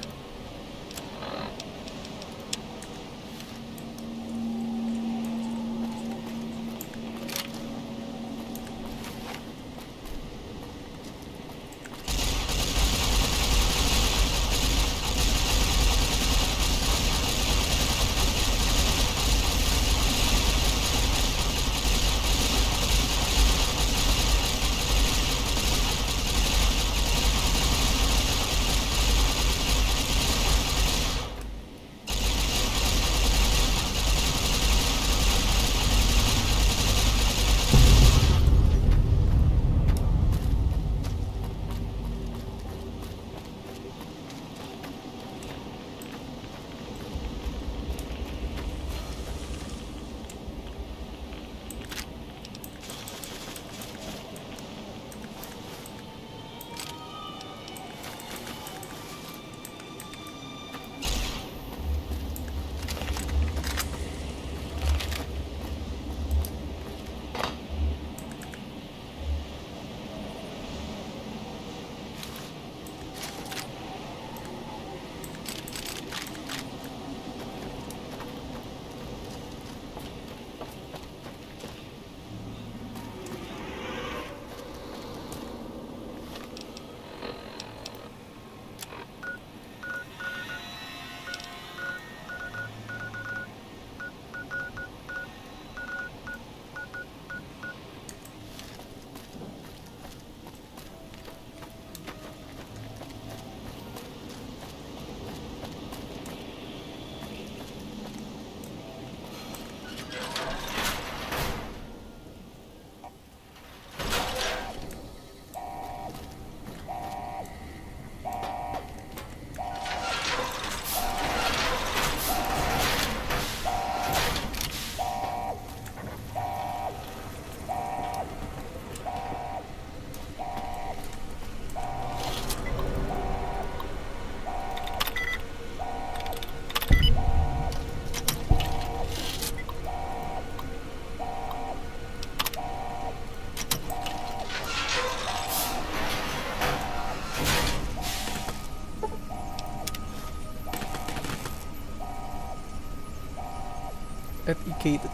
S1: Educated.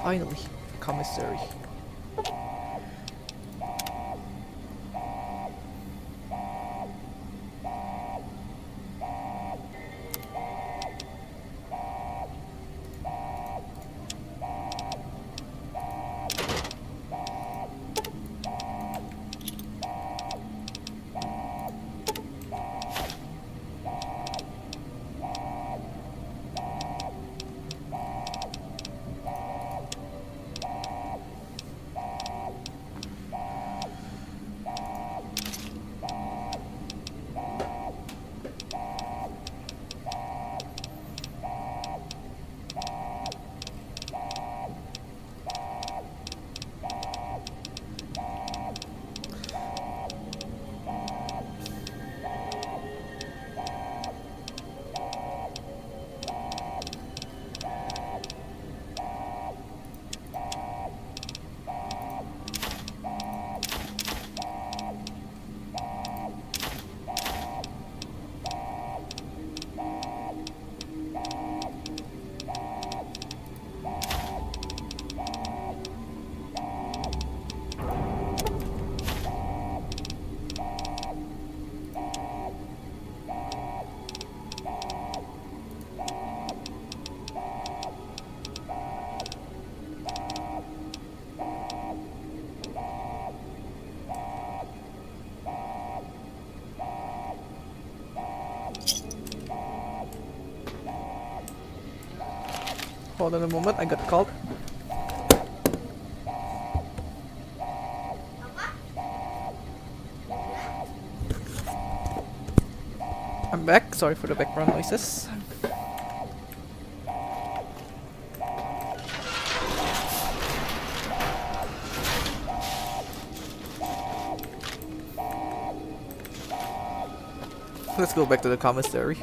S1: Finally, commissary. Hold on a moment, I got called. I'm back. Sorry for the background noises. Let's go back to the commissary.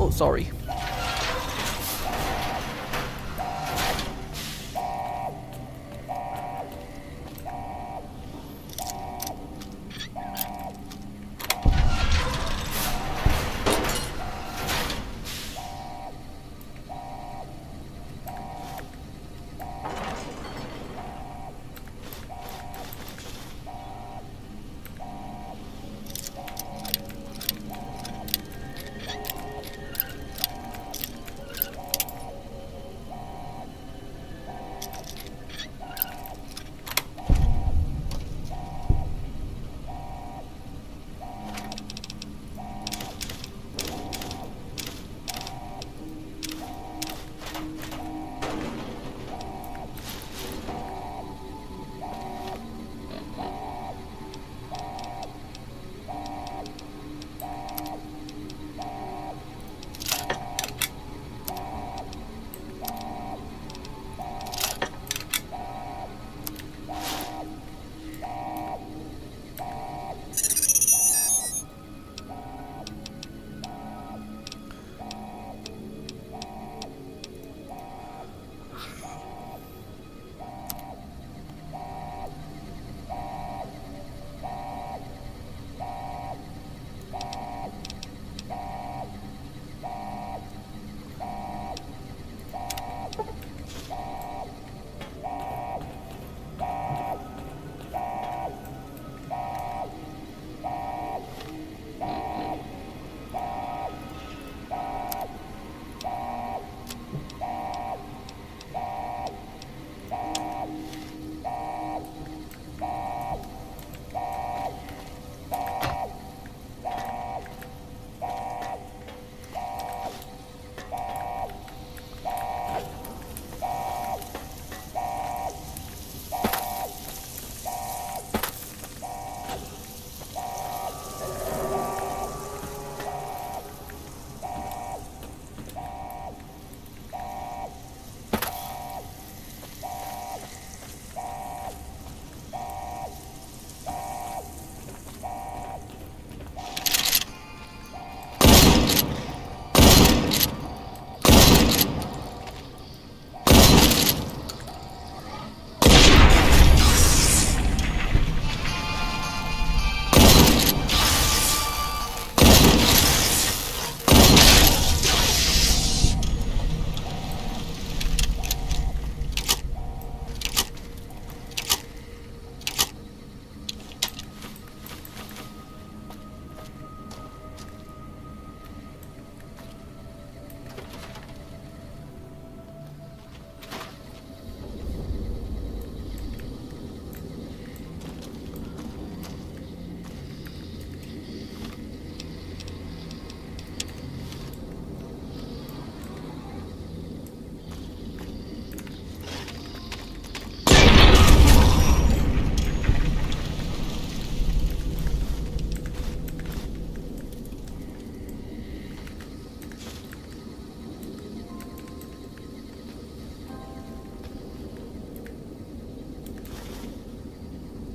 S1: Oh, sorry.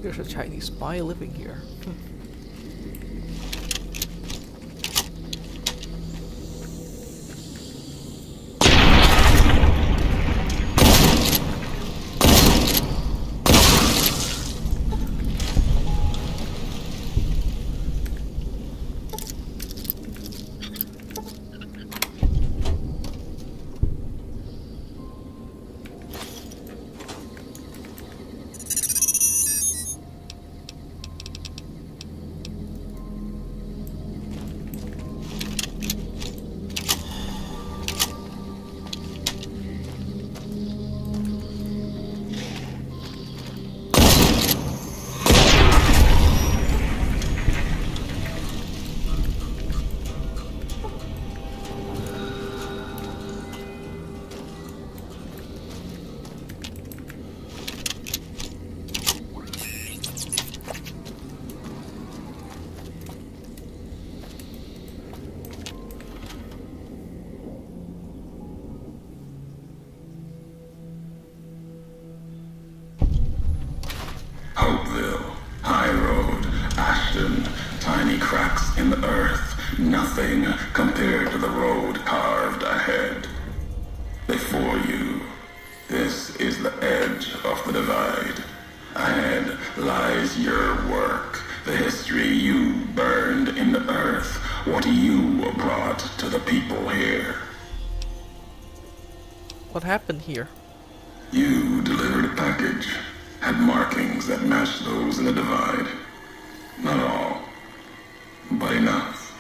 S1: There's a Chinese spy living here.
S11: cracks in the earth, nothing compared to the road carved ahead. Before you, this is the edge of the divide. Ahead lies your work, the history you burned in the earth, what you brought to the people here.
S1: What happened here?
S11: You delivered a package, had markings that matched those in the divide. Not all, but enough.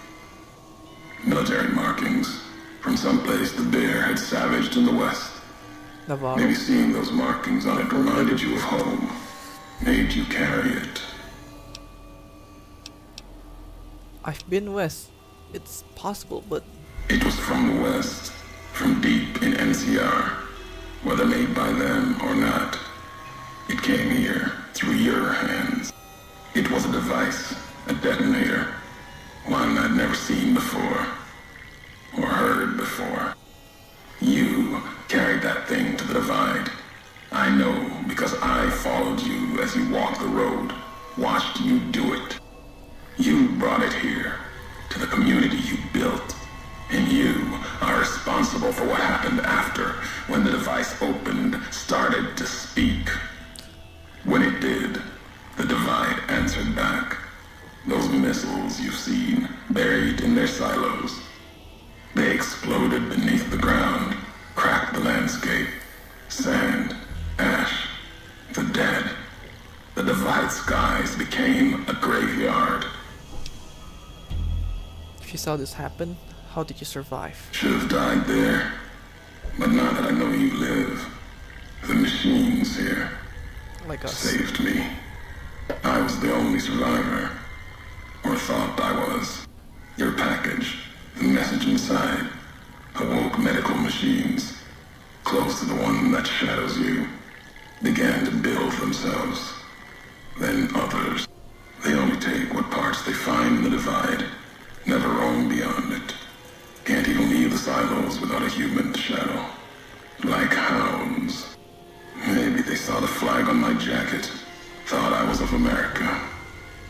S11: Military markings from someplace the bear had savaged in the west.
S1: Navarro.
S11: Maybe seeing those markings on it reminded you of home, made you carry it.
S1: I've been west. It's possible, but...
S11: It was from the west, from deep in NCR, whether made by them or not. It came here through your hands. It was a device, a detonator, one I'd never seen before, or heard before. You carried that thing to the divide. I know because I followed you as you walked the road, watched you do it. You brought it here, to the community you built, and you are responsible for what happened after, when the device opened, started to speak. When it did, the divide answered back. Those missiles you've seen, buried in their silos. They exploded beneath the ground, cracked the landscape. Sand, ash, the dead. The divide skies became a graveyard.
S1: If you saw this happen, how did you survive?
S11: Should have died there, but now that I know you live, the machines here
S1: Like us.
S11: saved me. I was the only survivor, or thought I was. Your package, the message inside, awoke medical machines, close to the one that shadows you, began to build themselves. Then others. They only take what parts they find in the divide, never roam beyond it. Can't even leave the silos without a human shadow. Like hounds. Maybe they saw the flag on my jacket, thought I was of America.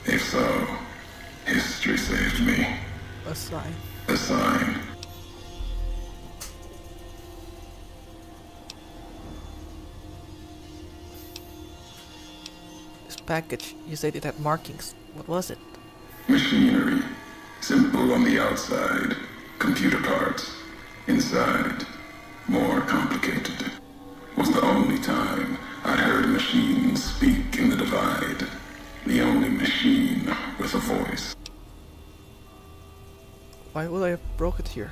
S11: If so, history saved me.
S1: A sign.
S11: A sign.
S1: This package, you said it had markings. What was it?
S11: Machinery. Simple on the outside. Computer parts. Inside. More complicated. Was the only time I'd heard a machine speak in the divide. The only machine with a voice.
S1: Why would I have broke it here?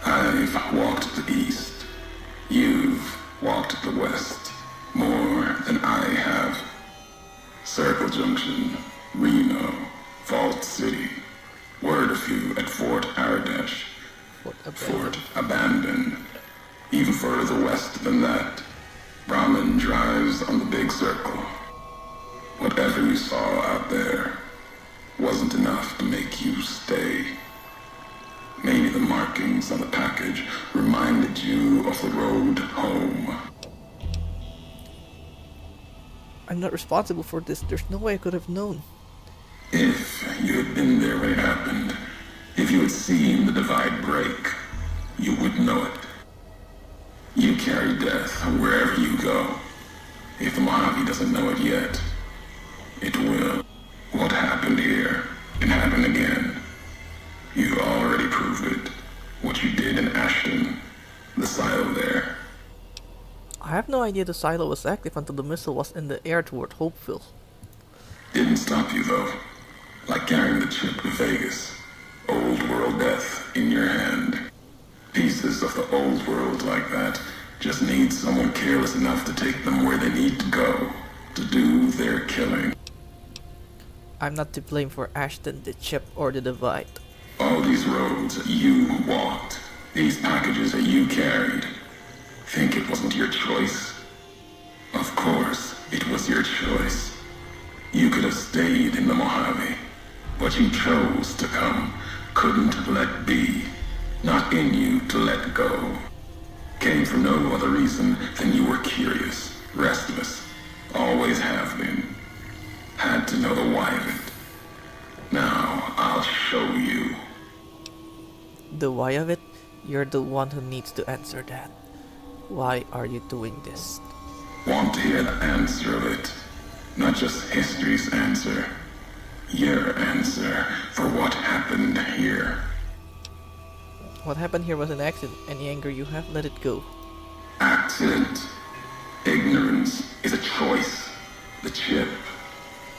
S11: I've walked the east. You've walked the west. More than I have. Circle Junction, Reno, Vault City. Word of you at Fort Ardash. Fort Abandoned. Even further west than that, Brahmin drives on the big circle. Whatever you saw out there wasn't enough to make you stay. Maybe the markings on the package reminded you of the road home.
S1: I'm not responsible for this. There's no way I could have known.
S11: If you had been there when it happened, if you had seen the divide break, you would know it. You carry death wherever you go. If the Mojave doesn't know it yet, it will. What happened here can happen again. You already proved it. What you did in Ashton, the silo there.
S1: I have no idea the silo was active until the missile was in the air toward Hopeville.
S11: Didn't stop you though. Like carrying the chip to Vegas. Old world death in your hand. Pieces of the old world like that just need someone careless enough to take them where they need to go. To do their killing.
S1: I'm not to blame for Ashton, the chip, or the divide.
S11: All these roads you walked. These packages that you carried. Think it wasn't your choice? Of course, it was your choice. You could have stayed in the Mojave. But you chose to come. Couldn't let be. Not in you to let go. Came for no other reason than you were curious, restless. Always have been. Had to know the why of it. Now, I'll show you.
S1: The why of it? You're the one who needs to answer that. Why are you doing this?
S11: Want to hear the answer of it? Not just history's answer. Your answer for what happened here.
S1: What happened here was an accident. Any anger you have, let it go.
S11: Accident. Ignorance is a choice. The chip,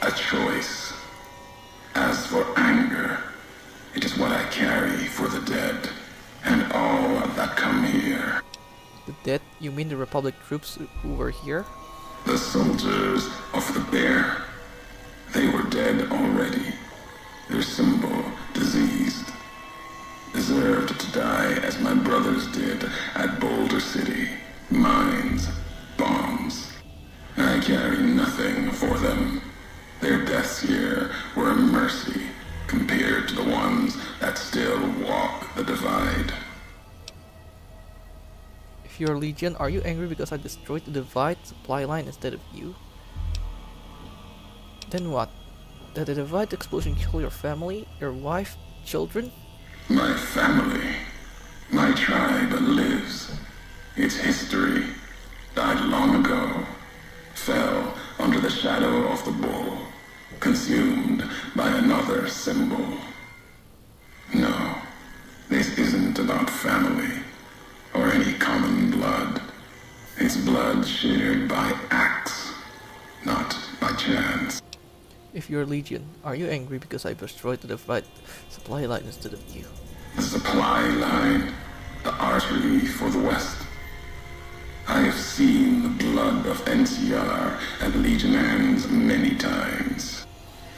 S11: a choice. As for anger, it is what I carry for the dead, and all that come here.
S1: The dead? You mean the Republic troops who were here?
S11: The soldiers of the bear. They were dead already. Their symbol, diseased. Deserved to die as my brothers did at Boulder City. Mines, bombs. I carry nothing for them. Their deaths here were a mercy compared to the ones that still walk the divide.
S1: If you're Legion, are you angry because I destroyed the divide supply line instead of you? Then what? Did the divide explosion kill your family, your wife, children?
S11: My family, my tribe lives. Its history died long ago, fell under the shadow of the bull, consumed by another symbol. No, this isn't about family or any common blood. It's blood shared by acts, not by chance.
S1: If you're Legion, are you angry because I destroyed the divide supply line instead of you?
S11: The supply line, the artery for the West. I have seen the blood of NCR at Legion hands many times.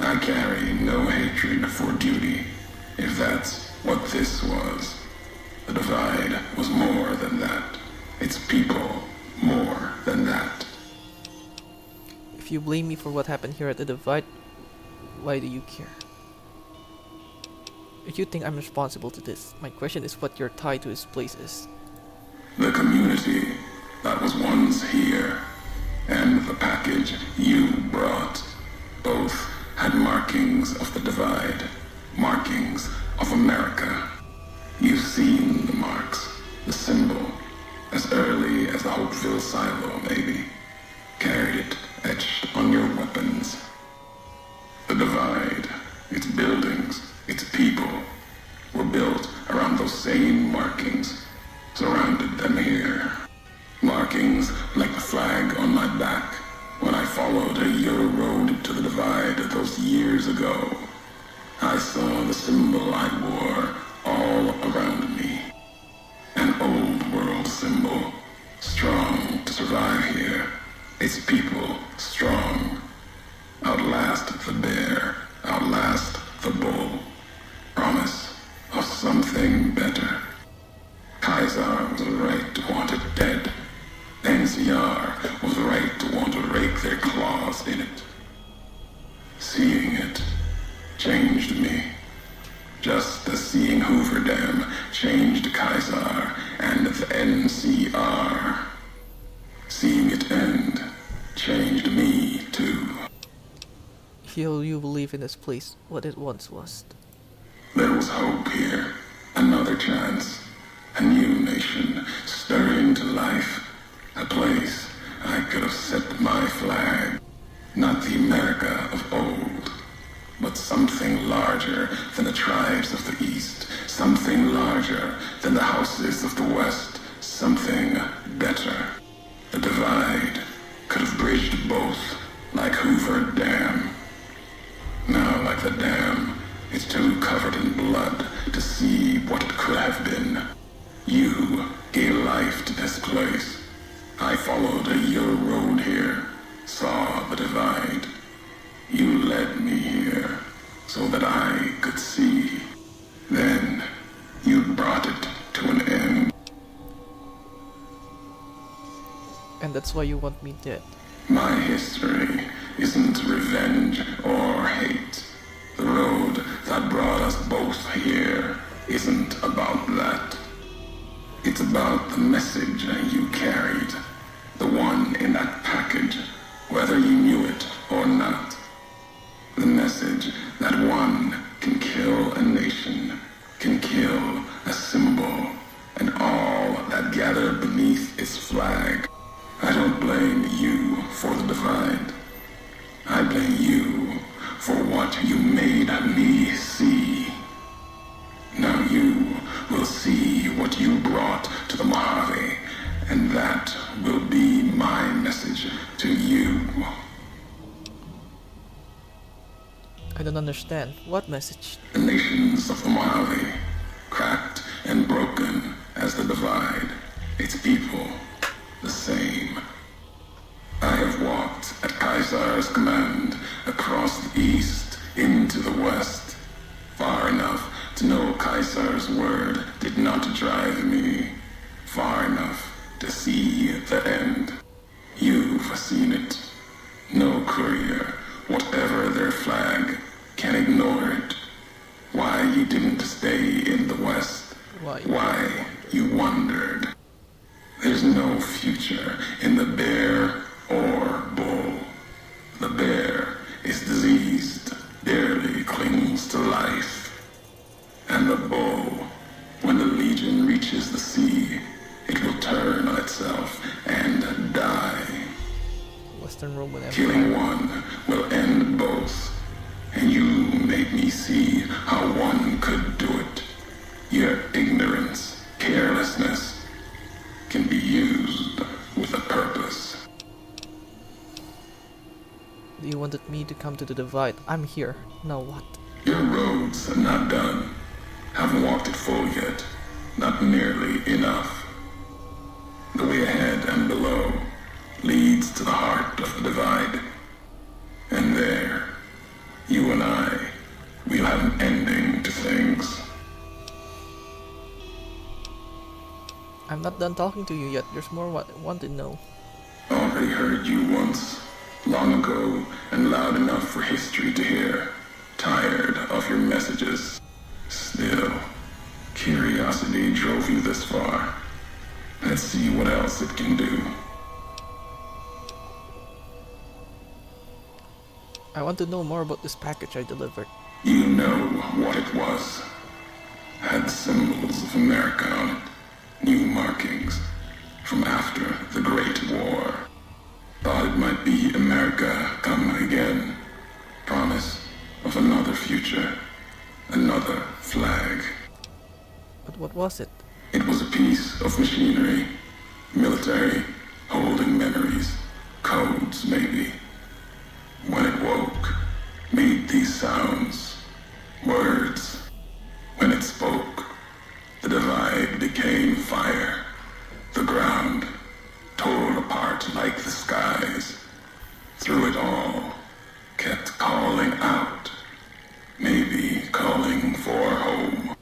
S11: I carry no hatred for duty, if that's what this was. The divide was more than that. Its people more than that.
S1: If you blame me for what happened here at the divide, why do you care? If you think I'm responsible to this, my question is what your tie to this place is.
S11: The community that was once here, and the package you brought, both had markings of the divide, markings of America. You've seen the marks, the symbol, as early as the Hopeville silo, maybe. Carried it etched on your weapons. The divide, its buildings, its people, were built around those same markings, surrounded them here. Markings like the flag on my back when I followed your road to the divide those years ago. I saw the symbol I wore all around me. An old world symbol, strong to survive here. Its people strong. Outlast the bear, outlast the bull. Promise of something better. Kaiser was right to want it dead. NCR was right to want to rake their claws in it. Seeing it changed me. Just as seeing Hoover Dam changed Kaiser and the NCR. Seeing it end changed me too.
S1: feel you believe in this place what it once was.
S11: There was hope here, another chance, a new nation stirring to life, a place I could have set my flag. Not the America of old, but something larger than the tribes of the East, something larger than the houses of the West, something better. The divide could have bridged both, like Hoover Dam. Now, like the dam, it's too covered in blood to see what it could have been. You gave life to this place. I followed your road here, saw the divide. You led me here so that I could see. Then you brought it to an end.
S1: And that's why you want me dead.
S11: My history isn't revenge or hate. The road that brought us both here isn't about that. It's about the message you carried, the one in that package, whether you knew it or not. The message that one can kill a nation, can kill a symbol, and all that gather beneath its flag. I don't blame you for the divide. I blame you for what you made me see. Now you will see what you brought to the Mojave, and that will be my message to you.
S1: I don't understand. What message?
S11: The nations of the Mojave, cracked and broken as the divide, its people the same. I have walked at Caesar's command across the east into the west, far enough to know Caesar's word did not drive me, far enough to see the end. You've seen it. No courier, whatever their flag, can ignore it. Why you didn't stay in the west? Why you wandered? There's no future in the bear or bull. The bear is diseased, barely clings to life. And the bull, when the legion reaches the sea, it will turn on itself and die.
S1: Western Roman Empire.
S11: Killing one will end both. And you made me see how one could do it. Your ignorance, carelessness, can be used with a purpose.
S1: You wanted me to come to the divide. I'm here. Now what?
S11: Your roads are not done. Haven't walked it full yet. Not nearly enough. The way ahead and below leads to the heart of the divide. And there, you and I, we'll have an ending to things.
S1: I'm not done talking to you yet. There's more what I want to know.
S11: Already heard you once, long ago, and loud enough for history to hear. Tired of your messages. Still, curiosity drove you this far. Let's see what else it can do.
S1: I want to know more about this package I delivered.
S11: You know what it was. Had symbols of America on it. New markings from after the Great War. Thought it might be America come again. Promise of another future. Another flag.
S1: But what was it?
S11: It was a piece of machinery. Military, holding memories. Codes, maybe. When it woke, made these sounds. Words. When it spoke, the divide became fire. The ground tore apart like the skies. Through it all, kept calling out. Maybe calling for home.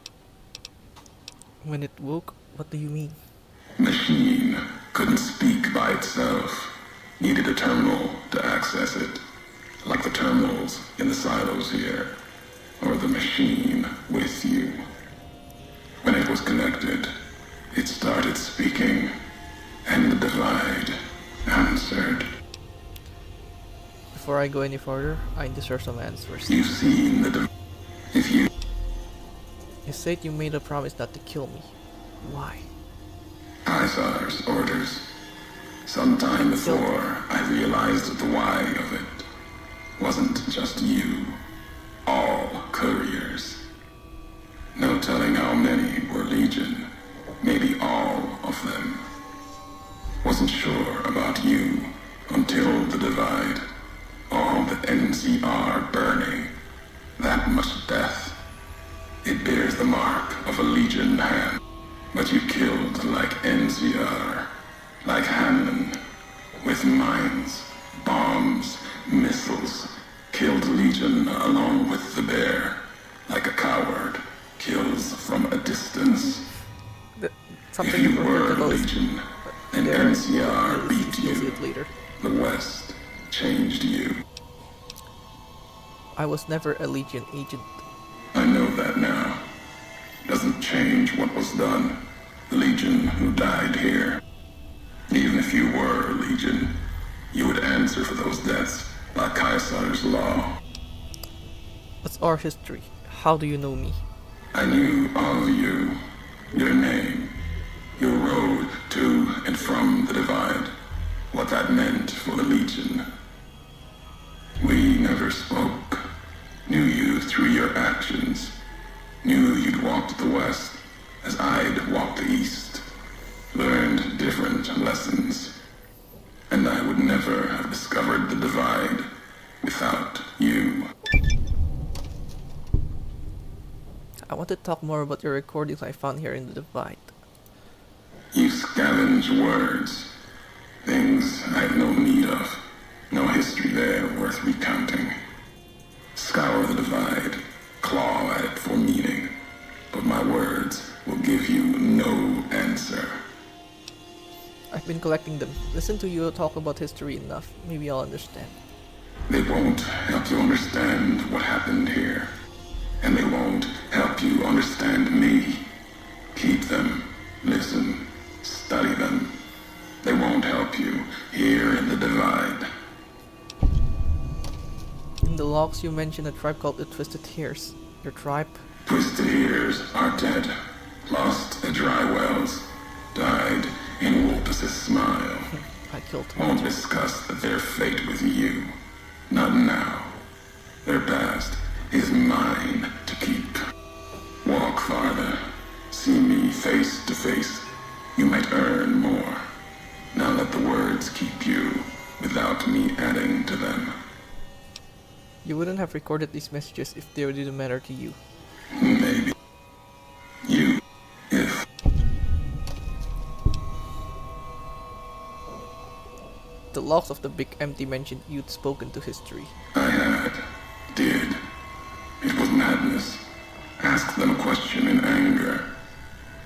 S1: When it woke, what do you mean?
S11: Machine couldn't speak by itself. Needed a terminal to access it. Like the terminals in the silos here. Or the machine with you. When it was connected, it started speaking, and the divide answered.
S1: Before I go any further, I deserve some answers.
S11: You've seen the if you
S1: You said you made a promise not to kill me. Why?
S11: Caesar's orders. Sometime before I realized the why of it wasn't just you. All couriers. No telling how many were Legion. Maybe all of them. Wasn't sure about you until the Divide. All the NCR burning. That much death. It bears the mark of a Legion hand. But you killed like NCR. Like Hanlon. With mines, bombs, missiles. Killed Legion along with the bear. Like a coward. Kills from a distance.
S1: Something
S11: if you
S1: you
S11: were
S1: forget about is
S11: Legion, and
S1: there,
S11: NCR beat
S1: you'll see
S11: you,
S1: it later.
S11: the West changed you.
S1: I was never a Legion agent.
S11: I know that now. Doesn't change what was done. The Legion who died here. Even if you were Legion, you would answer for those deaths by Caesar's law.
S1: What's our history? How do you know me?
S11: I knew of you, your name, your road to and from the Divide, what that meant for the Legion. We never spoke. Knew you through your actions. Knew you'd walked the West as I'd walked the East. Learned different lessons. And I would never have discovered the Divide without you.
S1: I want to talk more about your recordings I found here in the Divide.
S11: You scavenge words. Things I have no need of. No history there worth recounting. Scour the Divide. Claw at it for meaning. But my words will give you no answer.
S1: I've been collecting them. Listen to you talk about history enough. Maybe I'll understand.
S11: They won't help you understand what happened here. And they won't help you understand me. Keep them. Listen. Study them. They won't help you here in the Divide.
S1: In the logs you mentioned a tribe called the Twisted Hairs. Your tribe?
S11: Twisted Ears are dead. Lost at dry wells. Died in Wolpus's smile.
S1: I killed him.
S11: Won't discuss their fate with you. Not now. Their past is mine to keep. Walk farther. See me face to face. You might earn more. Now let the words keep you without me adding to them.
S1: You wouldn't have recorded these messages if they didn't matter to you.
S11: Maybe. You. If.
S1: The logs of the Big Empty mentioned you'd spoken to history.
S11: I had. Did. It was madness. Asked them a question in anger.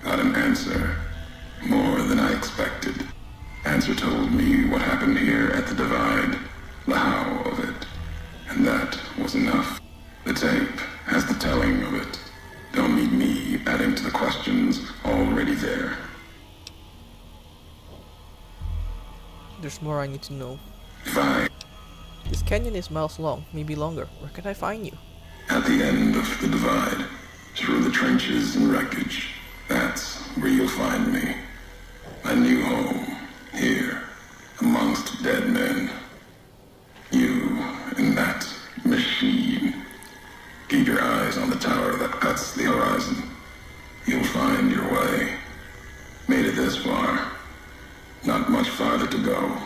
S11: Got an answer. More than I expected. Answer told me what happened here at the Divide. The how of it. And that was enough. The tape has the telling of it. Don't need me adding to the questions already there.
S1: There's more I need to know.
S11: Fine.
S1: This canyon is miles long, maybe longer. Where can I find you?
S11: At the end of the Divide, through the trenches and wreckage, that's where you'll find me. My new home, here, amongst dead men. You and that machine. Keep your eyes on the tower that cuts the horizon. You'll find your way. Made it this far. Not much farther to go.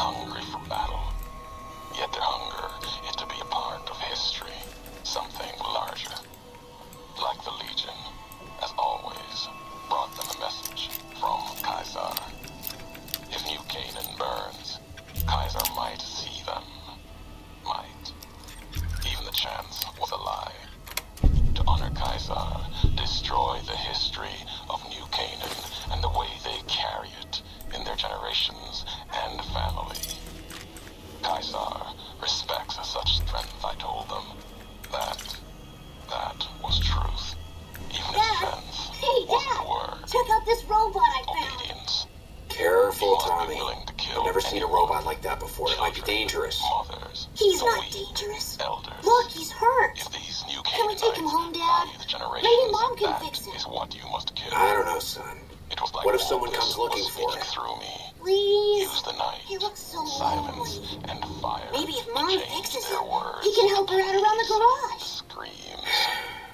S11: hungry for battle. Yet their hunger is to be a part of history, something larger. Like the Legion, as always, brought them a message from Caesar. If New Canaan burns, Caesar might see them. Might. Even the chance was a lie. To honor Caesar, destroy the history of New Canaan and the way they carry it in their generations and family. Caesar respects such strength, I told them. That was truth. Even if sense wasn't the word.
S13: Check out this robot I found.
S11: Obedience.
S12: Careful,
S11: He must be
S12: Tommy.
S11: willing to kill
S12: I've never seen a
S11: anyone.
S12: robot like that before. It might be dangerous.
S11: Mothers,
S13: He's
S11: the
S13: not
S11: weak,
S13: dangerous.
S11: elders.
S13: Look, he's hurt.
S11: If these new
S13: Can we take him
S11: Canaanites
S13: home, Dad?
S11: value the generations,
S13: Maybe Mom can
S11: that
S13: fix him.
S11: is what you must kill.
S12: I don't know, son.
S11: It was like
S12: What if
S11: all
S12: someone
S11: this
S12: comes looking
S11: was
S12: for
S11: speaking
S12: it?
S11: through me.
S13: Please.
S11: Use the night,
S13: He looks so
S11: silence,
S13: lonely.
S11: and fire.
S13: Maybe if
S11: to
S13: Mom
S11: change
S13: fixes
S11: their
S13: him,
S11: words
S13: he can help her out around the garage.
S11: Screams.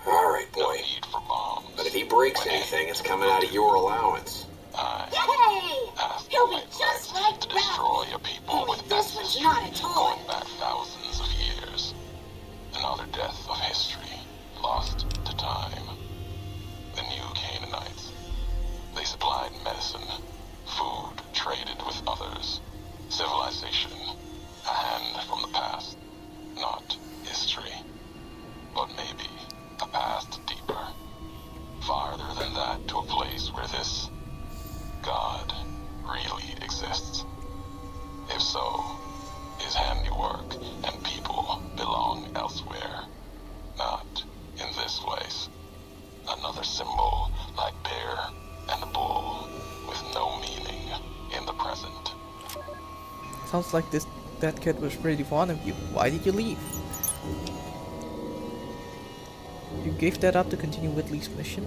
S12: All right,
S11: No
S12: boy.
S11: need for bombs.
S12: But if he breaks anything, it's coming out of your allowance.
S11: I
S13: Yay!
S11: asked
S13: He'll
S11: the
S13: be
S11: White
S13: just
S11: Legs
S13: like
S11: to
S13: Ralphie.
S11: destroy a people
S13: Only
S11: with
S13: this one's not a toy.
S11: going back thousands of years. Another death of history, lost to time. The new Canaanites. They supplied medicine, food traded with others, civilization, a hand from the past, not history, but maybe a past deeper, farther than that, to a place where this God really exists. If so, his handiwork and people belong elsewhere, not in this place. Another symbol like bear and bull with no meaning in the present.
S1: Sounds like that kid was pretty fond of you. Why did you leave? You gave that up to continue Whitley's mission?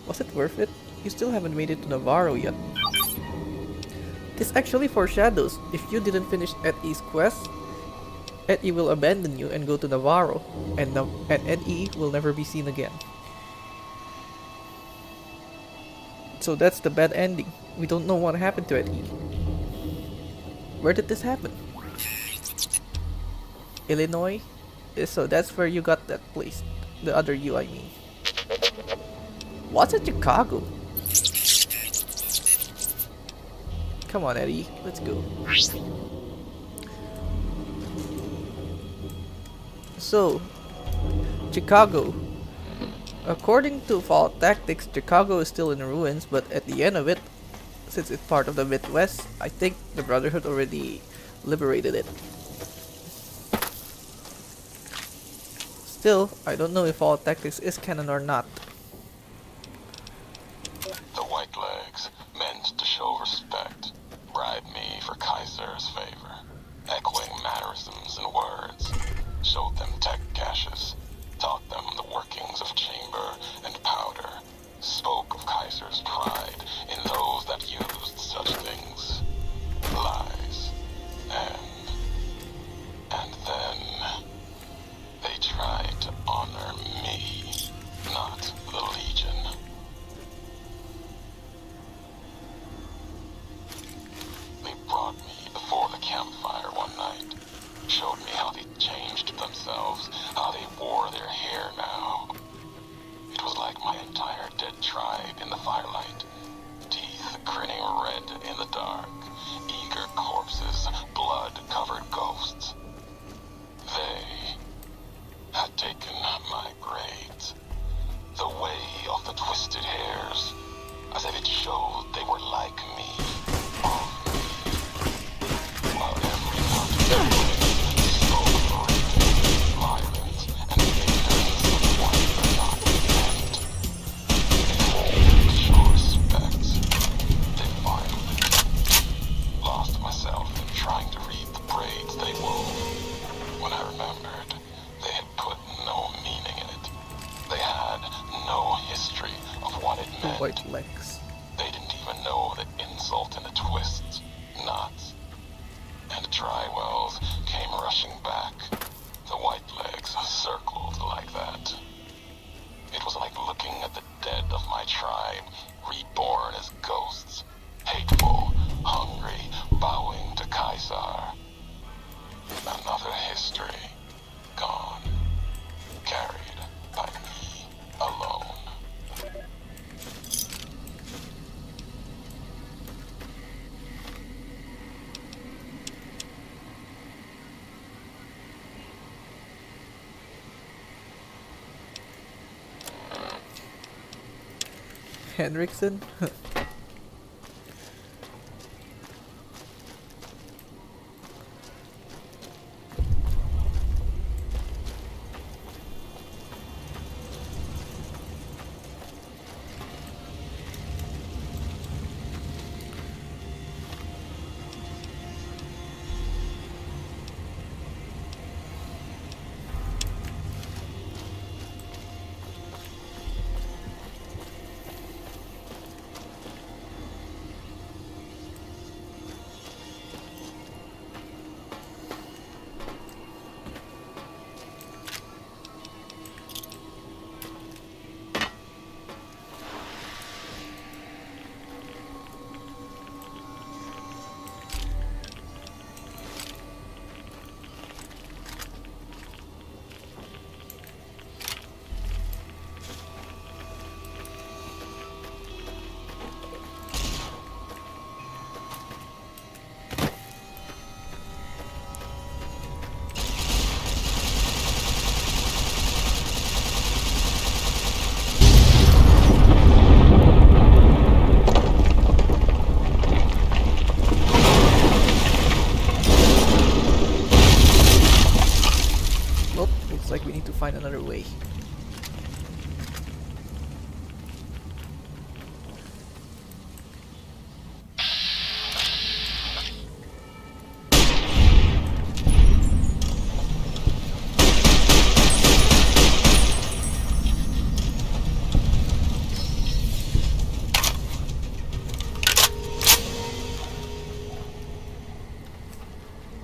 S1: Was it worth it? You still haven't made it to Navarro yet. This actually foreshadows, if you didn't finish Eddie's quest, Eddie will abandon you and go to Navarro, and Eddie will never be seen again. So that's the bad ending. We don't know what happened to Eddie. Where did this happen? Illinois? So that's where you got that place. The other you, I mean. What's at Chicago? Come on, Eddie. Let's go. So, Chicago. According to Fallout Tactics, Chicago is still in ruins, but at the end of it, since it's part of the Midwest, I think the Brotherhood already liberated it. Still, I don't know if Fallout Tactics is canon or not.
S11: The White Legs meant to show respect, bribed me for Kaiser's favor, echoing mannerisms and words, showed them tech caches, taught them the workings of chamber and powder, spoke of Kaiser's pride in those that used such things, lies, and then they tried to honor me, not the Legion. They brought me before the campfire one night, showed me how they changed themselves, how they wore their hair now. It was like my entire dead tribe in the firelight, teeth grinning red in the dark, eager corpses, blood-covered ghosts. They had taken my braids, the way of the twisted hairs, as if it showed they were like me, of me. While every conversation spoke of rape, violence, and ignorance of what the not meant. To show respect, they violed it. Lost myself in trying to read the braids they wove. When I remembered, they had put no meaning in it. They had no history of what it
S1: The
S11: meant.
S1: White Legs.
S11: They didn't even know the insult in the twists, knots. And the Drywells came rushing back. The White Legs circled like that. It was like looking at the dead of my tribe, reborn as ghosts. Hateful, hungry, bowing
S1: Henriksen? Well, looks like we need to find another way.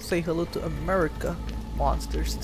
S1: Say hello to America, monsters.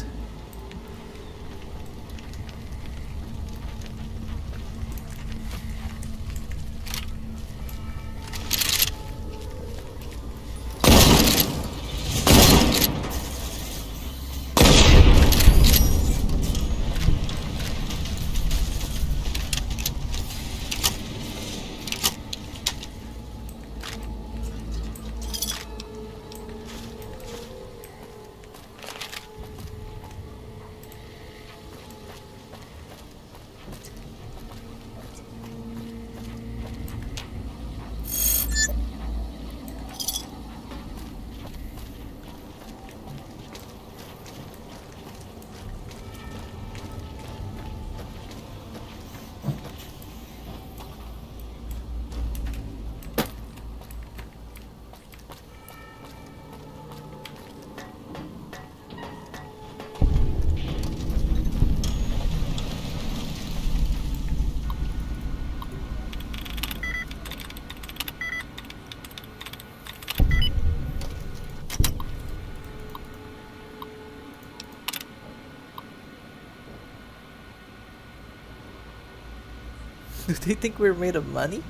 S1: Do they think we're made of money?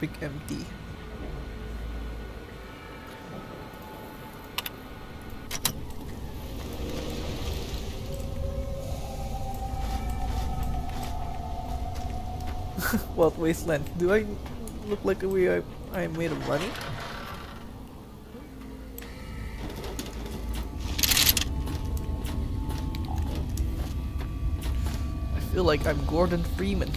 S1: Big empty. What wasteland? Do I look like I'm made of money? I feel like I'm Gordon Freeman.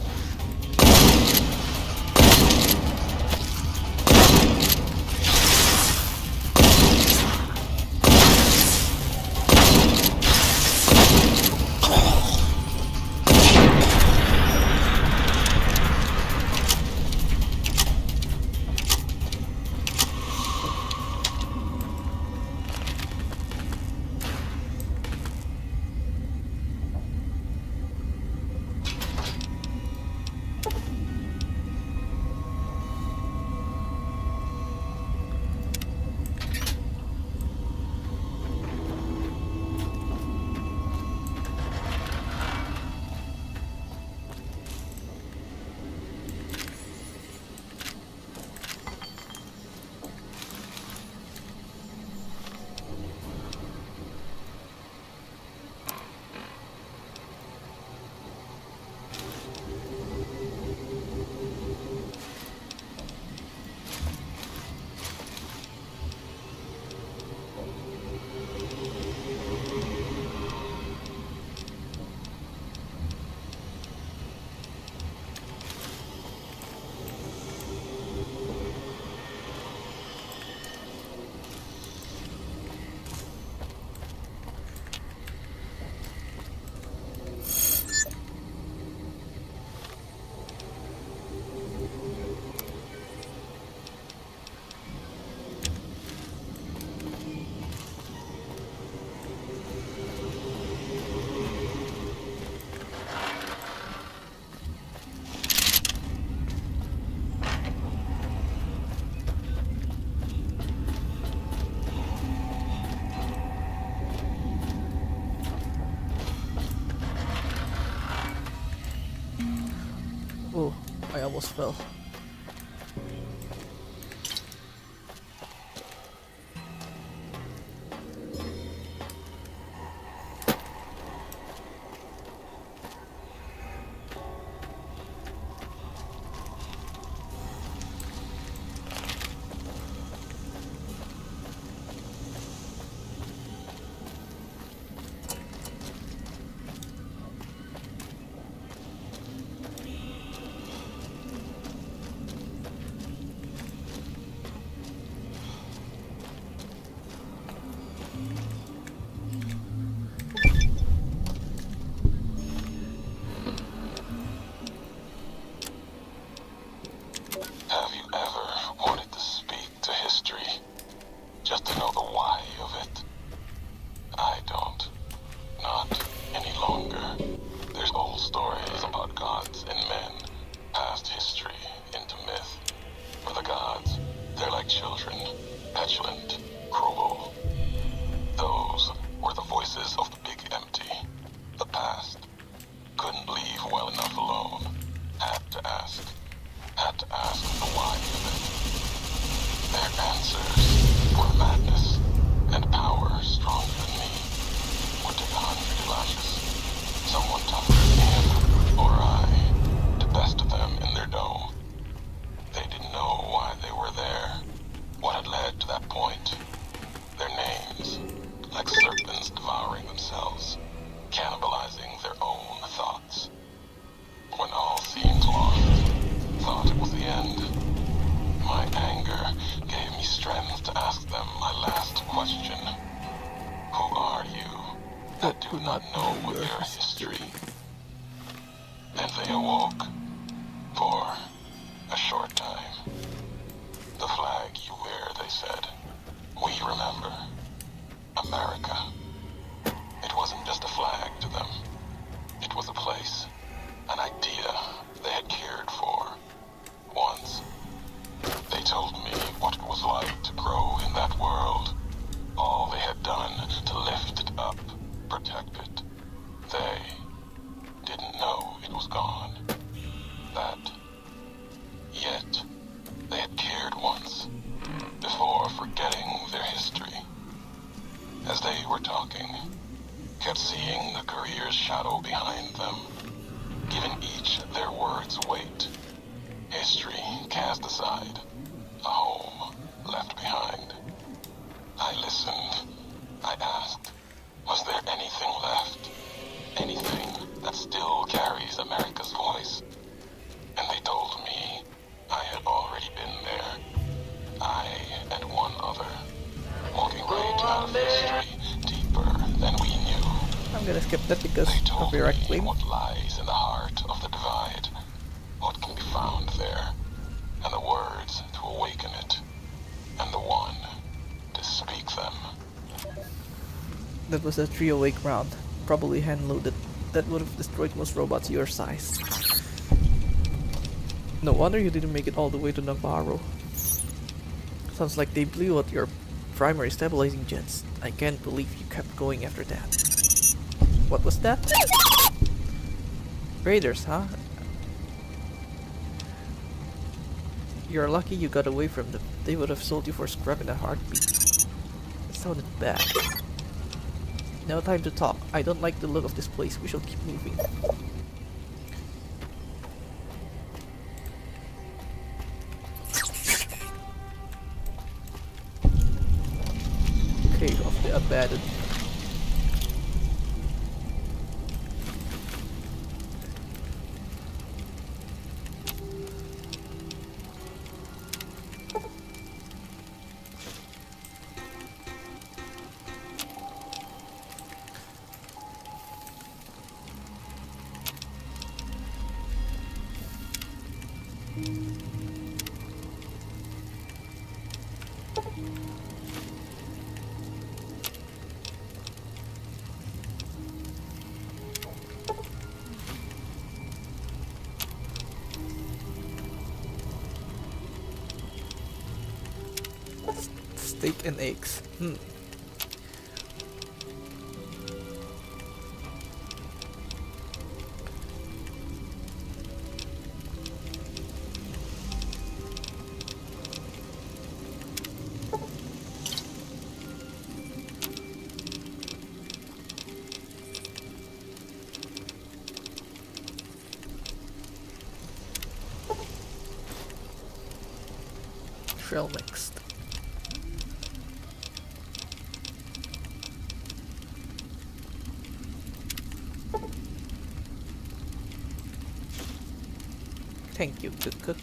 S1: almost fell.
S11: Have you ever wanted to speak to history? Just to know the why of it? I don't. Not any longer. There's old stories about gods and men, past history into myth. For the gods, they're like children, petulant, cruel. Those were the voices of the big empty. The past. Couldn't leave well enough alone. Had to ask. Had to ask the why of it. Their answers were madness and power stronger than me. Would take 100 lashes. Someone tougher than him or I to best them in their dome. They didn't know why they were there. What had led to that point. Their names, like serpents devouring themselves, cannibalizing their own thoughts. When all seemed lost, thought it was the end. My anger gave me strength to ask them my last question. Who are you that do not know their history? And they awoke for a short time. The flag you wear, they said. We remember. America. It wasn't just a flag to them. It was a place, an idea they had cared for. Once, they told me what it was like to grow in that world. All they had done to lift it up, protect it. They didn't know it was gone. That. Yet, they had cared once, before forgetting their history. As they were talking, kept seeing the career's shadow behind them, giving each their words weight. History cast aside, a home left behind. I listened. I asked, was there anything left? Anything that still carries America's voice? And they told me I had already been there. I and one other, walking right out of history, deeper than we knew.
S1: I'm gonna skip that because
S11: They told
S1: copyright
S11: me
S1: claim.
S11: what lies in the heart of the divide, what can be found there, and the words to awaken it, and the one to speak them.
S1: That was a 308 round, probably hand-loaded. That would have destroyed most robots your size. No wonder you didn't make it all the way to Navarro. Sounds like they blew out your primary stabilizing jets. I can't believe you kept going after that. What was that? Raiders, huh? You're lucky you got away from them. They would have sold you for scrap in a heartbeat. It sounded bad. No time to talk. I don't like the look of this place. We shall keep moving. Cave of the Abandoned. Steak and eggs. trail next. Thank you, good cook.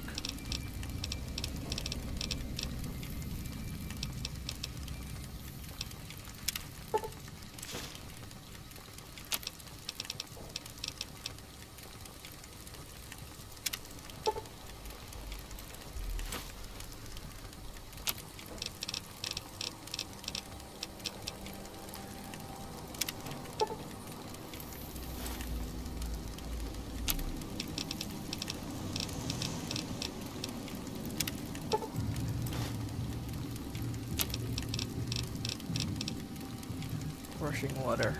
S1: Rushing water.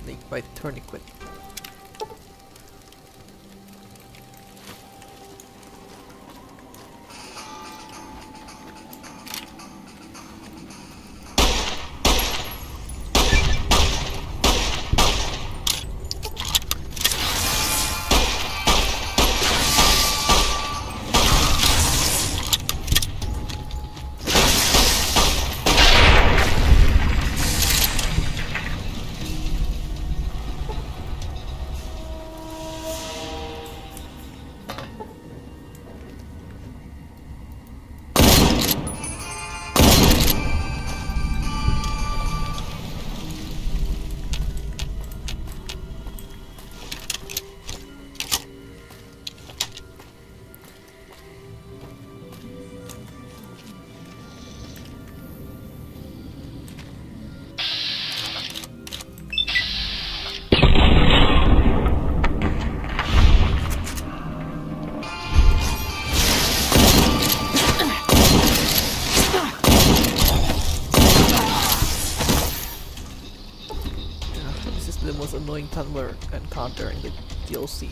S1: Snake bite tourniquet. This is the most annoying tunnel encounter in the DLC.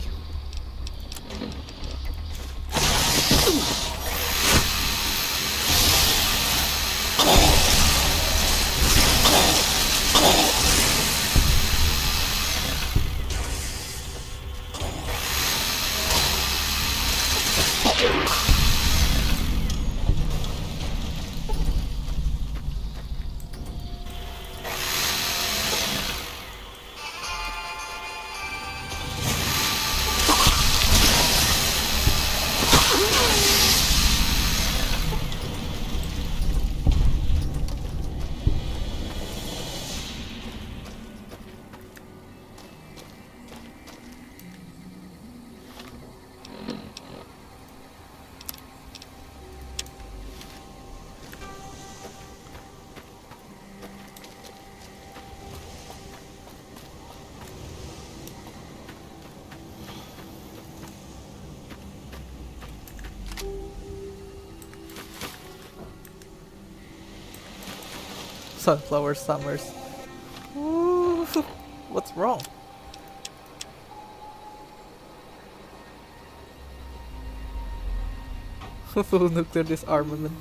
S1: Sunflower Summers. Ooh, what's wrong? Full nuclear disarmament.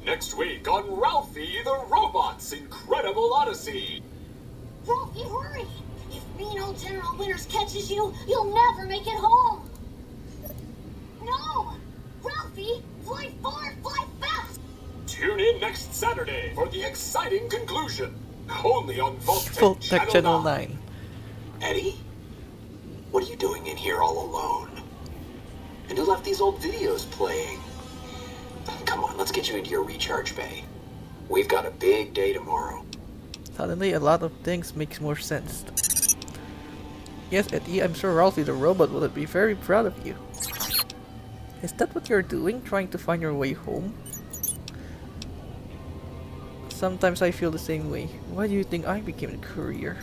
S14: Next week on Ralphie the Robot's Incredible Odyssey.
S13: Ralphie, hurry! If mean old General Winters catches you, you'll never make it home! No! Ralphie, fly far, fly fast!
S14: Tune in next next Saturday for the exciting conclusion. Only on Vault
S1: Vault Tech Channel 9.
S12: Eddie? What are you doing in here all alone? And who left these old videos playing? Come on, let's get you into your recharge bay. We've got a big day tomorrow.
S1: Suddenly, a lot of things makes more sense. Yes, Eddie, I'm sure Ralphie the robot would be very proud of you. Is that what you're doing, trying to find your way home? Sometimes I feel the same way. Why do you think I became a courier?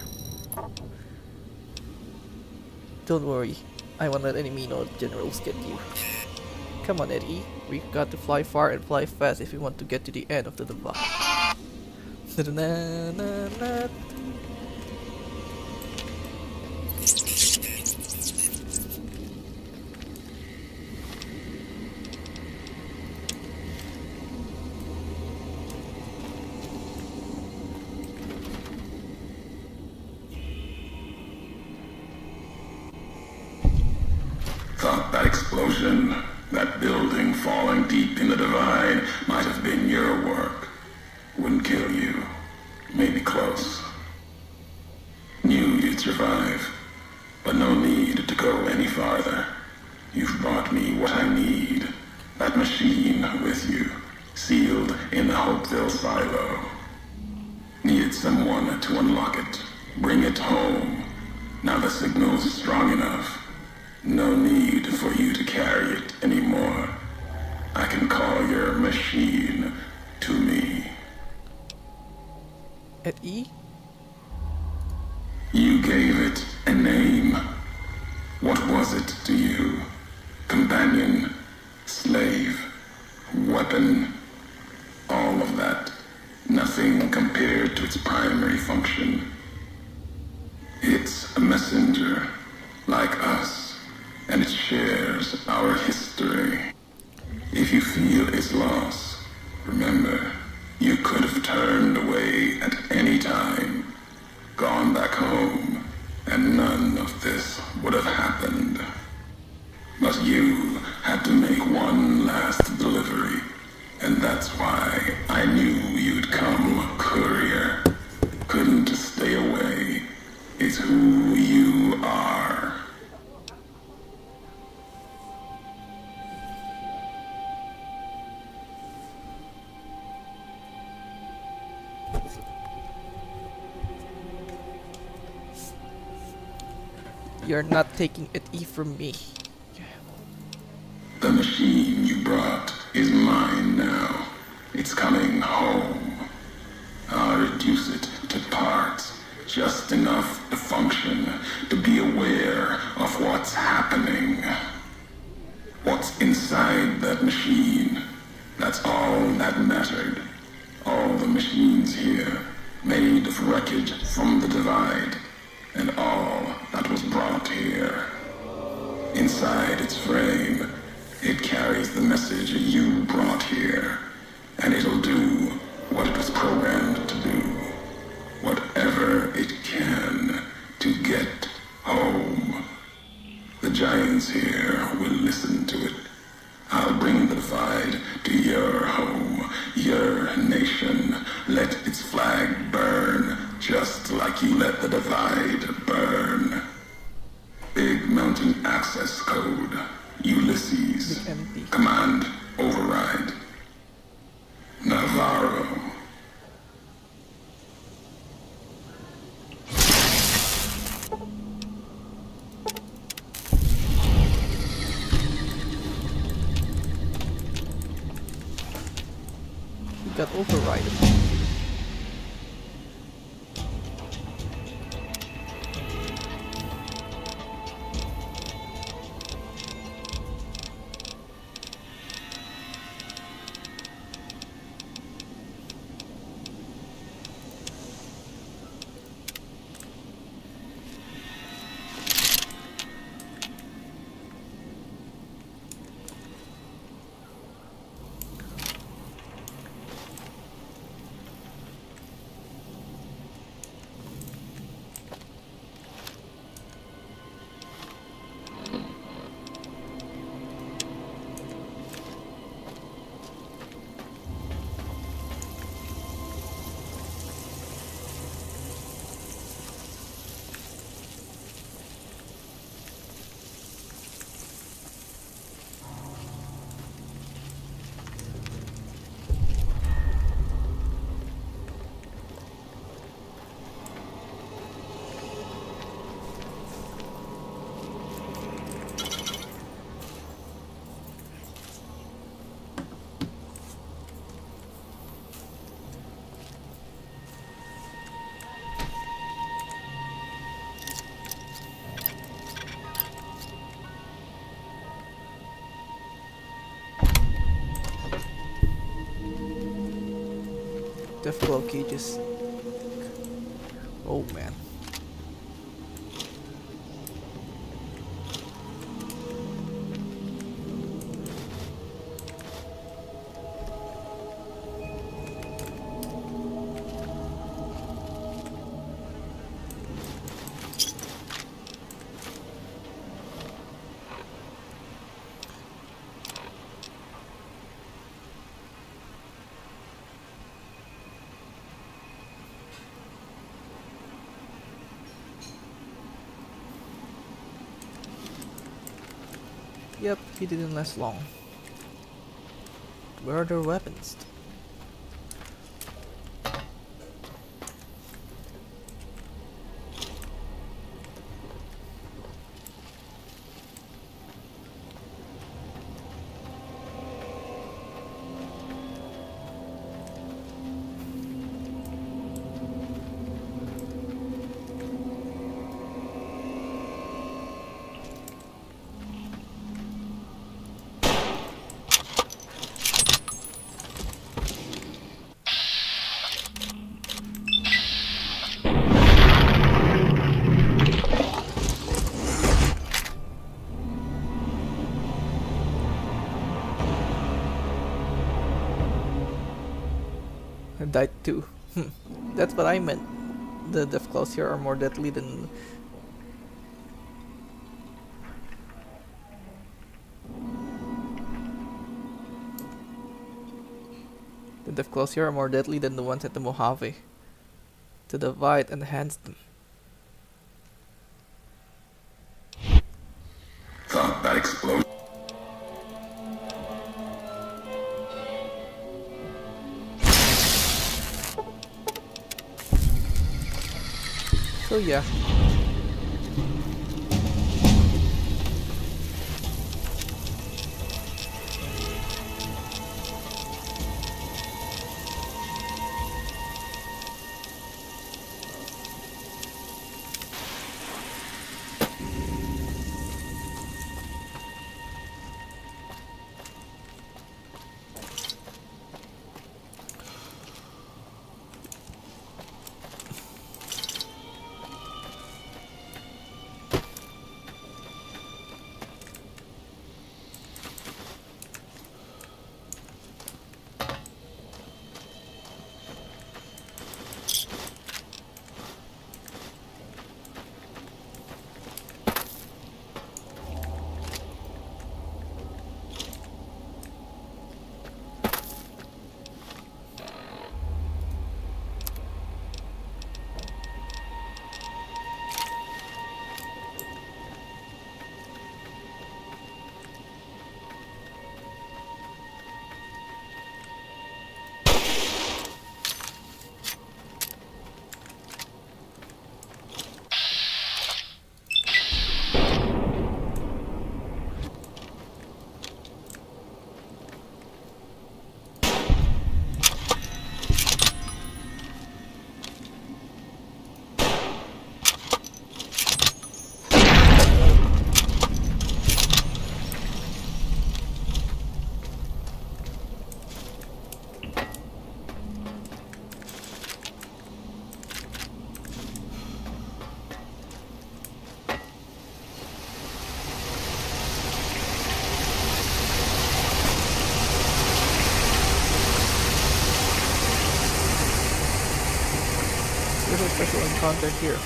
S1: Don't worry, I won't let any mean old generals get you. Come on, Eddie, we've got to fly far and fly fast if we want to get to the end of the divide. Na-na-na-na.
S11: Thought that explosion, that building falling deep in the divide, might have been your work. Wouldn't kill you. Maybe close. Knew you'd survive. But no need to go any farther. You've brought me what I need. That machine with you, sealed in the Hopeville silo. Needed someone to unlock it. Bring it home. Now the signal's strong enough. No need for you to carry it anymore. I can call your machine to me.
S1: Eddie?
S11: You gave it a name. What was it to you? Companion, slave, weapon, all of that. Nothing compared to its primary function. It's a messenger, like us, and it shares our history. If you feel its loss, remember, you could have turned away at any time, gone back home, and none of this would have happened. But you had to make one last delivery, and that's why I knew you'd come, courier. Couldn't stay away. It's who you are.
S1: You're not taking it from me.
S11: The machine you brought is mine now. It's coming home. I'll reduce it to parts, just enough to function, to be aware of what's happening. What's inside that machine, that's all that mattered. All the machines here, made of wreckage from the divide, and all that was brought here. Inside its frame, it carries the message you brought here, and it'll do what it was programmed to do. Whatever it can to get home. The giants here will listen to it. I'll bring the divide to your home, your nation. Let its flag burn, just like you let the divide burn. Big Mountain Access Code. Ulysses. Command override. Navarro.
S1: We got override. Deathglow cages. Oh man. Yep, he didn't last long. Where are their weapons? I died too. That's what I meant. The Deathclaws here are more deadly than... The Deathclaws here are more deadly than the ones at the Mojave. To divide and enhance them.
S11: Thought that explosion.
S1: So yeah. There's a special encounter here.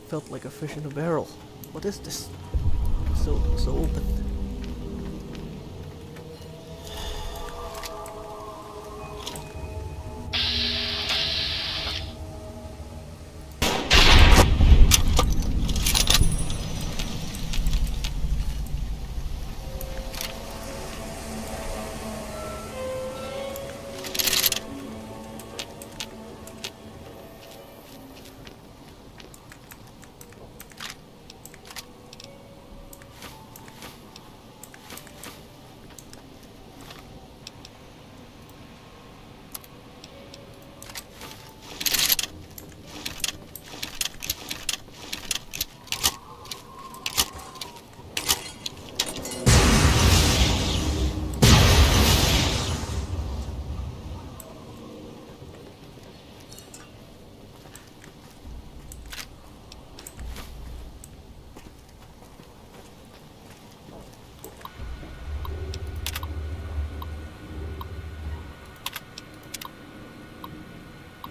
S1: Felt like a fish in a barrel. What is this? So open.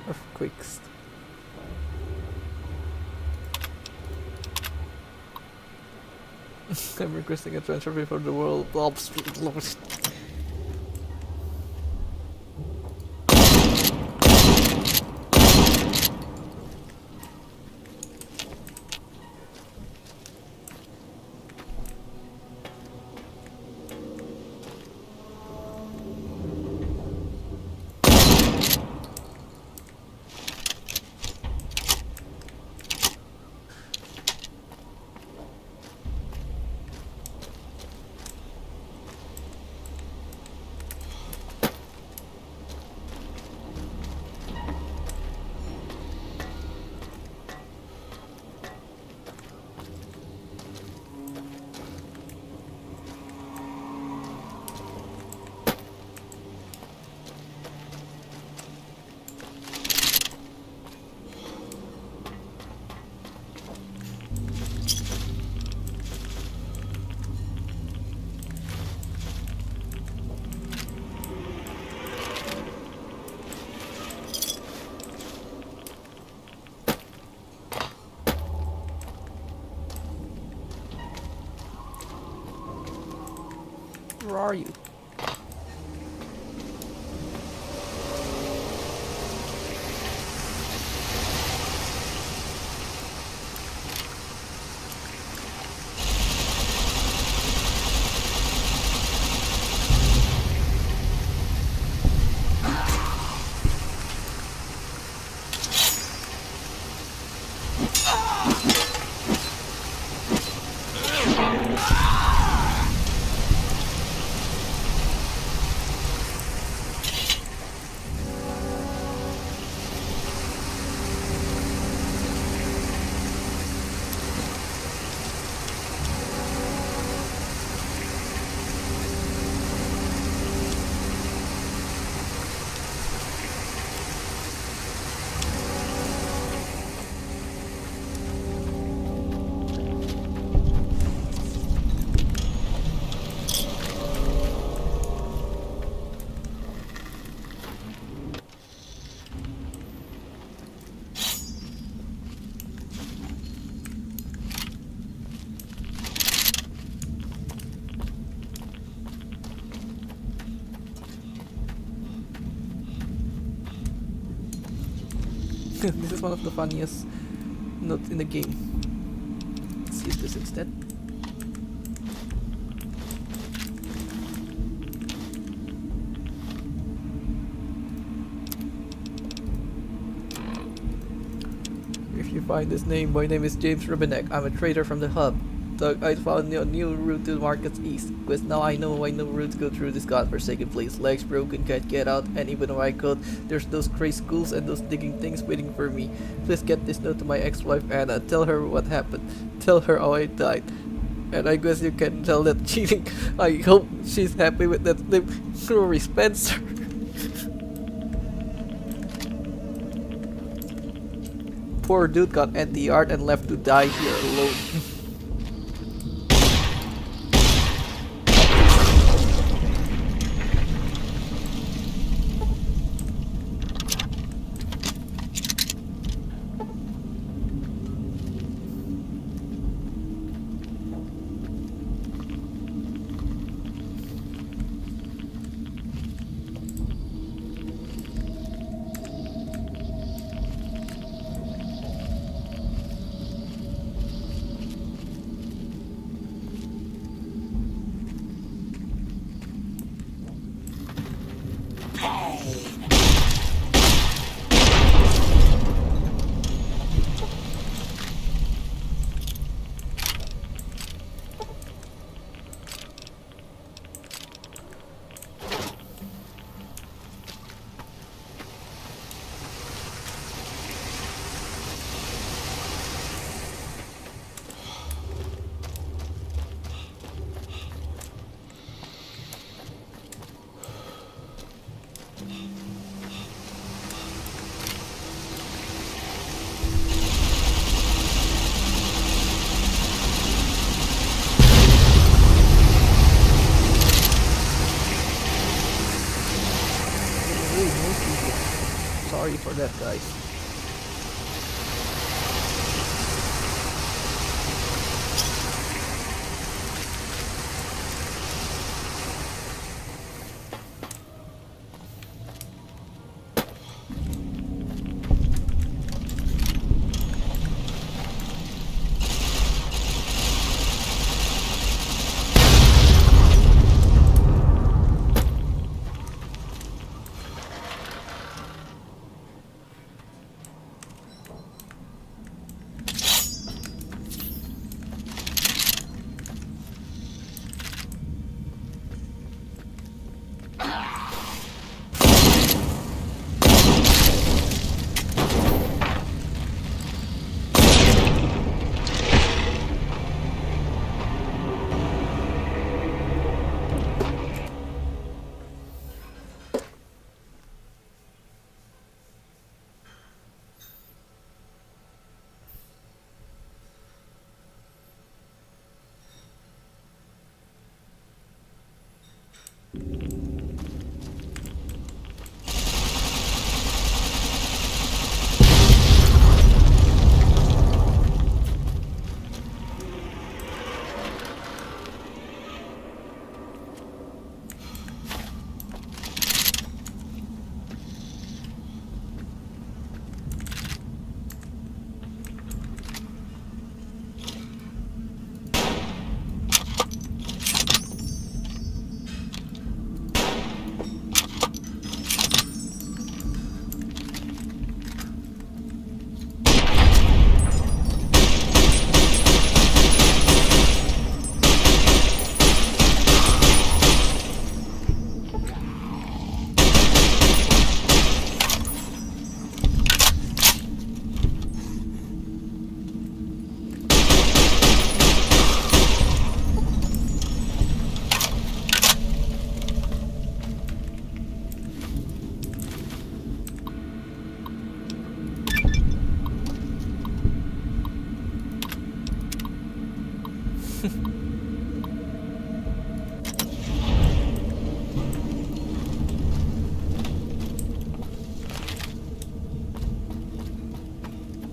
S1: Earthquakes. I'm requesting a transfer before the world blobs. Where are you? This is one of the funniest notes in the game. Let's use this instead. If you find this name, my name is James Rubinek. I'm a trader from the hub. I found a new route to the markets east, because now I know routes go through this godforsaken place. Legs broken, can't get out, and even though I could, there's those crazy schools and those digging things waiting for me. Please get this note to my ex-wife Anna. Tell her what happened. Tell her how I died. And I guess you can tell that cheating. I hope she's happy with that name. Rory Spencer. Poor dude got anti-art and left to die here alone. Hey, no people. Sorry for that, guys.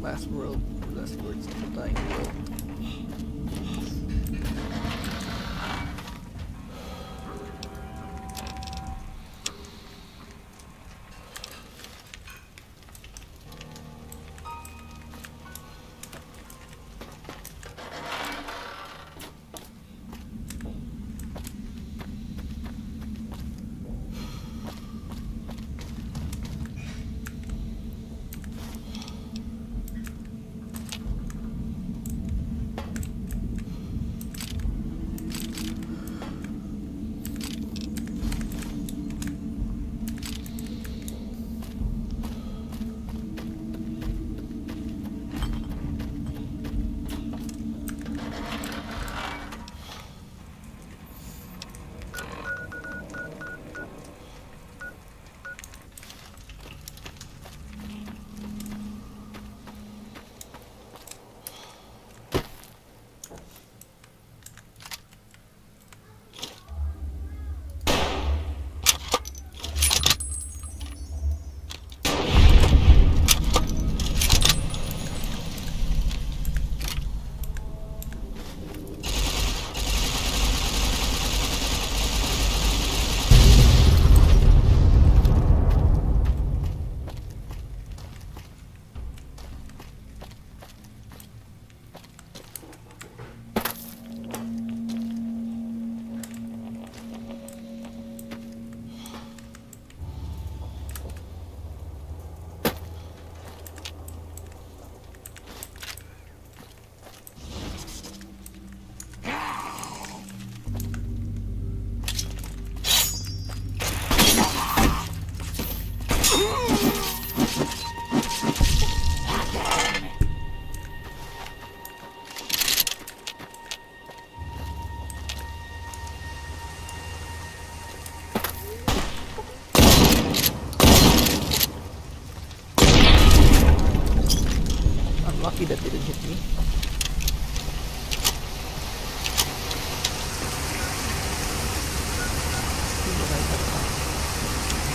S1: Last world, last words of the dying world. Lucky that didn't hit me. See what I have.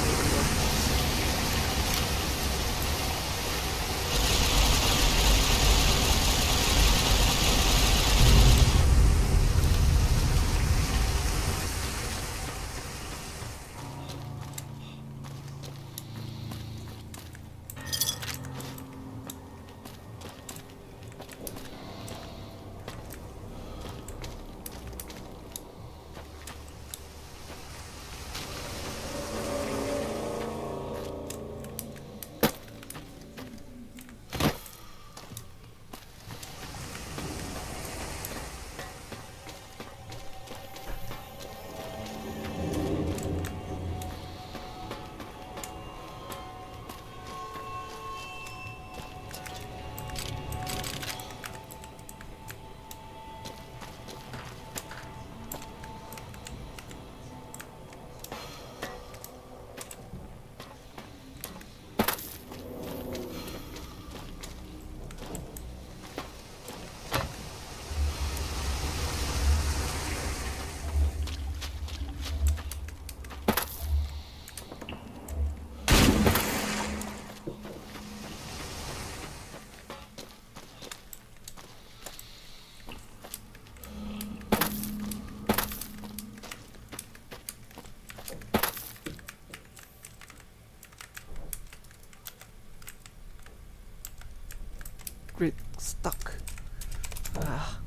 S1: There we go. Grid stuck. Ah.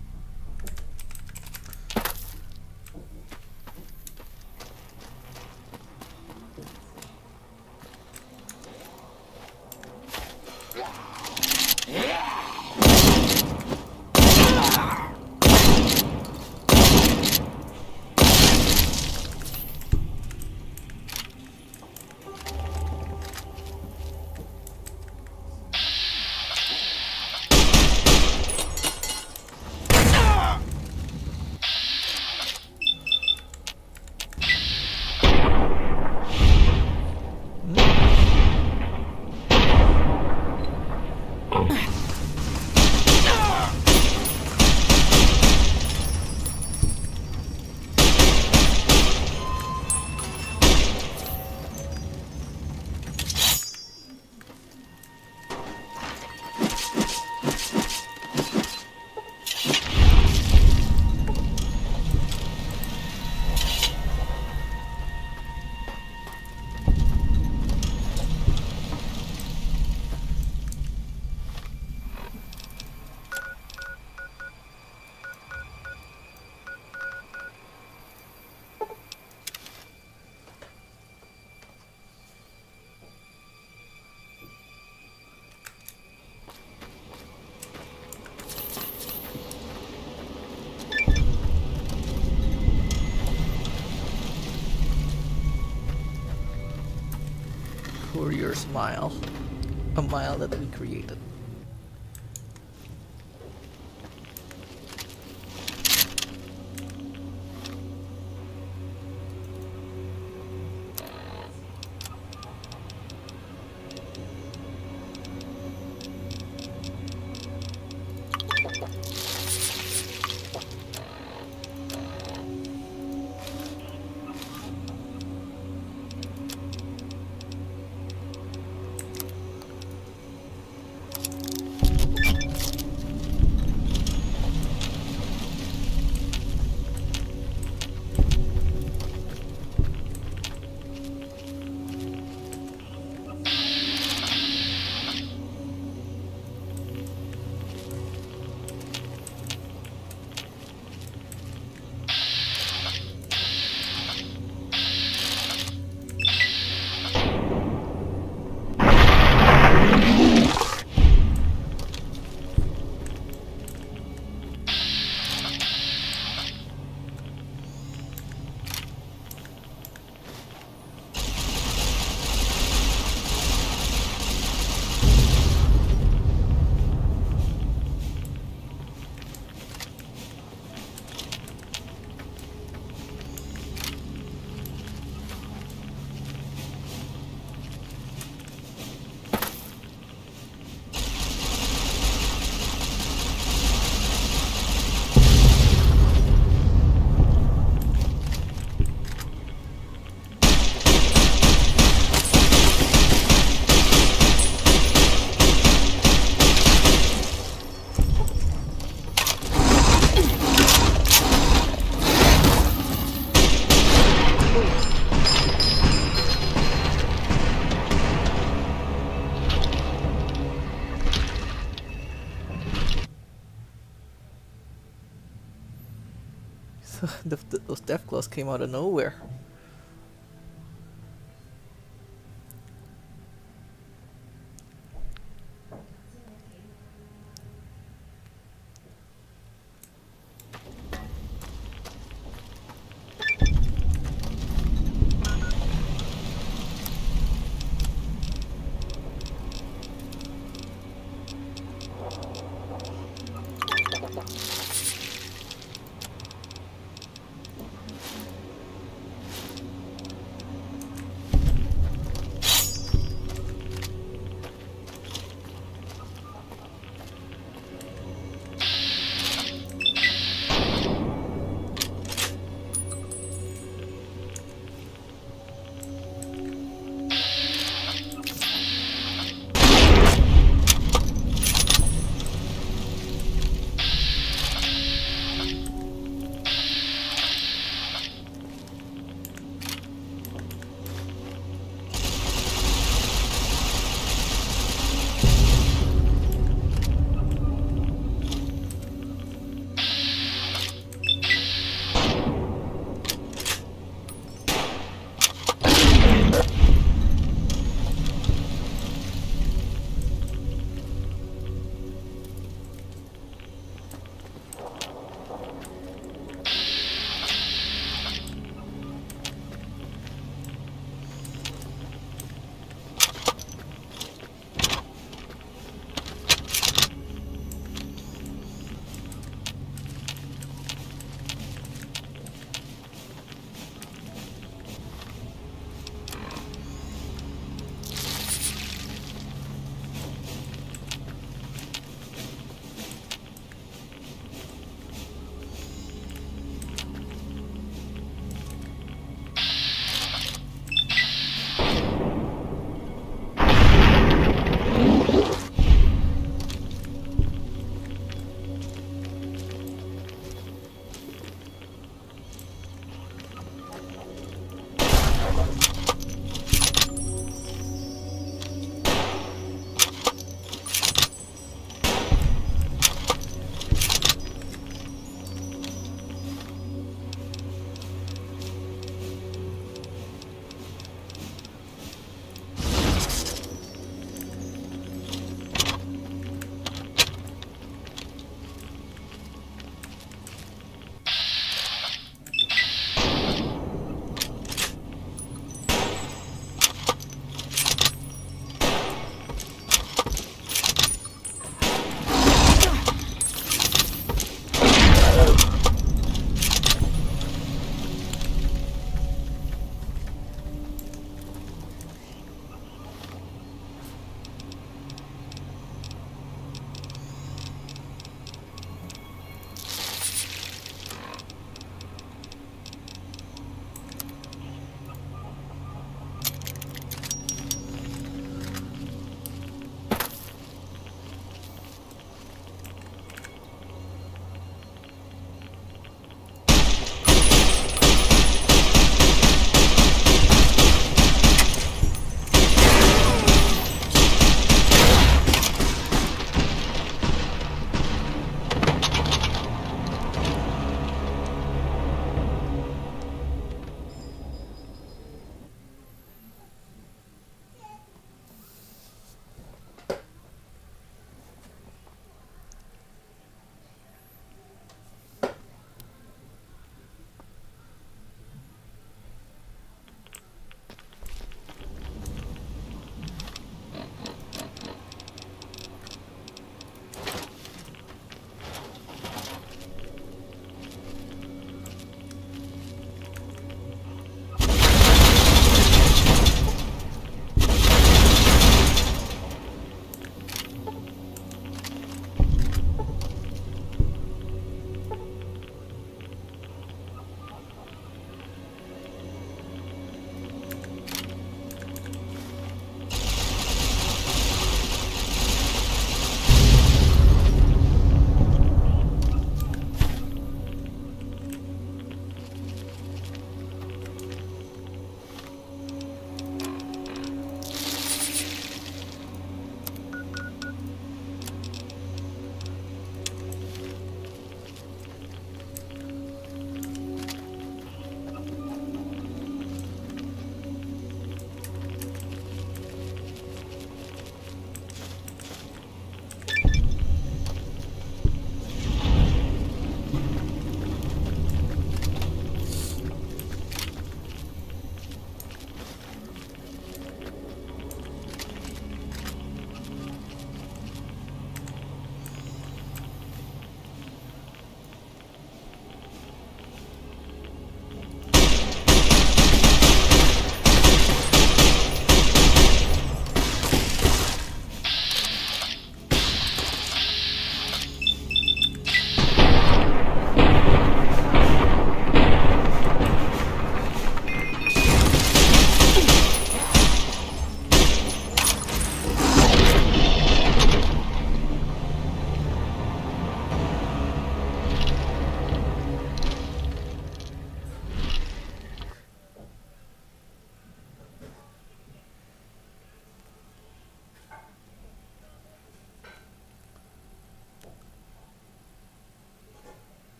S1: Courier smile. A mile that we created. Those Deathclaws came out of nowhere.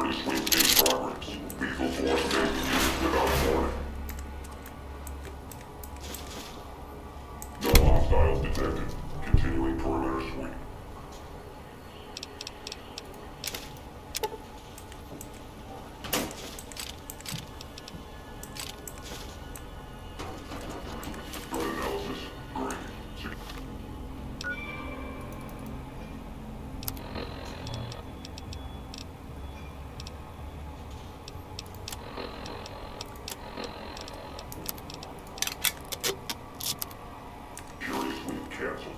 S11: Security sweep in progress. Lethal force may be used without warning. No hostiles detected. Continuing perimeter sweep. Threat analysis green. Security sweep canceled.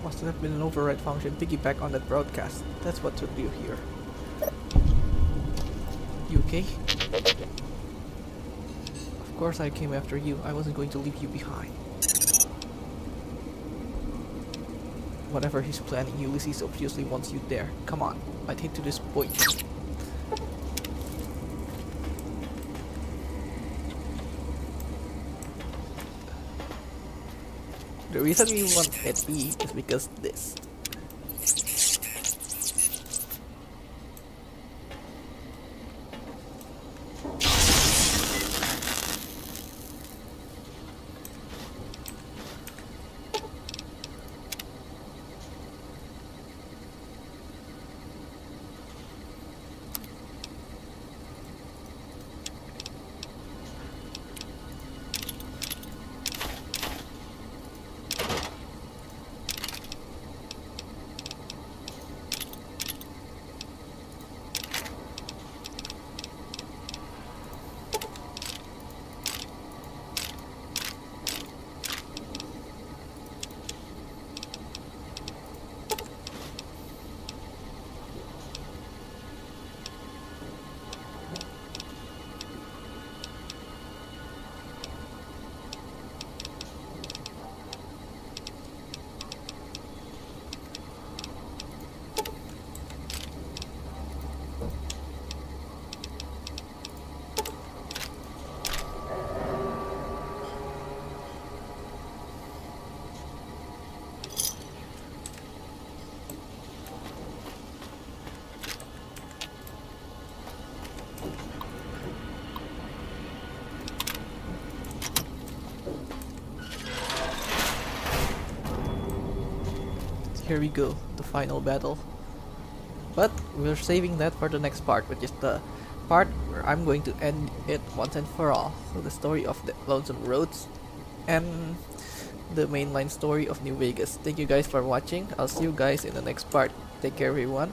S1: Must have been an override function piggyback on that broadcast. That's what took you here. You okay? Of course I came after you. I wasn't going to leave you behind. Whatever he's planning, Ulysses obviously wants you there. Come on, I'd hate to disappoint you. The reason we want Eddie is because this. Here we go, the final battle. But we're saving that for the next part, which is the part where I'm going to end it once and for all. So the story of the Lonesome Roads and the mainline story of New Vegas. Thank you guys for watching. I'll see you guys in the next part. Take care everyone.